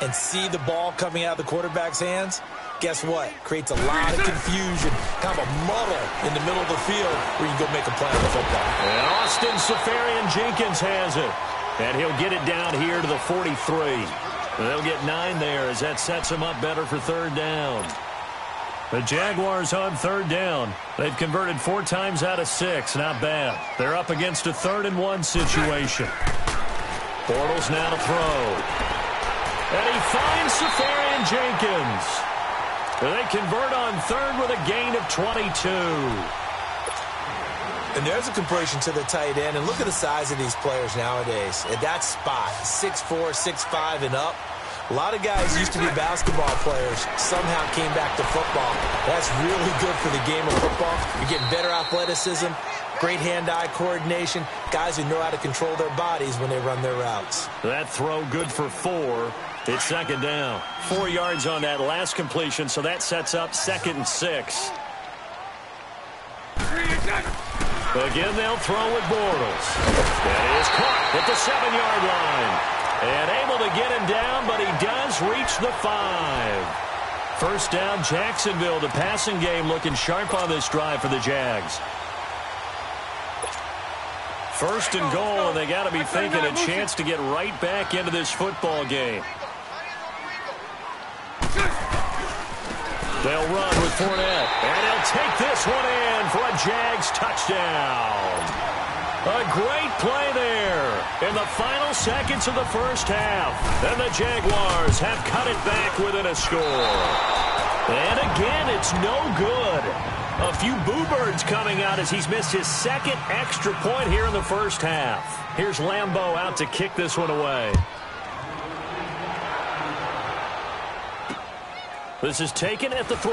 and see the ball coming out of the quarterback's hands, guess what? Creates a lot of confusion, kind of a muddle in the middle of the field where you can go make a play on the football. And Austin Seferian-Jenkins has it. And he'll get it down here to the 43. They'll get 9 there as that sets him up better for third down. The Jaguars on third down. They've converted 4 times out of 6. Not bad. They're up against a 3rd and 1 situation. Bortles now to throw. And he finds Seferian-Jenkins. They convert on third with a gain of 22. And there's a completion to the tight end. And look at the size of these players nowadays. At that spot, 6'4", 6'5", and up. A lot of guys used to be basketball players, somehow came back to football. That's really good for the game of football. You're getting better athleticism, great hand-eye coordination, guys who know how to control their bodies when they run their routes. That throw good for 4. It's second down. 4 yards on that last completion, so that sets up 2nd and 6. Again, they'll throw with Bortles. That is caught at the 7-yard line. And able to get him down, but he does reach the 5. First down, Jacksonville. The passing game looking sharp on this drive for the Jags. First and goal, and they got to be thinking a chance to get right back into this football game. They'll run with Fournette, and he'll take this one in for a Jags touchdown. A great play there in the final seconds of the first half. And the Jaguars have cut it back within a score. And again, it's no good. A few boo birds coming out as he's missed his 2nd extra point here in the first half. Here's Lambeau out to kick this one away. This is taken at the 3.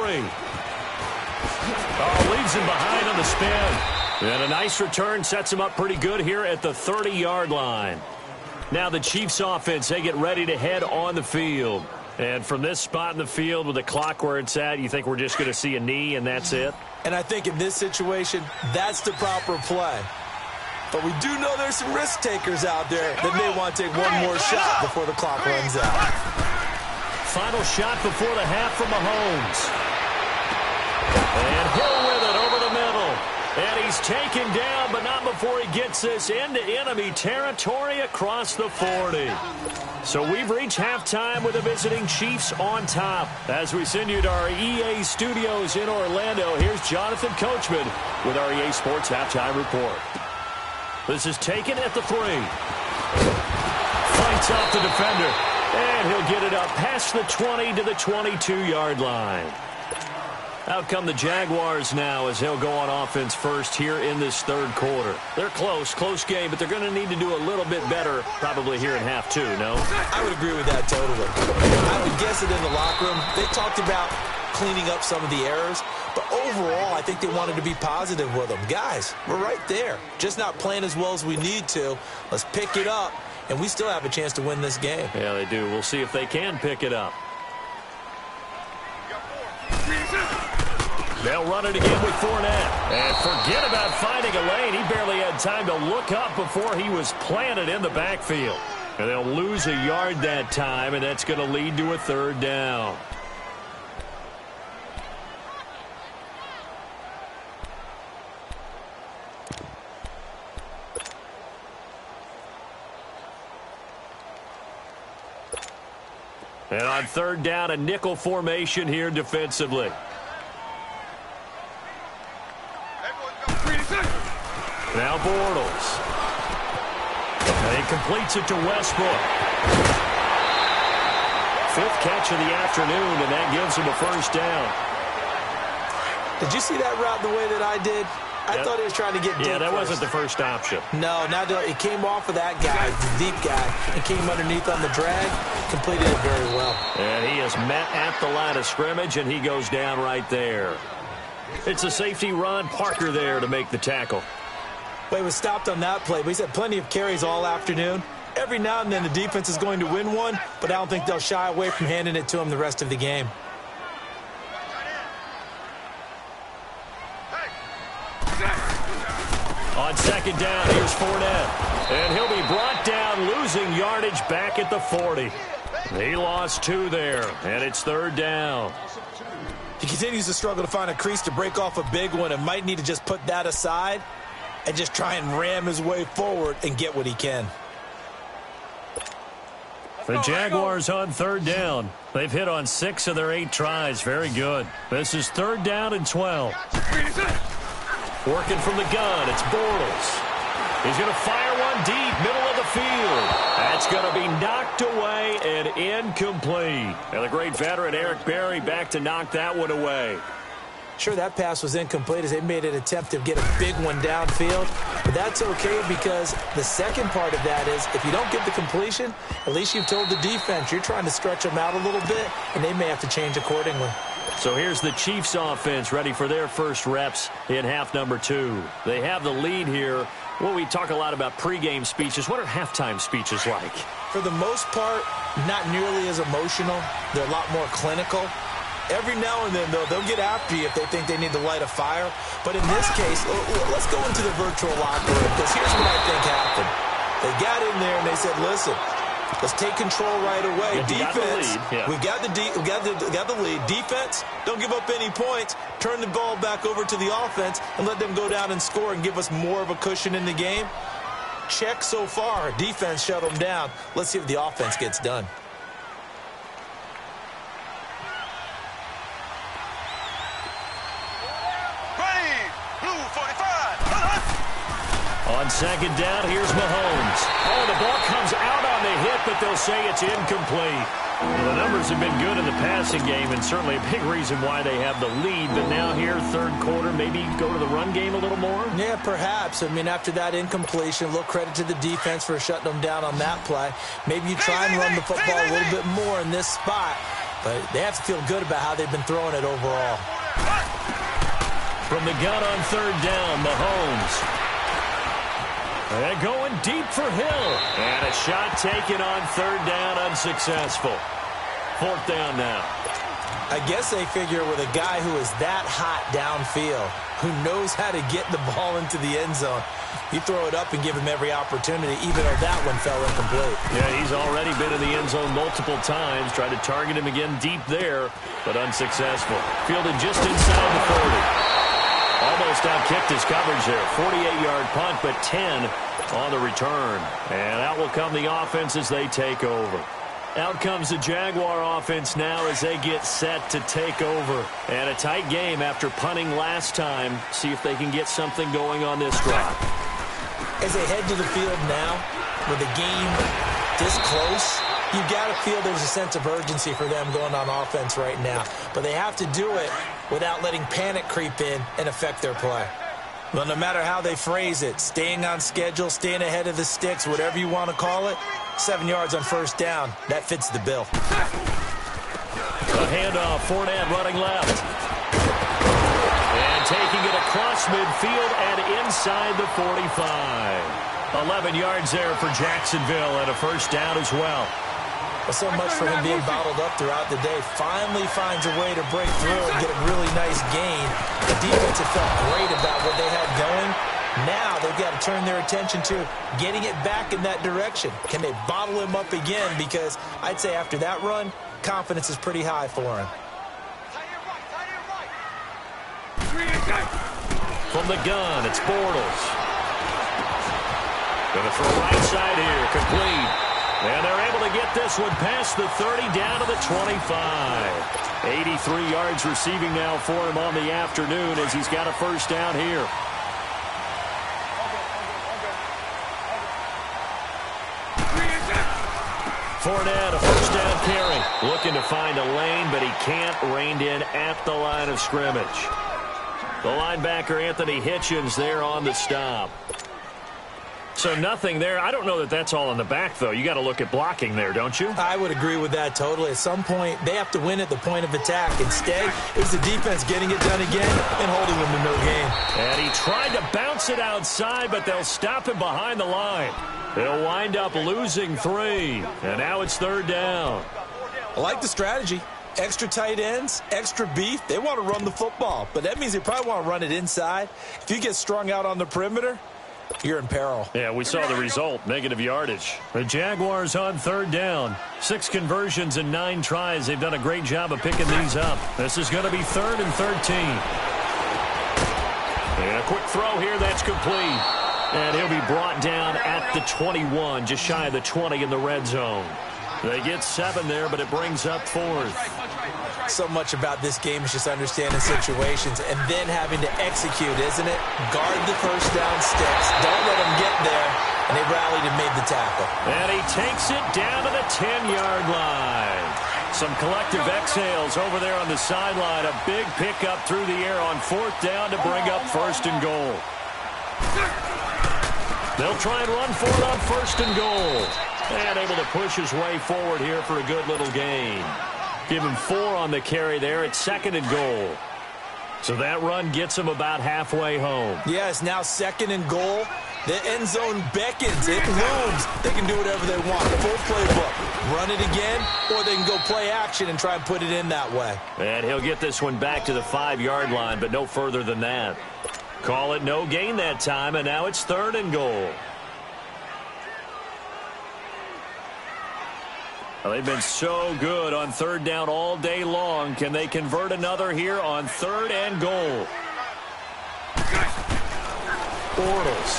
Oh, leaves him behind on the spin. And a nice return sets him up pretty good here at the 30-yard line. Now the Chiefs offense, they get ready to head on the field. And from this spot in the field with the clock where it's at, you think we're just going to see a knee and that's it? And I think in this situation, that's the proper play. But we do know there's some risk takers out there that may want to take one more shot before the clock runs out. Final shot before the half from Mahomes. And Hill with it over the middle. And he's taken down, but not before he gets this into enemy territory across the 40. So we've reached halftime with the visiting Chiefs on top. As we send you to our EA studios in Orlando, here's Jonathan Coachman with our EA Sports Halftime Report. This is taken at the 3. Fights off the defender. And he'll get it up past the 20 to the 22-yard line. Out come the Jaguars now as they'll go on offense first here in this third quarter. They're close game, but they're going to need to do a little bit better probably here in half 2, no? I would agree with that totally. I would guess that in the locker room, they talked about cleaning up some of the errors, but overall, I think they wanted to be positive with them. Guys, we're right there. Just not playing as well as we need to. Let's pick it up, and we still have a chance to win this game. Yeah, they do. We'll see if they can pick it up. They'll run it again with Fournette. And forget about finding a lane. He barely had time to look up before he was planted in the backfield. And they'll lose a yard that time, and that's going to lead to a third down. And on third down, a nickel formation here defensively. Now Bortles. And he completes it to Westbrook. 5th catch of the afternoon, and that gives him a first down. Did you see that route the way that I did? I thought he was trying to get deep. Yeah, that wasn't the first option. No, it came off of that guy, the deep guy, and came underneath on the drag, completed it very well. And he is met at the line of scrimmage, and he goes down right there. It's a safety, Ron Parker, there to make the tackle. Well, he was stopped on that play, but he's had plenty of carries all afternoon. Every now and then the defense is going to win one, but I don't think they'll shy away from handing it to him the rest of the game. On 2nd down, here's Fournette. And he'll be brought down, losing yardage back at the 40. He lost 2 there, and it's 3rd down. He continues to struggle to find a crease to break off a big one and might need to just put that aside and just try and ram his way forward and get what he can. The Jaguars on 3rd down. They've hit on 6 of their 8 tries. Very good. This is 3rd down and 12. Working from the gun, it's Bortles. He's going to fire one deep, middle of the field. That's going to be knocked away and incomplete. And the great veteran Eric Berry back to knock that one away. Sure, that pass was incomplete as they made an attempt to get a big one downfield. But that's okay because the second part of that is if you don't get the completion, at least you've told the defense you're trying to stretch them out a little bit, and they may have to change accordingly. So here's the Chiefs offense ready for their first reps in half number 2. They have the lead here. Well, we talk a lot about pregame speeches. What are halftime speeches like? For the most part, not nearly as emotional. They're a lot more clinical. Every now and then, though, they'll get after you if they think they need to light a fire. But in this case, let's go into the virtual locker room because here's what I think happened. They got in there and they said, listen, let's take control right away. Defense, we've got the lead. Defense, don't give up any points. Turn the ball back over to the offense and let them go down and score and give us more of a cushion in the game. Check so far. Defense shut them down. Let's see if the offense gets done. On 2nd down, here's Mahomes. Oh, the ball comes out on the hit, but they'll say it's incomplete. Well, the numbers have been good in the passing game, and certainly a big reason why they have the lead. But now here, 3rd quarter, maybe go to the run game a little more? Yeah, perhaps. I mean, after that incompletion, a little credit to the defense for shutting them down on that play. Maybe you try and run the football a little bit more in this spot, but they have to feel good about how they've been throwing it overall. From the gun on 3rd down, Mahomes. And going deep for Hill. And a shot taken on 3rd down, unsuccessful. 4th down now. I guess they figure with a guy who is that hot downfield, who knows how to get the ball into the end zone, you throw it up and give him every opportunity, even though that one fell incomplete. Yeah, he's already been in the end zone multiple times. Tried to target him again deep there, but unsuccessful. Fielded just inside the 40. Almost outkicked his coverage there. 48-yard punt, but 10 on the return. And out will come the offense as they take over. Out comes the Jaguar offense now as they get set to take over. And a tight game after punting last time. See if they can get something going on this drive. As they head to the field now, with the game this close, you've got to feel there's a sense of urgency for them going on offense right now. But they have to do it without letting panic creep in and affect their play. Well, no matter how they phrase it, staying on schedule, staying ahead of the sticks, whatever you want to call it, 7 yards on 1st down, that fits the bill. A handoff, Fournette running left. And taking it across midfield and inside the 45. 11 yards there for Jacksonville and a 1st down as well. Well, so much for him being bottled up throughout the day. Finally finds a way to break through and get a really nice gain. The defense had felt great about what they had going. Now they've got to turn their attention to getting it back in that direction. Can they bottle him up again? Because I'd say after that run, confidence is pretty high for him. From the gun, it's Bortles. Going to throw right side here, complete. And they're able to get this one past the 30 down to the 25. 83 yards receiving now for him on the afternoon as he's got a 1st down here. Fournette, a first down carry. Looking to find a lane, but he can't. Reined in at the line of scrimmage. The linebacker, Anthony Hitchens, there on the stop. So nothing there. I don't know that that's all in the back, though. You got to look at blocking there, don't you? I would agree with that totally. At some point, they have to win at the point of attack. Instead, it was the defense getting it done again and holding them to no gain. And he tried to bounce it outside, but they'll stop him behind the line. They'll wind up losing 3. And now it's 3rd down. I like the strategy. Extra tight ends, extra beef. They want to run the football, but that means they probably want to run it inside. If you get strung out on the perimeter, you're in peril. Yeah, we saw the result, negative yardage. The Jaguars on 3rd down. 6 conversions and 9 tries. They've done a great job of picking these up. This is going to be 3rd and 13. And a quick throw here, that's complete. And he'll be brought down at the 21, just shy of the 20 in the red zone. They get 7 there, but it brings up 4th. So much about this game is just understanding situations and then having to execute, isn't it? Guard the first down sticks. Don't let them get there. And they rallied and made the tackle. And he takes it down to the 10-yard line. Some collective exhales over there on the sideline. A big pickup through the air on 4th down to bring up 1st and goal. They'll try and run for it on 1st and goal. And able to push his way forward here for a good little gain. Give him 4 on the carry there at 2nd and goal. So that run gets him about halfway home. Yes, now 2nd and goal. The end zone beckons. It looms. They can do whatever they want. Full playbook. Run it again, or they can go play action and try and put it in that way. And he'll get this one back to the 5-yard line, but no further than that. Call it no gain that time, and now it's 3rd and goal. Well, they've been so good on 3rd down all day long. Can they convert another here on 3rd and goal? Bortles.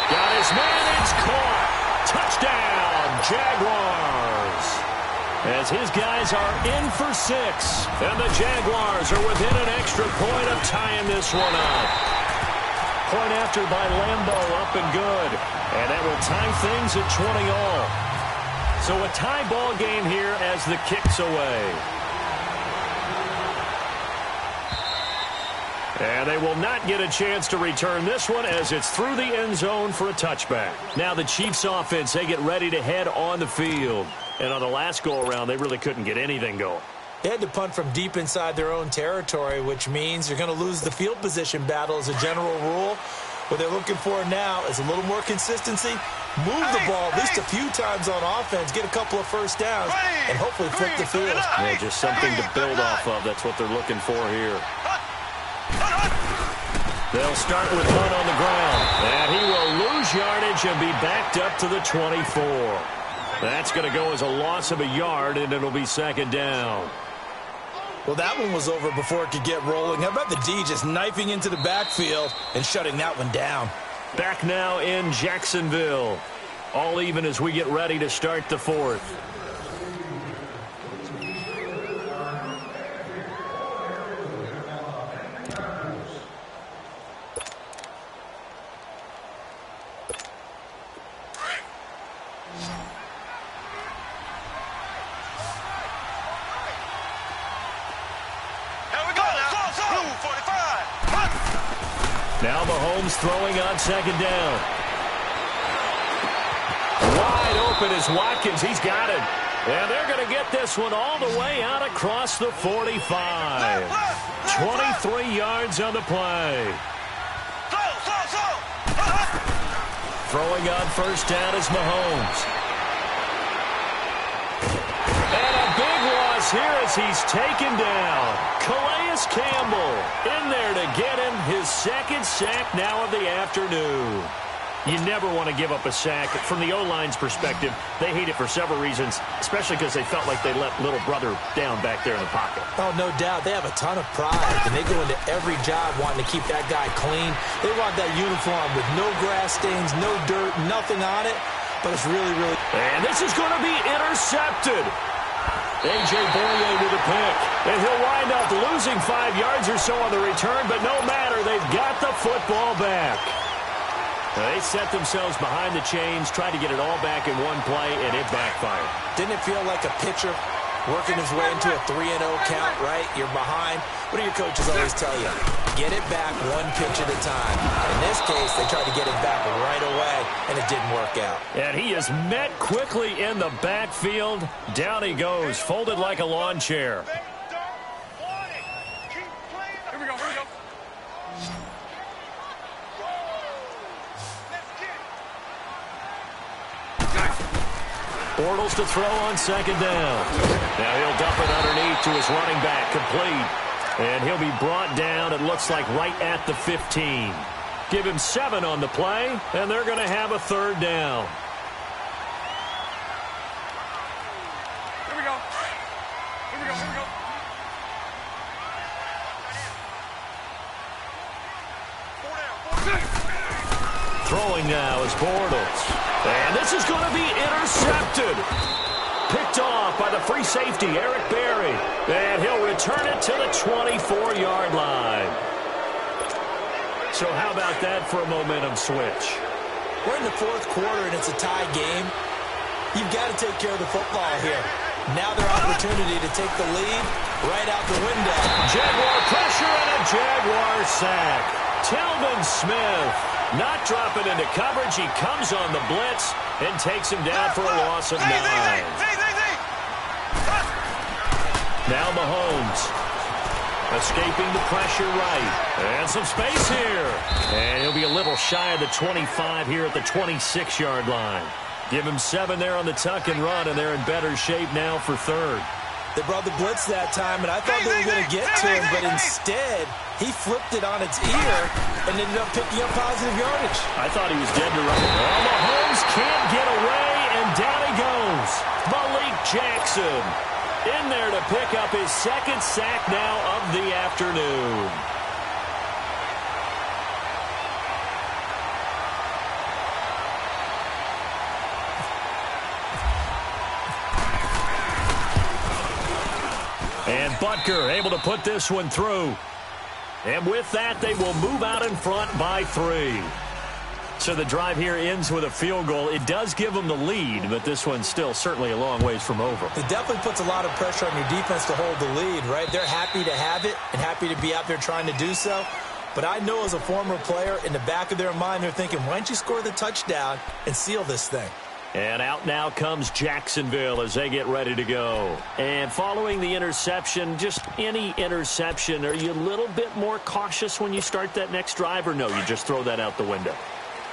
Got his man. It's caught. Touchdown, Jaguars. As his guys are in for 6. And the Jaguars are within an extra point of tying this one up. Point after by Lambeau, up and good. And that will tie things at 20 all. So a tie ball game here as the kick's away. And they will not get a chance to return this one as it's through the end zone for a touchback. Now the Chiefs offense, they get ready to head on the field. And on the last go-around, they really couldn't get anything going. They had to punt from deep inside their own territory, which means you're going to lose the field position battle as a general rule. What they're looking for now is a little more consistency. Move the ball at least a few times on offense, get a couple of first downs, and hopefully flip the field. Yeah, just something to build off of. That's what they're looking for here. They'll start with Hunt on the ground. And he will lose yardage and be backed up to the 24. That's going to go as a loss of a yard, and it'll be 2nd down. Well, that one was over before it could get rolling. How about the D just knifing into the backfield and shutting that one down? Back now in Jacksonville. All even as we get ready to start the 4th. Now Mahomes throwing on 2nd down. Wide open is Watkins. He's got it. And they're going to get this one all the way out across the 45. 23 yards on the play. Throwing on 1st down is Mahomes. And a big loss here as he's taken down. Calais Campbell in there to get him his 2nd sack now of the afternoon. You never want to give up a sack. From the O-line's perspective, they hate it for several reasons, especially because they felt like they let little brother down back there in the pocket. Oh, no doubt. They have a ton of pride, and they go into every job wanting to keep that guy clean. They want that uniform with no grass stains, no dirt, nothing on it, but it's really, really... And this is going to be intercepted. A.J. Boye with a pick. And he'll wind up losing 5 yards or so on the return, but no matter, they've got the football back. They set themselves behind the chains, tried to get it all back in one play, and it backfired. Didn't it feel like a pitcher working his way into a 3-0 count, right? You're behind. What do your coaches always tell you? Get it back one pitch at a time. In this case, they tried to get it back right away, and it didn't work out. And he is met quickly in the backfield. Down he goes, folded like a lawn chair. Here we go, here we go. Bortles to throw on second down. Now he'll dump it underneath to his running back, complete. And he'll be brought down, it looks like, right at the 15. Give him 7 on the play, and they're going to have a third down. Here we go. Here we go, here we go. Throwing now is Bortles. And this is going to be intercepted. Picked off by the free safety, Eric Berry. And he'll return it to the 24-yard line. So how about that for a momentum switch? We're in the fourth quarter, and it's a tie game. You've got to take care of the football here. Now their opportunity to take the lead right out the window. Jaguar pressure and a Jaguar sack. Telvin Smith not dropping into coverage. He comes on the blitz and takes him down for a loss of 9. Now Mahomes escaping the pressure right. And some space here. And he'll be a little shy of the 25 here at the 26-yard line. Give him 7 there on the tuck and run, and they're in better shape now for third. They brought the blitz that time, and I thought they were going to get to him, but instead, he flipped it on its ear and ended up picking up positive yardage. I thought he was dead to run. Well, Mahomes can't get away, and down he goes. Malik Jackson in there to pick up his second sack now of the afternoon. And Butker able to put this one through. And with that, they will move out in front by 3. So the drive here ends with a field goal. It does give them the lead, but this one's still certainly a long ways from over. It definitely puts a lot of pressure on your defense to hold the lead, right? They're happy to have it and happy to be out there trying to do so. But I know as a former player, in the back of their mind, they're thinking, why don't you score the touchdown and seal this thing? And out now comes Jacksonville as they get ready to go. And following the interception, just any interception, are you a little bit more cautious when you start that next drive, or no, you just throw that out the window?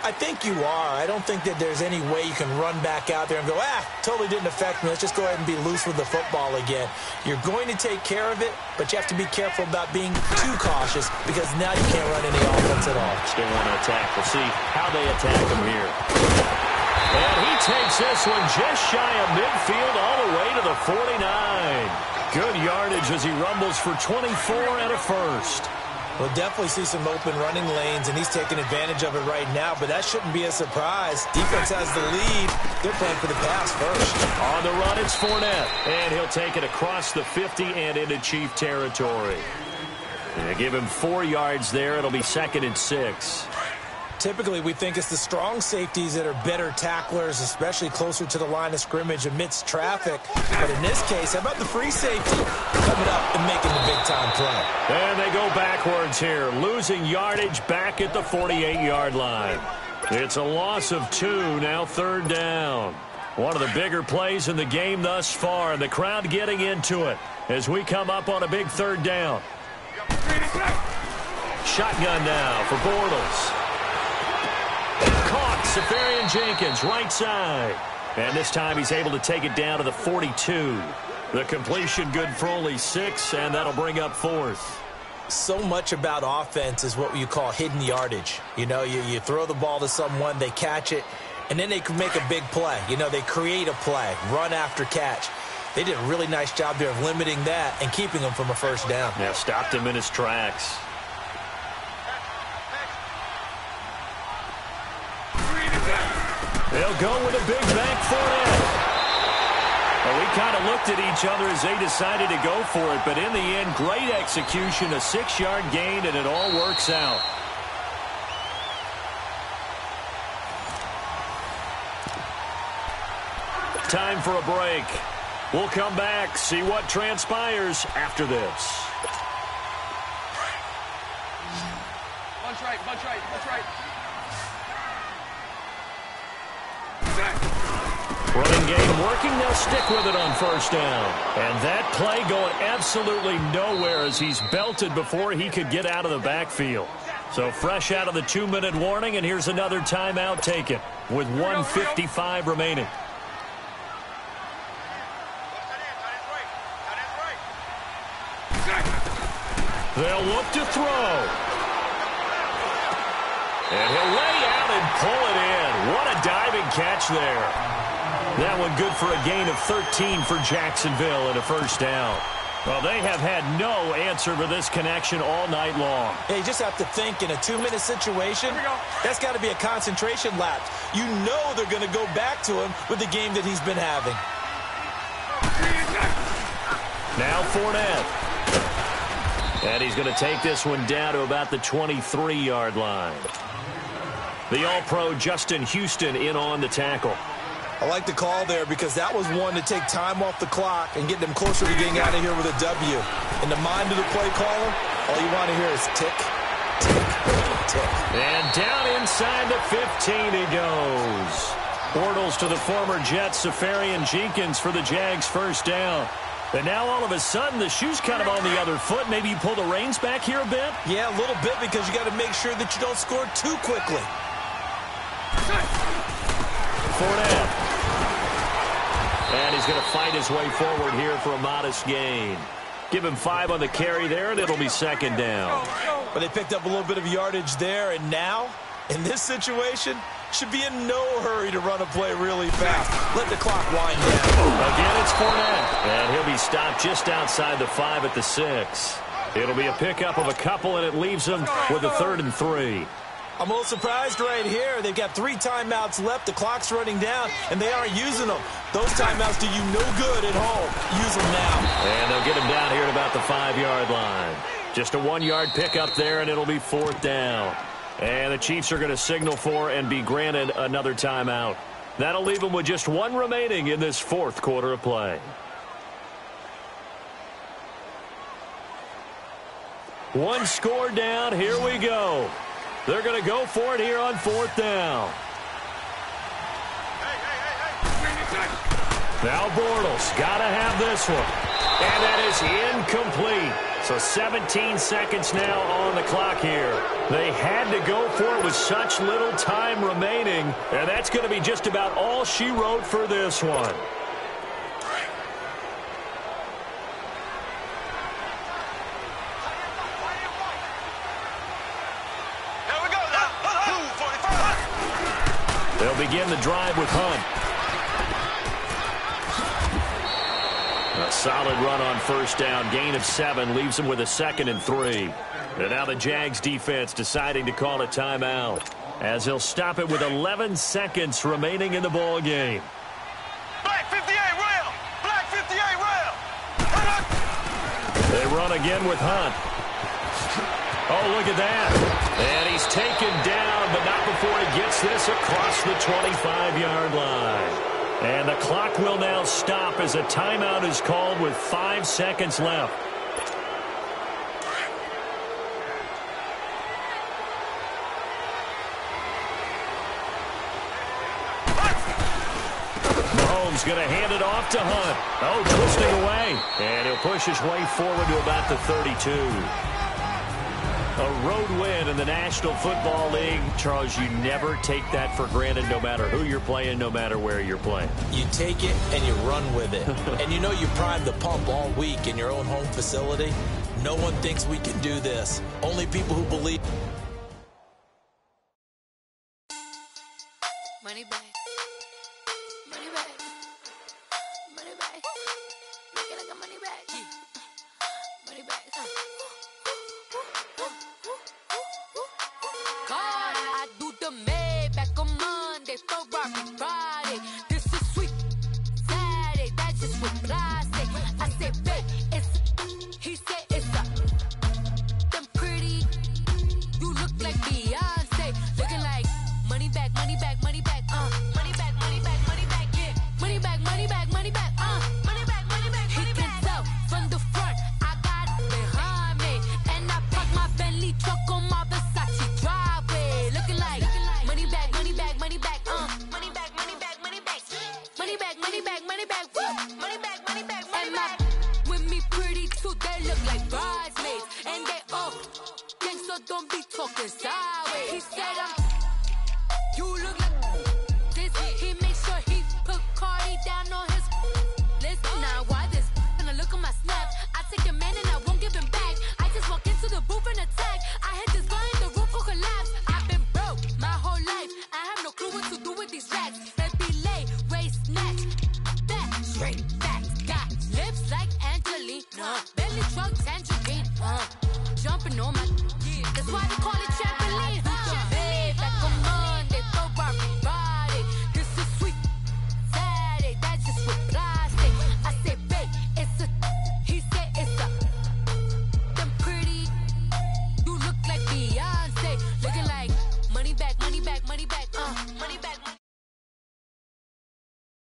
I think you are. I don't think that there's any way you can run back out there and go, totally didn't affect me. Let's just go ahead and be loose with the football again. You're going to take care of it, but you have to be careful about being too cautious because now you can't run any offense at all. Still want to attack. We'll see how they attack them here. And he takes this one just shy of midfield all the way to the 49. Good yardage as he rumbles for 24 and a first. We'll definitely see some open running lanes, and he's taking advantage of it right now, but that shouldn't be a surprise. Defense has the lead. They're playing for the pass first. On the run, it's Fournette, and he'll take it across the 50 and into Chief territory. And give him 4 yards there. It'll be 2nd and 6. Typically, we think it's the strong safeties that are better tacklers, especially closer to the line of scrimmage amidst traffic. But in this case, how about the free safety coming up and making the big-time play? And they go backwards here, losing yardage back at the 48-yard line. It's a loss of 2, now 3rd down. One of the bigger plays in the game thus far, and the crowd getting into it as we come up on a big 3rd down. Shotgun now for Bortles. Caught, Safarian Jenkins, right side. And this time he's able to take it down to the 42. The completion good for only 6, and that'll bring up 4th. So much about offense is what you call hidden yardage. You know, you throw the ball to someone, they catch it, and then they can make a big play. You know, they create a play, run after catch. They did a really nice job there of limiting that and keeping him from a 1st down. Yeah, stopped him in his tracks. They'll go with a big back Fournette. Well, we kind of looked at each other as they decided to go for it, but in the end, great execution, a 6-yard gain, and it all works out. time for a break. We'll come back, see what transpires after this. Bunch right, bunch right, bunch right. Running game working, they'll stick with it on first down. And that play going absolutely nowhere as he's belted before he could get out of the backfield. So fresh out of the 2-minute warning, and here's another timeout taken with 1:55 remaining. They'll look to throw. And he'll lay out and pull it in. What a diving catch there. That one good for a gain of 13 for Jacksonville and a first down. Well, they have had no answer for this connection all night long. Yeah, you just have to think in a 2-minute situation, that's got to be a concentration lapse. You know they're going to go back to him with the game that he's been having. Now Fournette. And he's going to take this one down to about the 23-yard line. The All-Pro Justin Houston in on the tackle. I like the call there because that was one to take time off the clock and get them closer to getting out of here with a W. In the mind of the play caller, all you want to hear is tick, tick, tick. And down inside the 15 he goes. Bortles to the former Jets, Safarian Jenkins for the Jags first down. And now all of a sudden the shoe's kind of on the other foot. Maybe you pull the reins back here a bit? Yeah, a little bit because you got to make sure that you don't score too quickly. Fournette. And he's going to fight his way forward here for a modest gain. Give him 5 on the carry there, and it'll be second down. But they picked up a little bit of yardage there, and now, in this situation, should be in no hurry to run a play really fast. Let the clock wind down. Again, it's Fournette. And he'll be stopped just outside the 5 at the 6. It'll be a pickup of a couple, and it leaves him with a 3rd and 3. I'm a little surprised right here. They've got 3 timeouts left. The clock's running down, and they aren't using them. Those timeouts do you no good at home. Use them now. And they'll get him down here at about the 5-yard line. Just a 1-yard pickup there, and it'll be 4th down. And the Chiefs are going to signal for and be granted another timeout. That'll leave them with just 1 remaining in this 4th quarter of play. One score down. Here we go. They're going to go for it here on 4th down. Now Bortles got to have this one. And that is incomplete. So 17 seconds now on the clock here. They had to go for it with such little time remaining. And that's going to be just about all she wrote for this one. They'll begin the drive with Hunt. A solid run on first down. Gain of 7 leaves them with a 2nd and 3. And now the Jags defense deciding to call a timeout as they'll stop it with 11 seconds remaining in the ball game. Black 58 rail! Black 58 rail! They run again with Hunt. Oh, look at that. And he's taken down, but not before he gets this across the 25-yard line. And the clock will now stop as a timeout is called with 5 seconds left. Mahomes going to hand it off to Hunt. Oh, twisting away. And he'll push his way forward to about the 32. A road win in the National Football League. Charles, you never take that for granted no matter who you're playing, no matter where you're playing. You take it and you run with it. And you know you primed the pump all week in your own home facility. No one thinks we can do this. Only people who believe. Money back. Money back. Money back. Make it like a money back. Money back. God, I do the Maybach on Monday, Ferrari Friday. This is sweet Saturday, that's just what I say. I said, babe, it's, he said it's a, them pretty, you look like Beyonce, looking like money back, money back, money back, yeah. Money back, money back, Money back, money back, money back. With me pretty too, they look like bridesmaids. And they all gang, so don't be talking sideways. He said you look like this. He make sure he put Cardi down on his list. Now why this? Gonna look at my snap. I take a man and I won't give him back. I just walk into the booth and attack. I hit this guy in the roof will collapse. I've been broke my whole life. I have no clue what to do with these racks. They be late, waist snatch. Back, straight back. Got lips like Angelina. Belly truck tangerine. Jumping on my that's why they call it trampoline. Back on Monday, for Friday. This is sweet Saturday. That's just what plastic. I say, babe, it's a. He said it's a. Them pretty. You look like Beyonce. Looking like money back, money back, money back. Money back,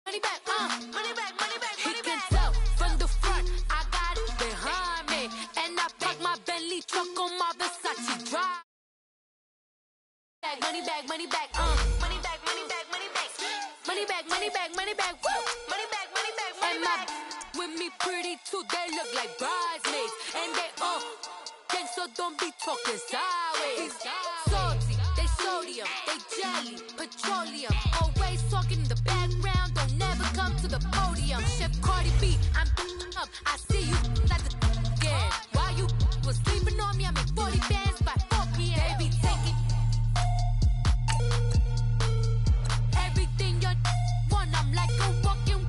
money back. Money back, money back. He can tell from the front. I got it behind me, and I park my Bentley truck on my Versace drive. Money back, money back, money back, money back, money back, money back, money back, money back, woo, money back, money back, money back. With me pretty too, they look like bridesmaids, and they all gang, so don't be talking sideways. Salty, they sodium, they jelly, petroleum, always talking in the background, don't never come to the podium. Chef Cardi B, I'm up, I see you like the again. While you was sleeping on me, I make 40 bands by 4 p.m. They be taking everything you want, I'm like a walking.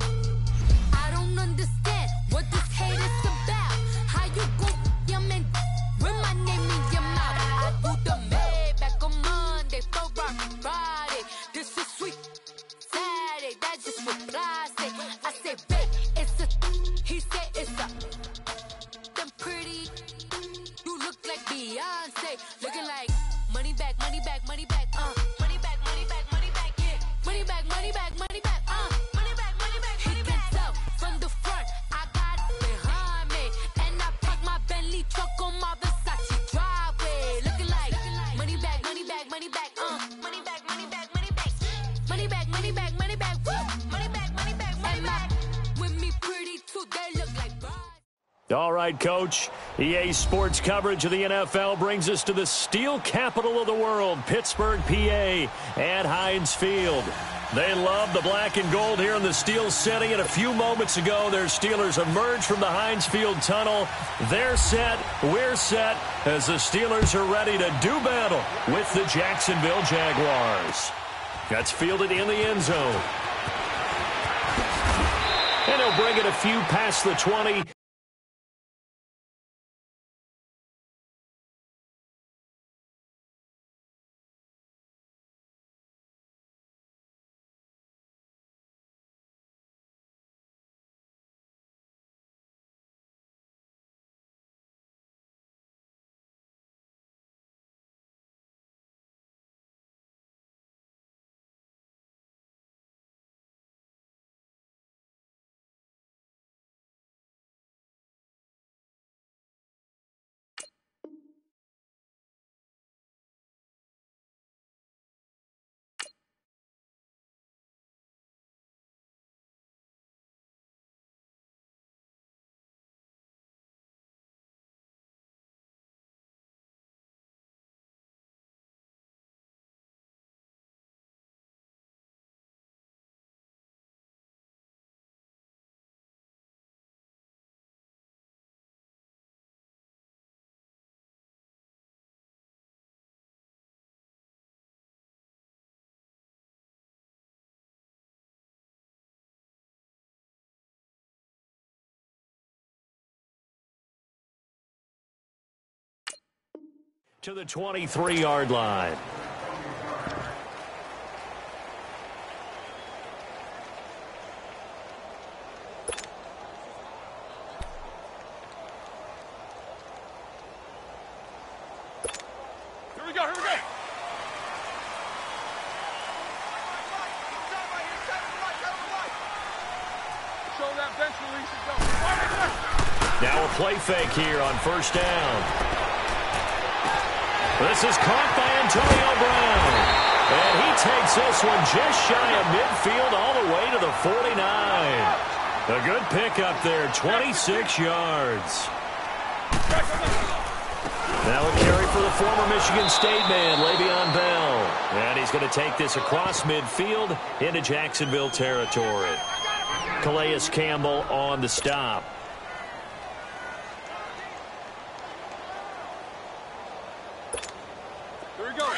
I don't understand what this hate is about. How you go your man with my name in your mouth? I do the Maybach on Monday, for Friday. This is sweet Saturday, that's just what plastic. I say, babe, it's a. He said it's a. Them pretty. You look like Beyonce, looking like money back, money back, money back, money back, money back, money back, yeah, money back, money back, money back, money back, money back. He can tell from the front, I got it behind me, and I park my Bentley truck on my Versace driveway, looking like money back, money back, money back, money back, money back, money back, money back, money back, money back, woo, money back, money back, money back. With me pretty too, they look like brides. All right, Coach. EA Sports coverage of the NFL brings us to the steel capital of the world, Pittsburgh, PA, at Heinz Field. They love the black and gold here in the Steel City, and a few moments ago, their Steelers emerged from the Heinz Field tunnel. They're set, we're set, as the Steelers are ready to do battle with the Jacksonville Jaguars. That's fielded in the end zone. And he'll bring it a few past the 20. To the 23-yard line. Here we go, here we go. Show that bench release and go. Now a play fake here on first down. This is caught by Antonio Brown. And he takes this one just shy of midfield all the way to the 49. A good pickup there, 26 yards. Now a carry for the former Michigan State man, Le'Veon Bell. And he's going to take this across midfield into Jacksonville territory. Calais Campbell on the stop. Here we go.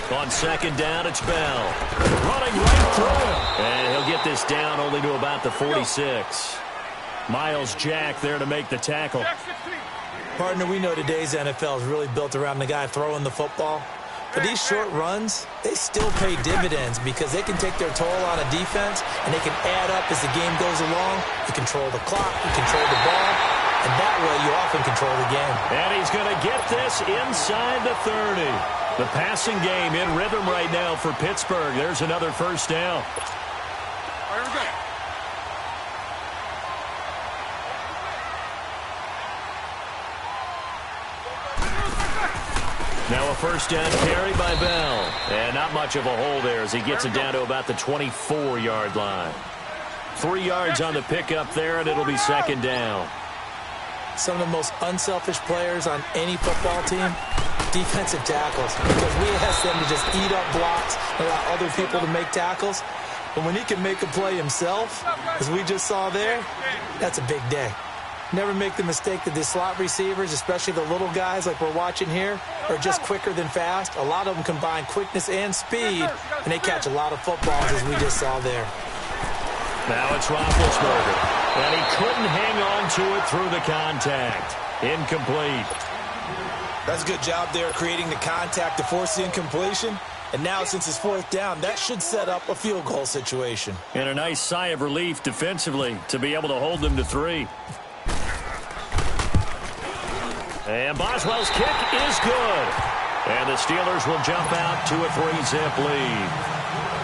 On second down, it's Bell. Running right through him. And he'll get this down only to about the 46. Miles Jack there to make the tackle. Partner, we know today's NFL is really built around the guy throwing the football. But these short runs, they still pay dividends because they can take their toll on a defense and they can add up as the game goes along. You control the clock, you control the ball, and that way you often control the game. And he's going to get this inside the 30. The passing game in rhythm right now for Pittsburgh. There's another first down. All right, here we go. Now a first down carry by Bell. And not much of a hole there as he gets it down to about the 24-yard line. 3 yards on the pickup there, and it'll be second down. Some of the most unselfish players on any football team, defensive tackles, because we ask them to just eat up blocks and allow other people to make tackles. But when he can make a play himself, as we just saw there, that's a big day. Never make the mistake that the slot receivers, especially the little guys like we're watching here, are just quicker than fast. A lot of them combine quickness and speed, and they catch a lot of footballs, as we just saw there. Now it's Roethlisberger. And he couldn't hang on to it through the contact. Incomplete. That's a good job there creating the contact to force the incompletion. And now since it's fourth down, that should set up a field goal situation. And a nice sigh of relief defensively to be able to hold them to 3. And Boswell's kick is good. And the Steelers will jump out to a 3-zip lead.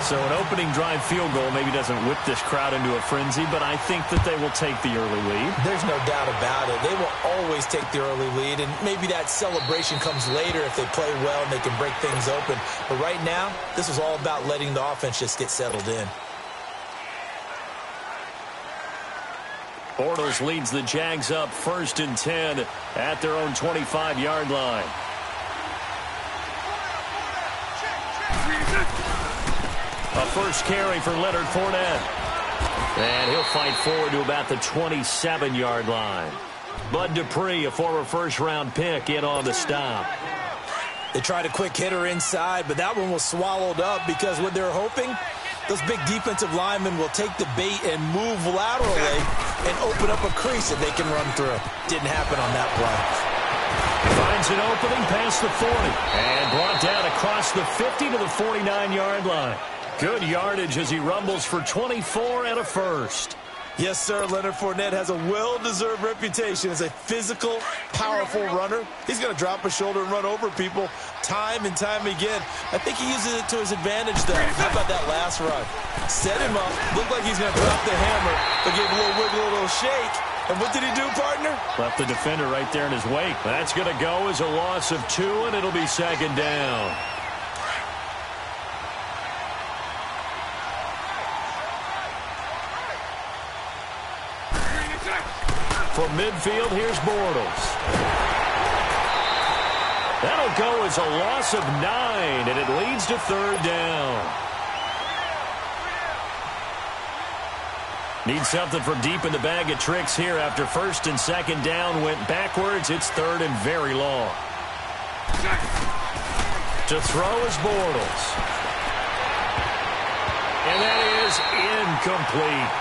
So an opening drive field goal maybe doesn't whip this crowd into a frenzy, but I think that they will take the early lead. There's no doubt about it. They will always take the early lead, and maybe that celebration comes later if they play well and they can break things open. But right now, this is all about letting the offense just get settled in. Bortles leads the Jags up 1st and 10 at their own 25-yard line. A first carry for Leonard Fournette. And he'll fight forward to about the 27-yard line. Bud Dupree, a former first-round pick, in on the stop. They tried a quick hitter inside, but that one was swallowed up because what they're hoping, those big defensive linemen will take the bait and move laterally and open up a crease that they can run through. Didn't happen on that play. Finds an opening past the 40 and brought down across the 50 to the 49-yard line. Good yardage as he rumbles for 24 and a first. Yes, sir. Leonard Fournette has a well-deserved reputation as a physical, powerful runner. He's going to drop a shoulder and run over people time and time again. I think he uses it to his advantage, though. How about that last run? Set him up. Looked like he's going to drop the hammer, but gave a little wiggle, a little shake. And what did he do, partner? Left the defender right there in his wake. That's going to go as a loss of 2, and it'll be second down. From midfield, here's Bortles. That'll go as a loss of 9, and it leads to 3rd down. Need something from deep in the bag of tricks here after 1st and 2nd down went backwards. It's 3rd and very long. To throw is Bortles. And that is incomplete.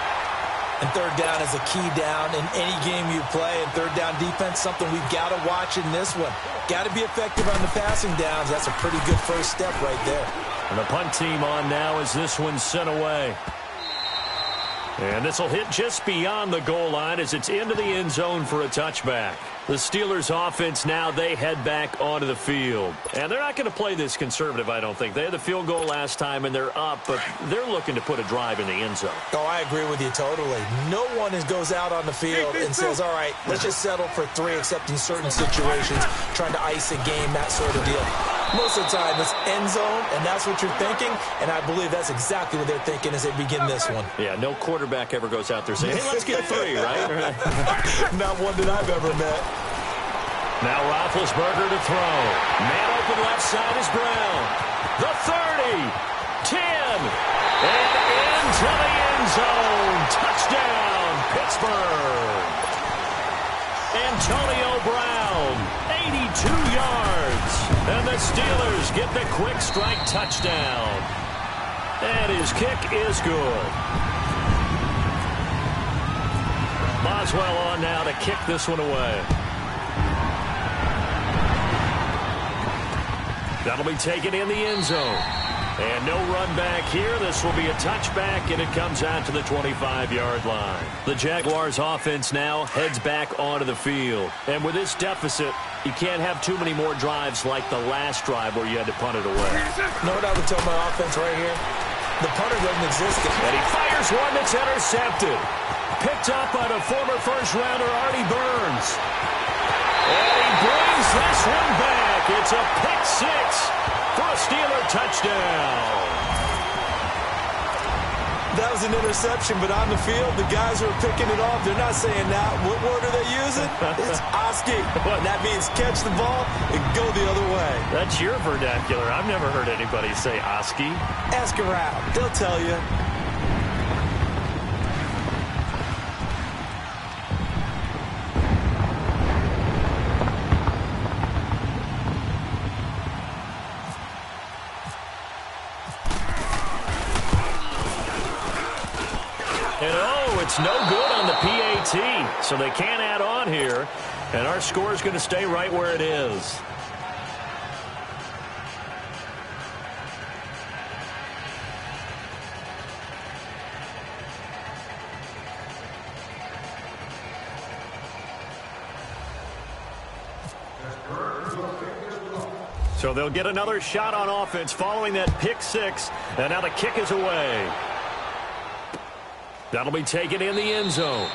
And 3rd down is a key down in any game you play. And 3rd down defense, something we've got to watch in this one. Got to be effective on the passing downs. That's a pretty good first step right there. And the punt team on now as this one's sent away. And this will hit just beyond the goal line as it's into the end zone for a touchback. The Steelers offense now, they head back onto the field. And they're not going to play this conservative, I don't think. They had the field goal last time, and they're up, but they're looking to put a drive in the end zone. Oh, I agree with you totally. No one goes out on the field and says, all right, let's just settle for 3, except in certain situations, trying to ice a game, that sort of deal. Most of the time, it's end zone, and that's what you're thinking, and I believe that's exactly what they're thinking as they begin this one. Yeah, no quarterback ever goes out there saying, hey, let's get 3, right? Not one that I've ever met. Now Roethlisberger to throw. Man open left side is Brown. The 30, 10, and into the end zone. Touchdown, Pittsburgh. Antonio Brown, 82 yards. And the Steelers get the quick strike touchdown. And his kick is good. Boswell on now to kick this one away. That'll be taken in the end zone. And no run back here. This will be a touchback, and it comes out to the 25-yard line. The Jaguars offense now heads back onto the field. And with this deficit, you can't have too many more drives like the last drive where you had to punt it away. You know what I would tell my offense right here? The punter doesn't exist. And he fires one that's intercepted. Picked up by the former first-rounder Artie Burns. And he brings this one back. It's a pick 6 for a Steeler touchdown. That was an interception, but on the field, the guys who are picking it off, they're not saying that. What word are they using? It's Oski. And that means catch the ball and go the other way. That's your vernacular. I've never heard anybody say Oski. Ask around. They'll tell you. It's no good on the PAT, so they can't add on here, and our score is going to stay right where it is. So they'll get another shot on offense following that pick 6, and now the kick is away. That'll be taken in the end zone.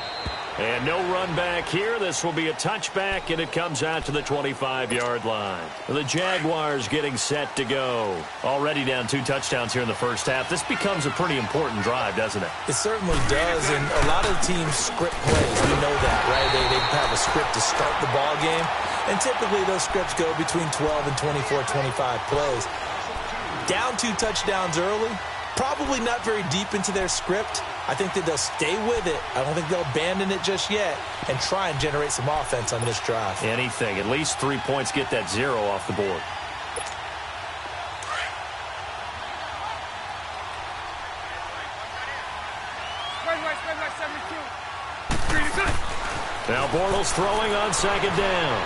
And no run back here. This will be a touchback, and it comes out to the 25-yard line. The Jaguars getting set to go. Already down 2 touchdowns here in the first half. This becomes a pretty important drive, doesn't it? It certainly does, and a lot of teams script plays. We know that, right? They have a script to start the ball game, and typically those scripts go between 12 and 24, 25 plays. Down 2 touchdowns early, probably not very deep into their script. I think that they'll stay with it. I don't think they'll abandon it just yet and try and generate some offense on this drive. Anything. At least 3 points, get that 0 off the board. Now Bortles throwing on second down.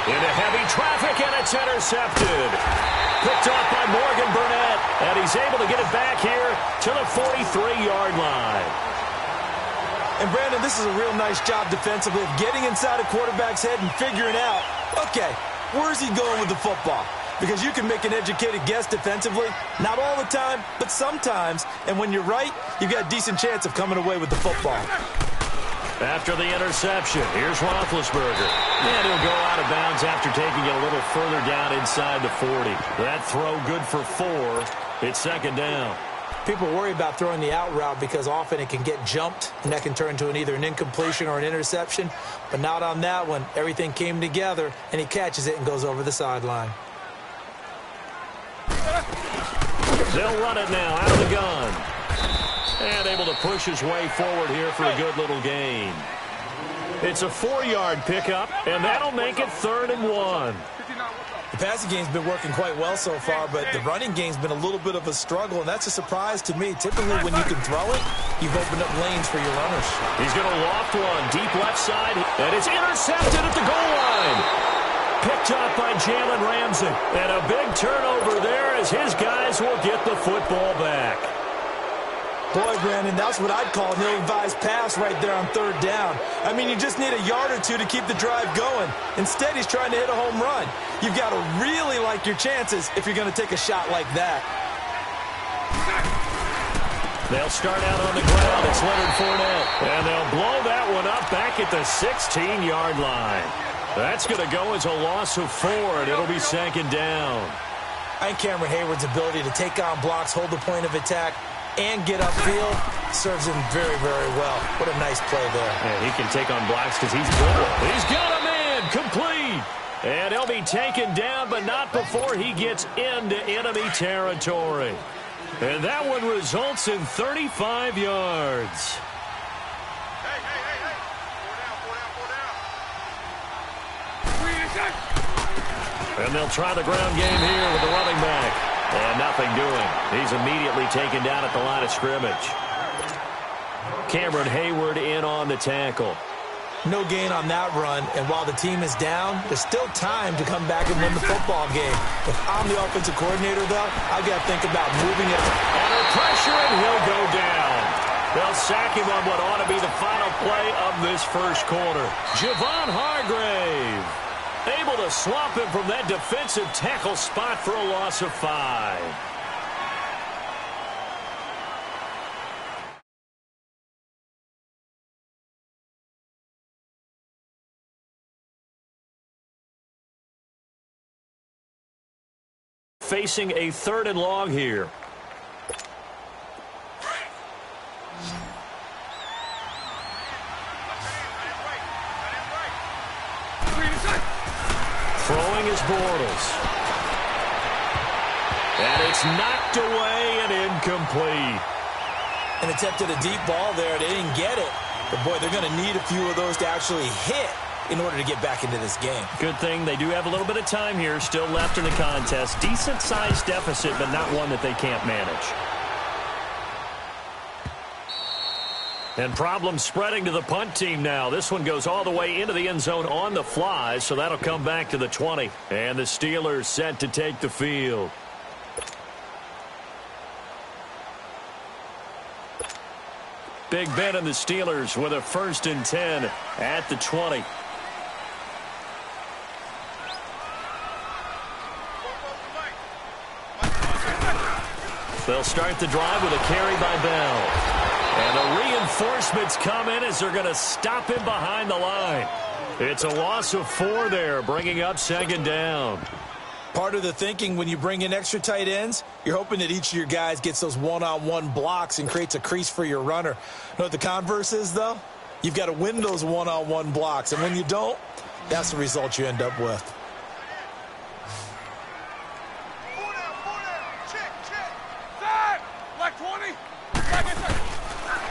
Into heavy traffic, and it's intercepted. Picked off by Morgan Burnett, and he's able to get it back here to the 43-yard line. And, Brandon, this is a real nice job defensively of getting inside a quarterback's head and figuring out, okay, where's he going with the football? Because you can make an educated guess defensively, not all the time, but sometimes. And when you're right, you've got a decent chance of coming away with the football. After the interception, here's Roethlisberger. And he'll go out of bounds after taking it a little further down inside the 40. That throw good for 4. It's second down. People worry about throwing the out route because often it can get jumped, and that can turn into either an incompletion or an interception. But not on that one. Everything came together, and he catches it and goes over the sideline. They'll run it now out of the gun. And able to push his way forward here for a good little gain. It's a 4-yard pickup, and that'll make it 3rd and 1. The passing game's been working quite well so far, but the running game's been a little bit of a struggle, and that's a surprise to me. Typically, when you can throw it, you've opened up lanes for your runners. He's going to loft one deep left side, and it's intercepted at the goal line. Picked up by Jalen Ramsey. And a big turnover there as his guys will get the football back. Boy, Brandon, that's what I'd call an ill-advised pass right there on third down. I mean, you just need a yard or two to keep the drive going. Instead, he's trying to hit a home run. You've got to really like your chances if you're going to take a shot like that. They'll start out on the ground. It's Leonard Fournette. And they'll blow that one up back at the 16-yard line. That's going to go as a loss of 4, and it'll be second down. I think Cameron Hayward's ability to take on blocks, hold the point of attack, and get upfield serves him very, very well. What a nice play there. Yeah, he can take on blocks because he's good. He's got a man complete. And he'll be taken down, but not before he gets into enemy territory. And that one results in 35 yards. And they'll try the ground game here with the running back. And nothing doing. He's immediately taken down at the line of scrimmage. Cameron Hayward in on the tackle. No gain on that run, and while the team is down, there's still time to come back and win the football game. If I'm the offensive coordinator, though, I've got to think about moving it. Under pressure, and he'll go down. They'll sack him on what ought to be the final play of this first quarter. Javon Hargrave able to swap him from that defensive tackle spot for a loss of 5. Facing a 3rd and long here. Throwing is Bortles. And it's knocked away and incomplete. And attempted a deep ball there. They didn't get it. But, boy, they're going to need a few of those to actually hit in order to get back into this game. Good thing they do have a little bit of time here still left in the contest. Decent-sized deficit, but not one that they can't manage. And problems spreading to the punt team now. This one goes all the way into the end zone on the fly, so that'll come back to the 20. And the Steelers set to take the field. Big Ben and the Steelers with a 1st and 10 at the 20. They'll start the drive with a carry by Bell. And the reinforcements come in as they're going to stop him behind the line. It's a loss of 4 there, bringing up second down. Part of the thinking when you bring in extra tight ends, you're hoping that each of your guys gets those one-on-one blocks and creates a crease for your runner. You know what the converse is, though? You've got to win those one-on-one blocks. And when you don't, that's the result you end up with.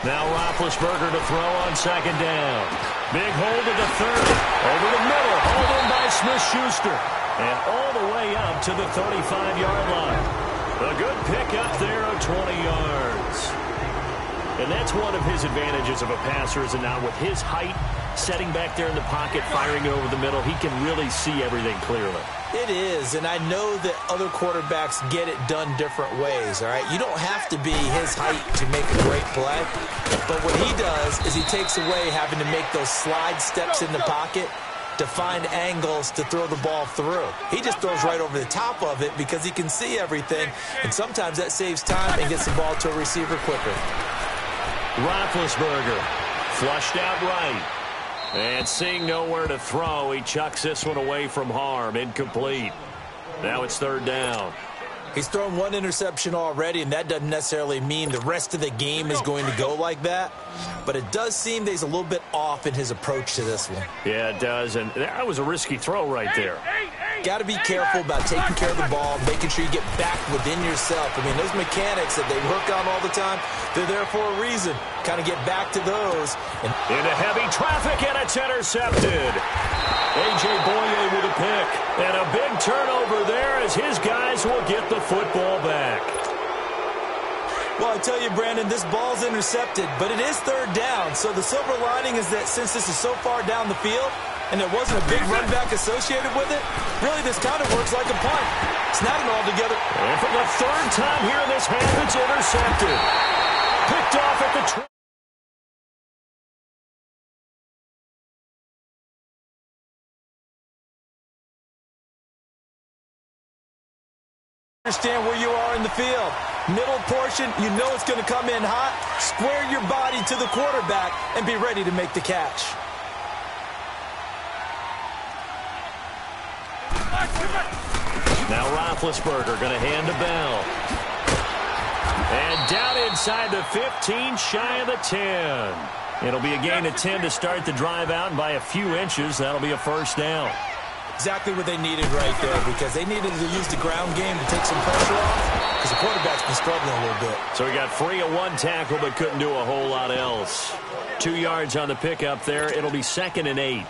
Now Roethlisberger to throw on second down. Big hold at the 30. Over the middle. Hold in by Smith-Schuster. And all the way up to the 35-yard line. A good pickup there of 20 yards. And that's one of his advantages of a passer, is now with his height, setting back there in the pocket, firing it over the middle, he can really see everything clearly. It is, and I know that other quarterbacks get it done different ways, all right? You don't have to be his height to make a great play, but what he does is he takes away having to make those slide steps in the pocket to find angles to throw the ball through. He just throws right over the top of it because he can see everything, and sometimes that saves time and gets the ball to a receiver quicker. Roethlisberger flushed out right. And seeing nowhere to throw, he chucks this one away from harm. Incomplete. Now it's 3rd down. He's thrown 1 interception already, and that doesn't necessarily mean the rest of the game is going to go like that. But it does seem that he's a little bit off in his approach to this one. Yeah, it does, and that was a risky throw right there. Got to be careful about taking care of the ball, making sure you get back within yourself. I mean, those mechanics that they work on all the time, they're there for a reason. Kind of get back to those. And into heavy traffic, and it's intercepted. A.J. Boye with a pick. And a big turnover there as his guys will get the football back. Well, I tell you, Brandon, this ball's intercepted, but it is 3rd down. So the silver lining is that since this is so far down the field and there wasn't a big run back associated with it, really this kind of works like a punt. Snap it all together. And for the 3rd time here in this half, it's intercepted. Picked off at the 20. Understand where you are in the field. Middle portion, you know it's going to come in hot. Square your body to the quarterback and be ready to make the catch. Now Roethlisberger going to hand to Bell. And down inside the 15, shy of the 10. It'll be a gain of 10 to start the drive out, and by a few inches, that'll be a first down. Exactly what they needed right there, because they needed to use the ground game to take some pressure off, because the quarterback's been struggling a little bit. So he got free of one tackle, but couldn't do a whole lot else. 2 yards on the pickup there. It'll be 2nd and 8.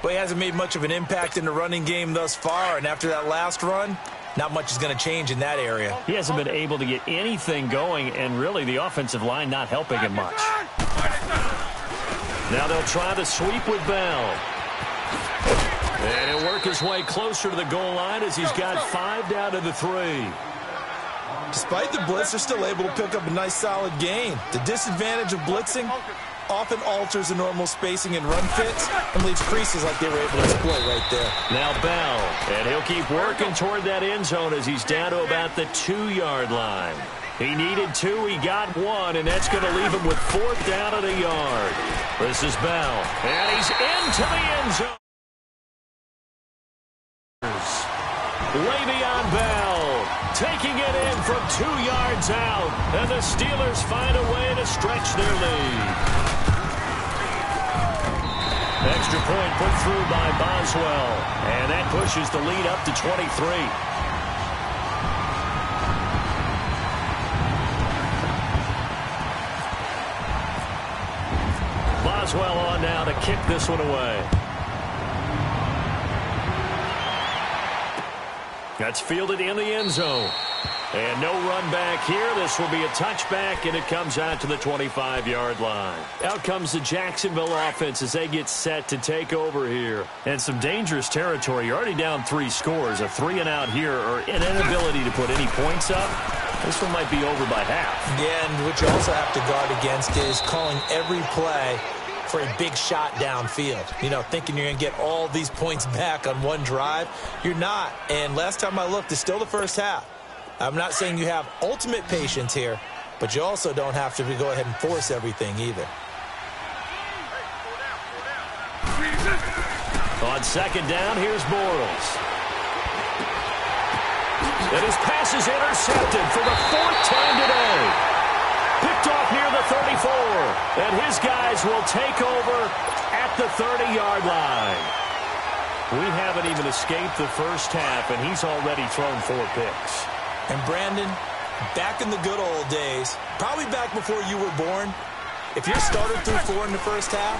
But he hasn't made much of an impact in the running game thus far, and after that last run, not much is going to change in that area. He hasn't been able to get anything going, and really the offensive line not helping him much. Now they'll try the sweep with Bell. And he'll work his way closer to the goal line as he's got 5 down to the 3. Despite the blitz, they're still able to pick up a nice solid gain. The disadvantage of blitzing often alters the normal spacing and run fits and leaves creases like they were able to exploit right there. Now Bell, and he'll keep working toward that end zone as he's down to about the 2-yard line. He needed 2, he got 1, and that's going to leave him with 4th down at a yard. This is Bell, and he's into the end zone. Le'Veon Bell taking it in from 2 yards out, and the Steelers find a way to stretch their lead. Extra point put through by Boswell, and that pushes the lead up to 23. Boswell on now to kick this one away. That's fielded in the end zone. And no run back here. This will be a touchback, and it comes out to the 25-yard line. Out comes the Jacksonville offense as they get set to take over here. And some dangerous territory. You're already down 3 scores. A 3-and-out here, or an inability to put any points up. This one might be over by half. Yeah, and what you also have to guard against is calling every play for a big shot downfield. You know, thinking you're going to get all these points back on one drive. You're not. And last time I looked, it's still the first half. I'm not saying you have ultimate patience here, but you also don't have to go ahead and force everything either. On 2nd down, here's Bortles. And his pass is intercepted for the 4th time today. Picked off near the 34. And his guys will take over at the 30-yard line. We haven't even escaped the first half, and he's already thrown 4 picks. And Brandon, back in the good old days, probably back before you were born, if your starter threw 4 in the first half,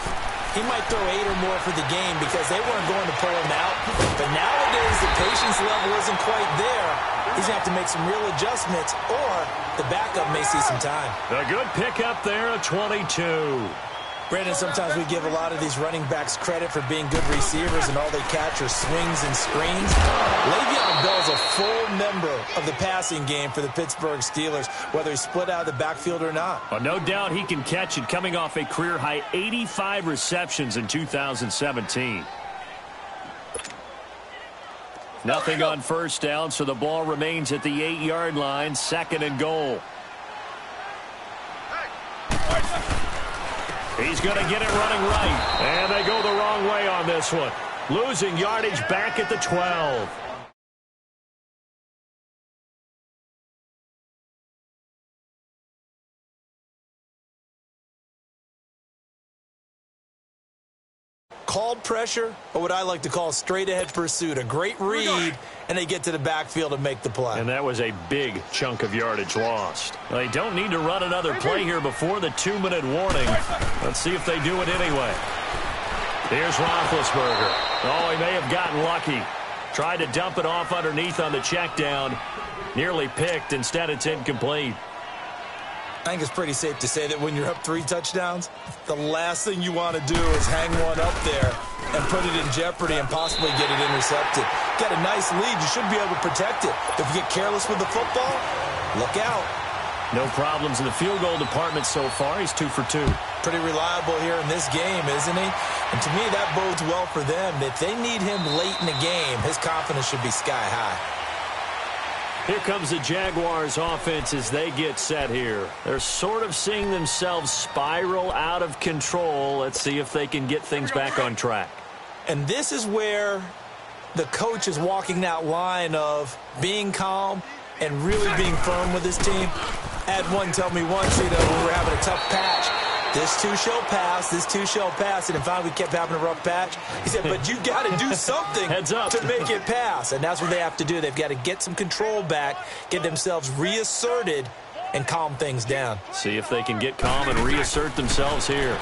he might throw 8 or more for the game because they weren't going to pull him out. But nowadays, the patience level isn't quite there. He's going to have to make some real adjustments, or the backup may see some time. A good pickup there at 22. Brandon, sometimes we give a lot of these running backs credit for being good receivers, and all they catch are swings and screens. Le'Veon Bell's a full member of the passing game for the Pittsburgh Steelers, whether he's split out of the backfield or not. Well, no doubt he can catch it, coming off a career-high 85 receptions in 2017. Nothing on first down, so the ball remains at the 8-yard line, 2nd and goal. He's going to get it running right. And they go the wrong way on this one. Losing yardage back at the 12. Called pressure, or what I like to call straight-ahead pursuit. A great read, and they get to the backfield and make the play. And that was a big chunk of yardage lost. They don't need to run another play here before the 2-minute warning. Let's see if they do it anyway. Here's Roethlisberger. Oh, he may have gotten lucky. Tried to dump it off underneath on the check down. Nearly picked. Instead, it's incomplete. I think it's pretty safe to say that when you're up 3 touchdowns, the last thing you want to do is hang one up there and put it in jeopardy and possibly get it intercepted. Got a nice lead. You should be able to protect it. If you get careless with the football, look out. No problems in the field goal department so far. He's 2 for 2. Pretty reliable here in this game, isn't he? And to me, that bodes well for them. If they need him late in the game, his confidence should be sky high. Here comes the Jaguars offense as they get set here. They're sort of seeing themselves spiral out of control. Let's see if they can get things back on track. And this is where the coach is walking that line of being calm and really being firm with his team. I had one tell me once, when we were having a tough patch, this too shall pass, this too shall pass, and finally we kept having a rough patch. He said, but you got to do something to make it pass, and that's what they have to do. They've got to get some control back, get themselves reasserted, and calm things down. See if they can get calm and reassert themselves here.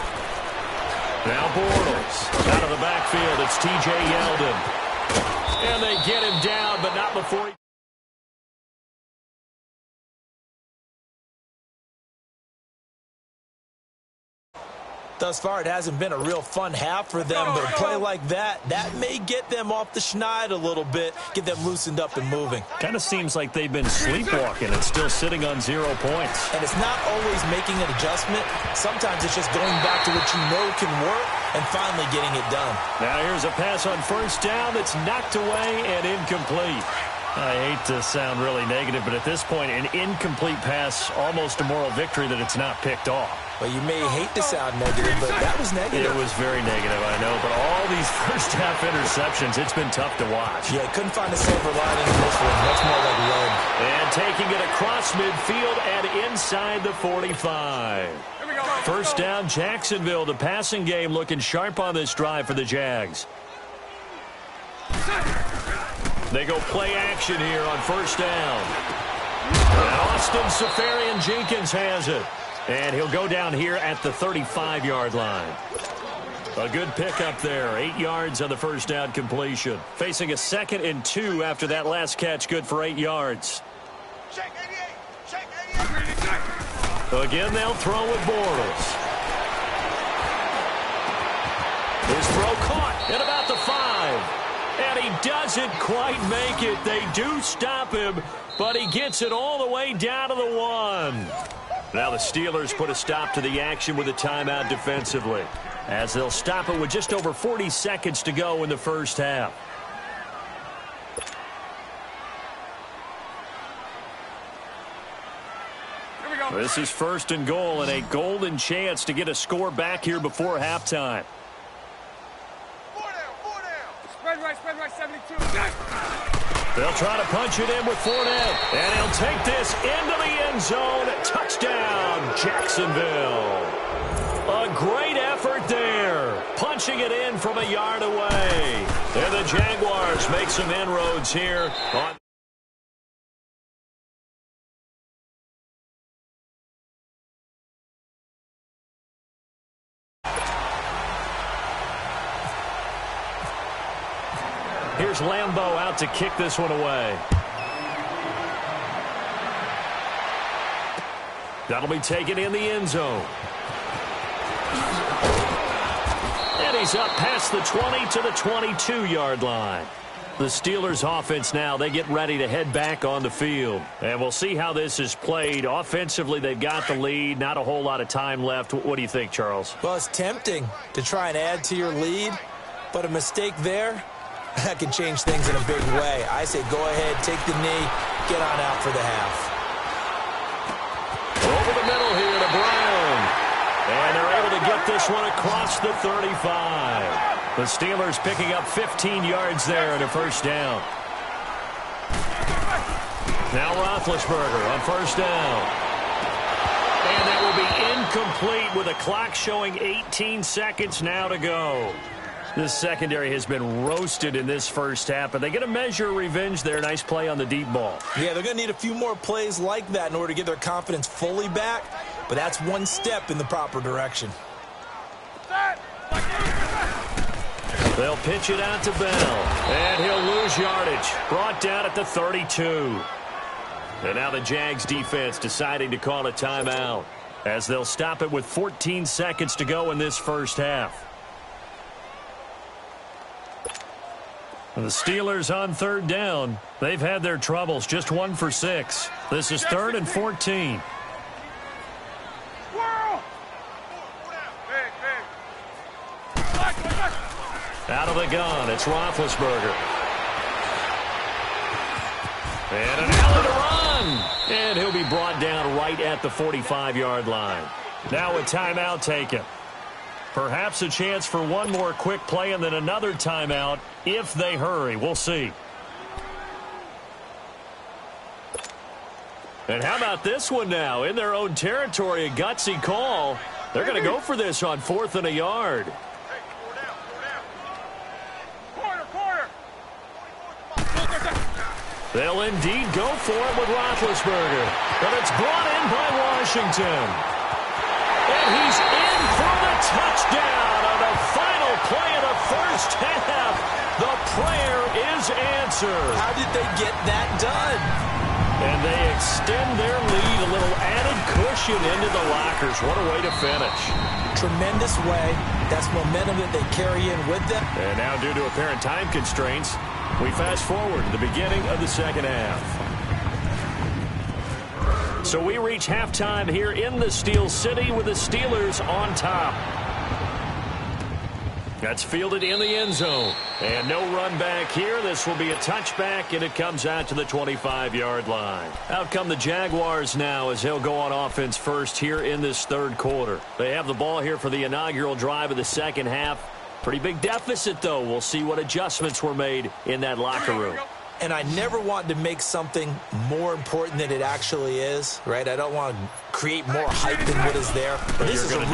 Now Bortles out of the backfield. It's T.J. Yeldon. And they get him down, but not before he... Thus far, it hasn't been a real fun half for them, but a play like that may get them off the schneid a little bit, get them loosened up and moving. Kind of seems like they've been sleepwalking and still sitting on 0 points. And it's not always making an adjustment. Sometimes it's just going back to what you know can work and finally getting it done. Now here's a pass on first down that's knocked away and incomplete. I hate to sound really negative, but at this point, an incomplete pass, almost a moral victory that it's not picked off. Well, you may hate to sound negative, but that was negative. It was very negative, I know, but all these first-half interceptions, it's been tough to watch. Yeah, couldn't find a silver lining in this one. Much more like lead. And taking it across midfield and inside the 45. First down, Jacksonville. The passing game looking sharp on this drive for the Jags. They go play action here on first down. And Austin Seferian-Jenkins has it. And he'll go down here at the 35-yard line. A good pickup there. 8 yards on the first down completion. Facing a 2nd and 2 after that last catch. Good for 8 yards. Again, they'll throw with Bortles. His throw caught at about the 5. And he doesn't quite make it. They do stop him, but he gets it all the way down to the 1. Now the Steelers put a stop to the action with a timeout defensively, as they'll stop it with just over 40 seconds to go in the first half. This is 1st and goal and a golden chance to get a score back here before halftime. Spread right, 72. They'll try to punch it in with Fournette, and he'll take this into the end zone. Touchdown, Jacksonville. A great effort there, punching it in from a yard away. And the Jaguars make some inroads here on... Here's Lambeau out to kick this one away. That'll be taken in the end zone. And he's up past the 20 to the 22-yard line. The Steelers offense now, they get ready to head back on the field. And we'll see how this is played. Offensively, they've got the lead. Not a whole lot of time left. What do you think, Charles? Well, it's tempting to try and add to your lead, but a mistake there, that can change things in a big way. I say go ahead, take the knee, get on out for the half. Over the middle here to Brown. And they're able to get this one across the 35. The Steelers picking up 15 yards there in a first down. Now Roethlisberger on first down. And that will be incomplete with a clock showing 18 seconds now to go. This secondary has been roasted in this first half, but they get a measure of revenge there. Nice play on the deep ball. Yeah, they're going to need a few more plays like that in order to get their confidence fully back, but that's one step in the proper direction. They'll pitch it out to Bell, and he'll lose yardage. Brought down at the 32. And now the Jags defense deciding to call a timeout, as they'll stop it with 14 seconds to go in this first half. The Steelers on third down. They've had their troubles, just 1 for 6. This is 3rd and 14. Out of the gun, it's Roethlisberger. And an alley to run. And he'll be brought down right at the 45-yard line. Now a timeout taken. Perhaps a chance for one more quick play and then another timeout if they hurry. We'll see. And how about this one now? In their own territory, a gutsy call. They're going to go for this on 4th and a yard. They'll indeed go for it with Roethlisberger. But it's brought in by Washington. And he's in for the touchdown on the final play of the first half. The prayer is answered. How did they get that done? And they extend their lead, a little added cushion into the lockers. What a way to finish. Tremendous way. That's momentum that they carry in with them. And now, due to apparent time constraints, we fast forward to the beginning of the second half. So we reach halftime here in the Steel City with the Steelers on top. That's fielded in the end zone. And no run back here. This will be a touchback, and it comes out to the 25-yard line. Out come the Jaguars now as they'll go on offense first here in this third quarter. They have the ball here for the inaugural drive of the second half. Pretty big deficit, though. We'll see what adjustments were made in that locker room. And I never want to make something more important than it actually is, right? I don't want to create more hype than what is there. But this is I'm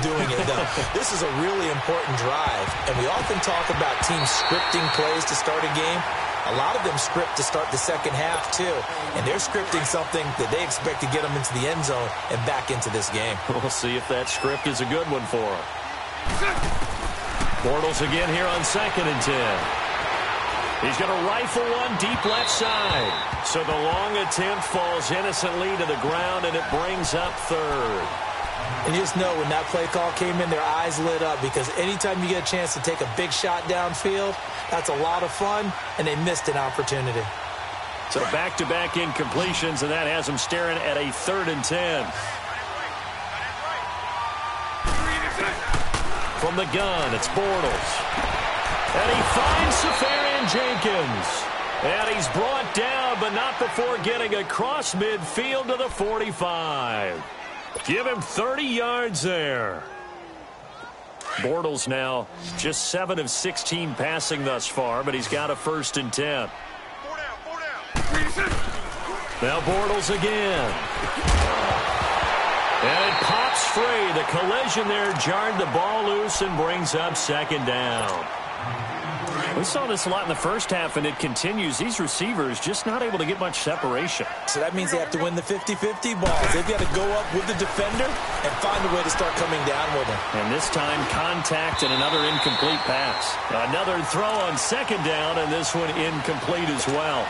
doing it, though. This is a really important drive. And we often talk about teams scripting plays to start a game. A lot of them script to start the second half, too. And they're scripting something that they expect to get them into the end zone and back into this game. We'll see if that script is a good one for them. Bortles again here on 2nd and 10. He's going to rifle one deep left side. So the long attempt falls innocently to the ground, and it brings up 3rd. And you just know when that play call came in, their eyes lit up, because anytime you get a chance to take a big shot downfield, that's a lot of fun, and they missed an opportunity. So back-to-back incompletions, and that has them staring at a 3rd and 10. From the gun, it's Bortles. And he finds Safarian Jenkins. And he's brought down, but not before getting across midfield to the 45. Give him 30 yards there. Bortles now just 7 of 16 passing thus far, but he's got a 1st and 10. Now Bortles again. And it pops free. The collision there jarred the ball loose and brings up 2nd down. We saw this a lot in the first half, and it continues. These receivers just not able to get much separation. So that means they have to win the 50-50 balls. They've got to go up with the defender and find a way to start coming down with him. And this time, contact and another incomplete pass. Another throw on 2nd down, and this one incomplete as well.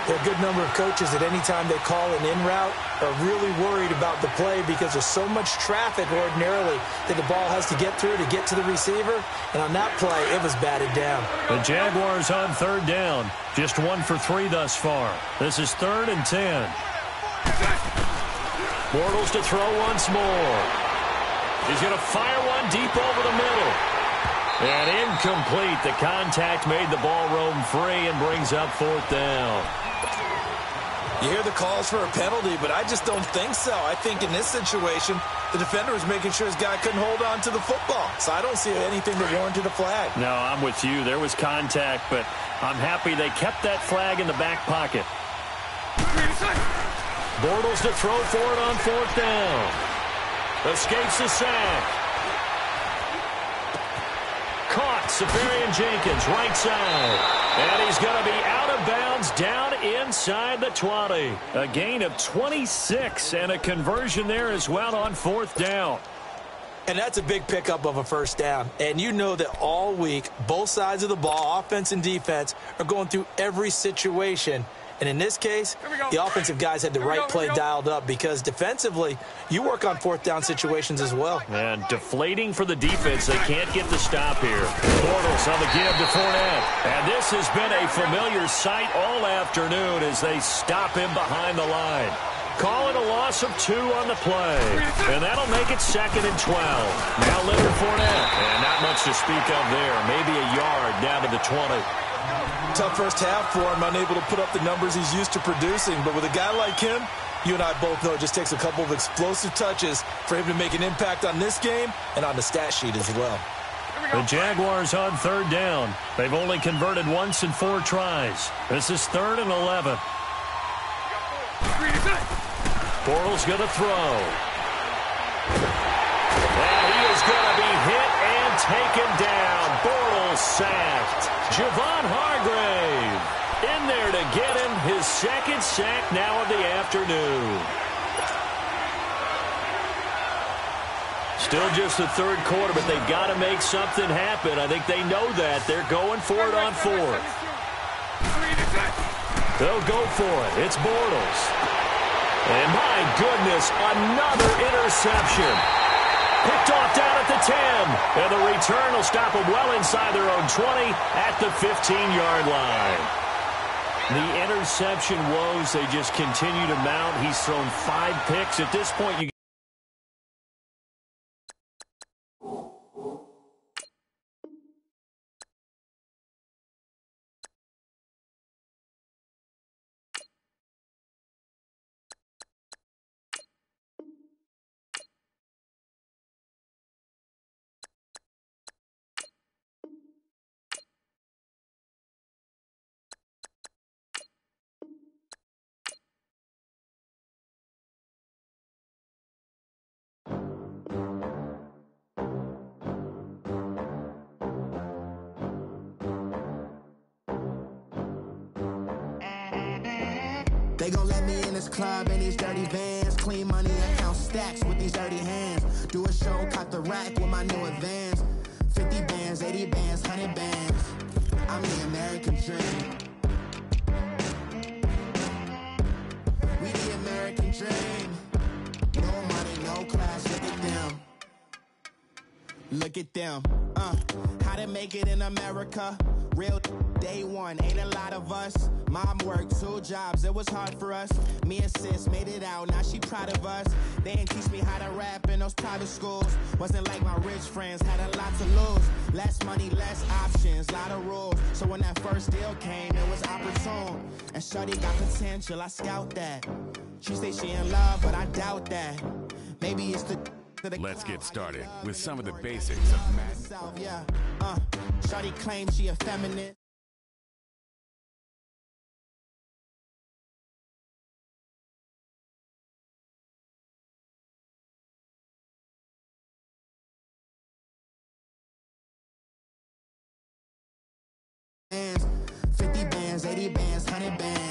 There are a good number of coaches that any time they call an in route are really worried about the play because there's so much traffic ordinarily that the ball has to get through to get to the receiver. And on that play, it was batted down. The Jaguars on 3rd down. Just 1 for 3 thus far. This is 3rd and 10. Bortles to throw once more. He's going to fire one deep over the middle. And incomplete. The contact made the ball roam free and brings up 4th down. You hear the calls for a penalty, but I just don't think so. I think in this situation, the defender was making sure his guy couldn't hold on to the football. So I don't see anything that warranted a flag. No, I'm with you. There was contact, but I'm happy they kept that flag in the back pocket. Bortles to throw for it on 4th down. Escapes the sack. Caught, Safarian Jenkins, right side. And he's going to be out of bounds down inside the 20. A gain of 26 and a conversion there as well on 4th down. And that's a big pickup of a 1st down. And you know that all week, both sides of the ball, offense and defense, are going through every situation. And in this case, the offensive guys had the right play dialed up because defensively, you work on 4th down situations as well. And deflating for the defense. They can't get the stop here. Bortles on the give to Fournette. And this has been a familiar sight all afternoon as they stop him behind the line. Calling a loss of 2 on the play. And that'll make it 2nd and 12. Now Leonard Fournette. And not much to speak of there. Maybe a yard down to the 20. Tough first half for him, unable to put up the numbers he's used to producing. But with a guy like him, you and I both know it just takes a couple of explosive touches for him to make an impact on this game and on the stat sheet as well. The Jaguars on 3rd down. They've only converted once in 4 tries. This is 3rd and 11. Bortles going to throw. And he is going to be hit and taken down. Bortles sacked. Javon Hargrave in there to get him his 2nd sack now of the afternoon. Still just the 3rd quarter, but they've got to make something happen. I think they know that. They're going for it on 4th. They'll go for it. It's Bortles. And my goodness, another interception. Picked off down at the 10. And the return will stop them well inside their own 20 at the 15-yard line. The interception woes, they just continue to mount. He's thrown 5 picks. At this point, you They gon' let me in this club in these dirty vans. Clean money, I count stacks with these dirty hands. Do a show, caught the rack with my new advance. 50 bands, 80 bands, 100 bands. I'm the American dream. We the American dream. No money, no class, look at them. Look at them. How to make it in America. Real day one, ain't a lot of us. Mom worked 2 jobs, it was hard for us. Me and sis made it out, now she proud of us. They didn't teach me how to rap in those private schools. Wasn't like my rich friends, had a lot to lose. Less money, less options, lot of rules. So when that first deal came, it was opportune. And shorty got potential, I scout that. She say she in love, but I doubt that. Maybe it's the... Let's get started with some of the basics of Madden. Yeah, shorty claims she a feminine. Bands, 50 bands, 80 bands, 100 bands.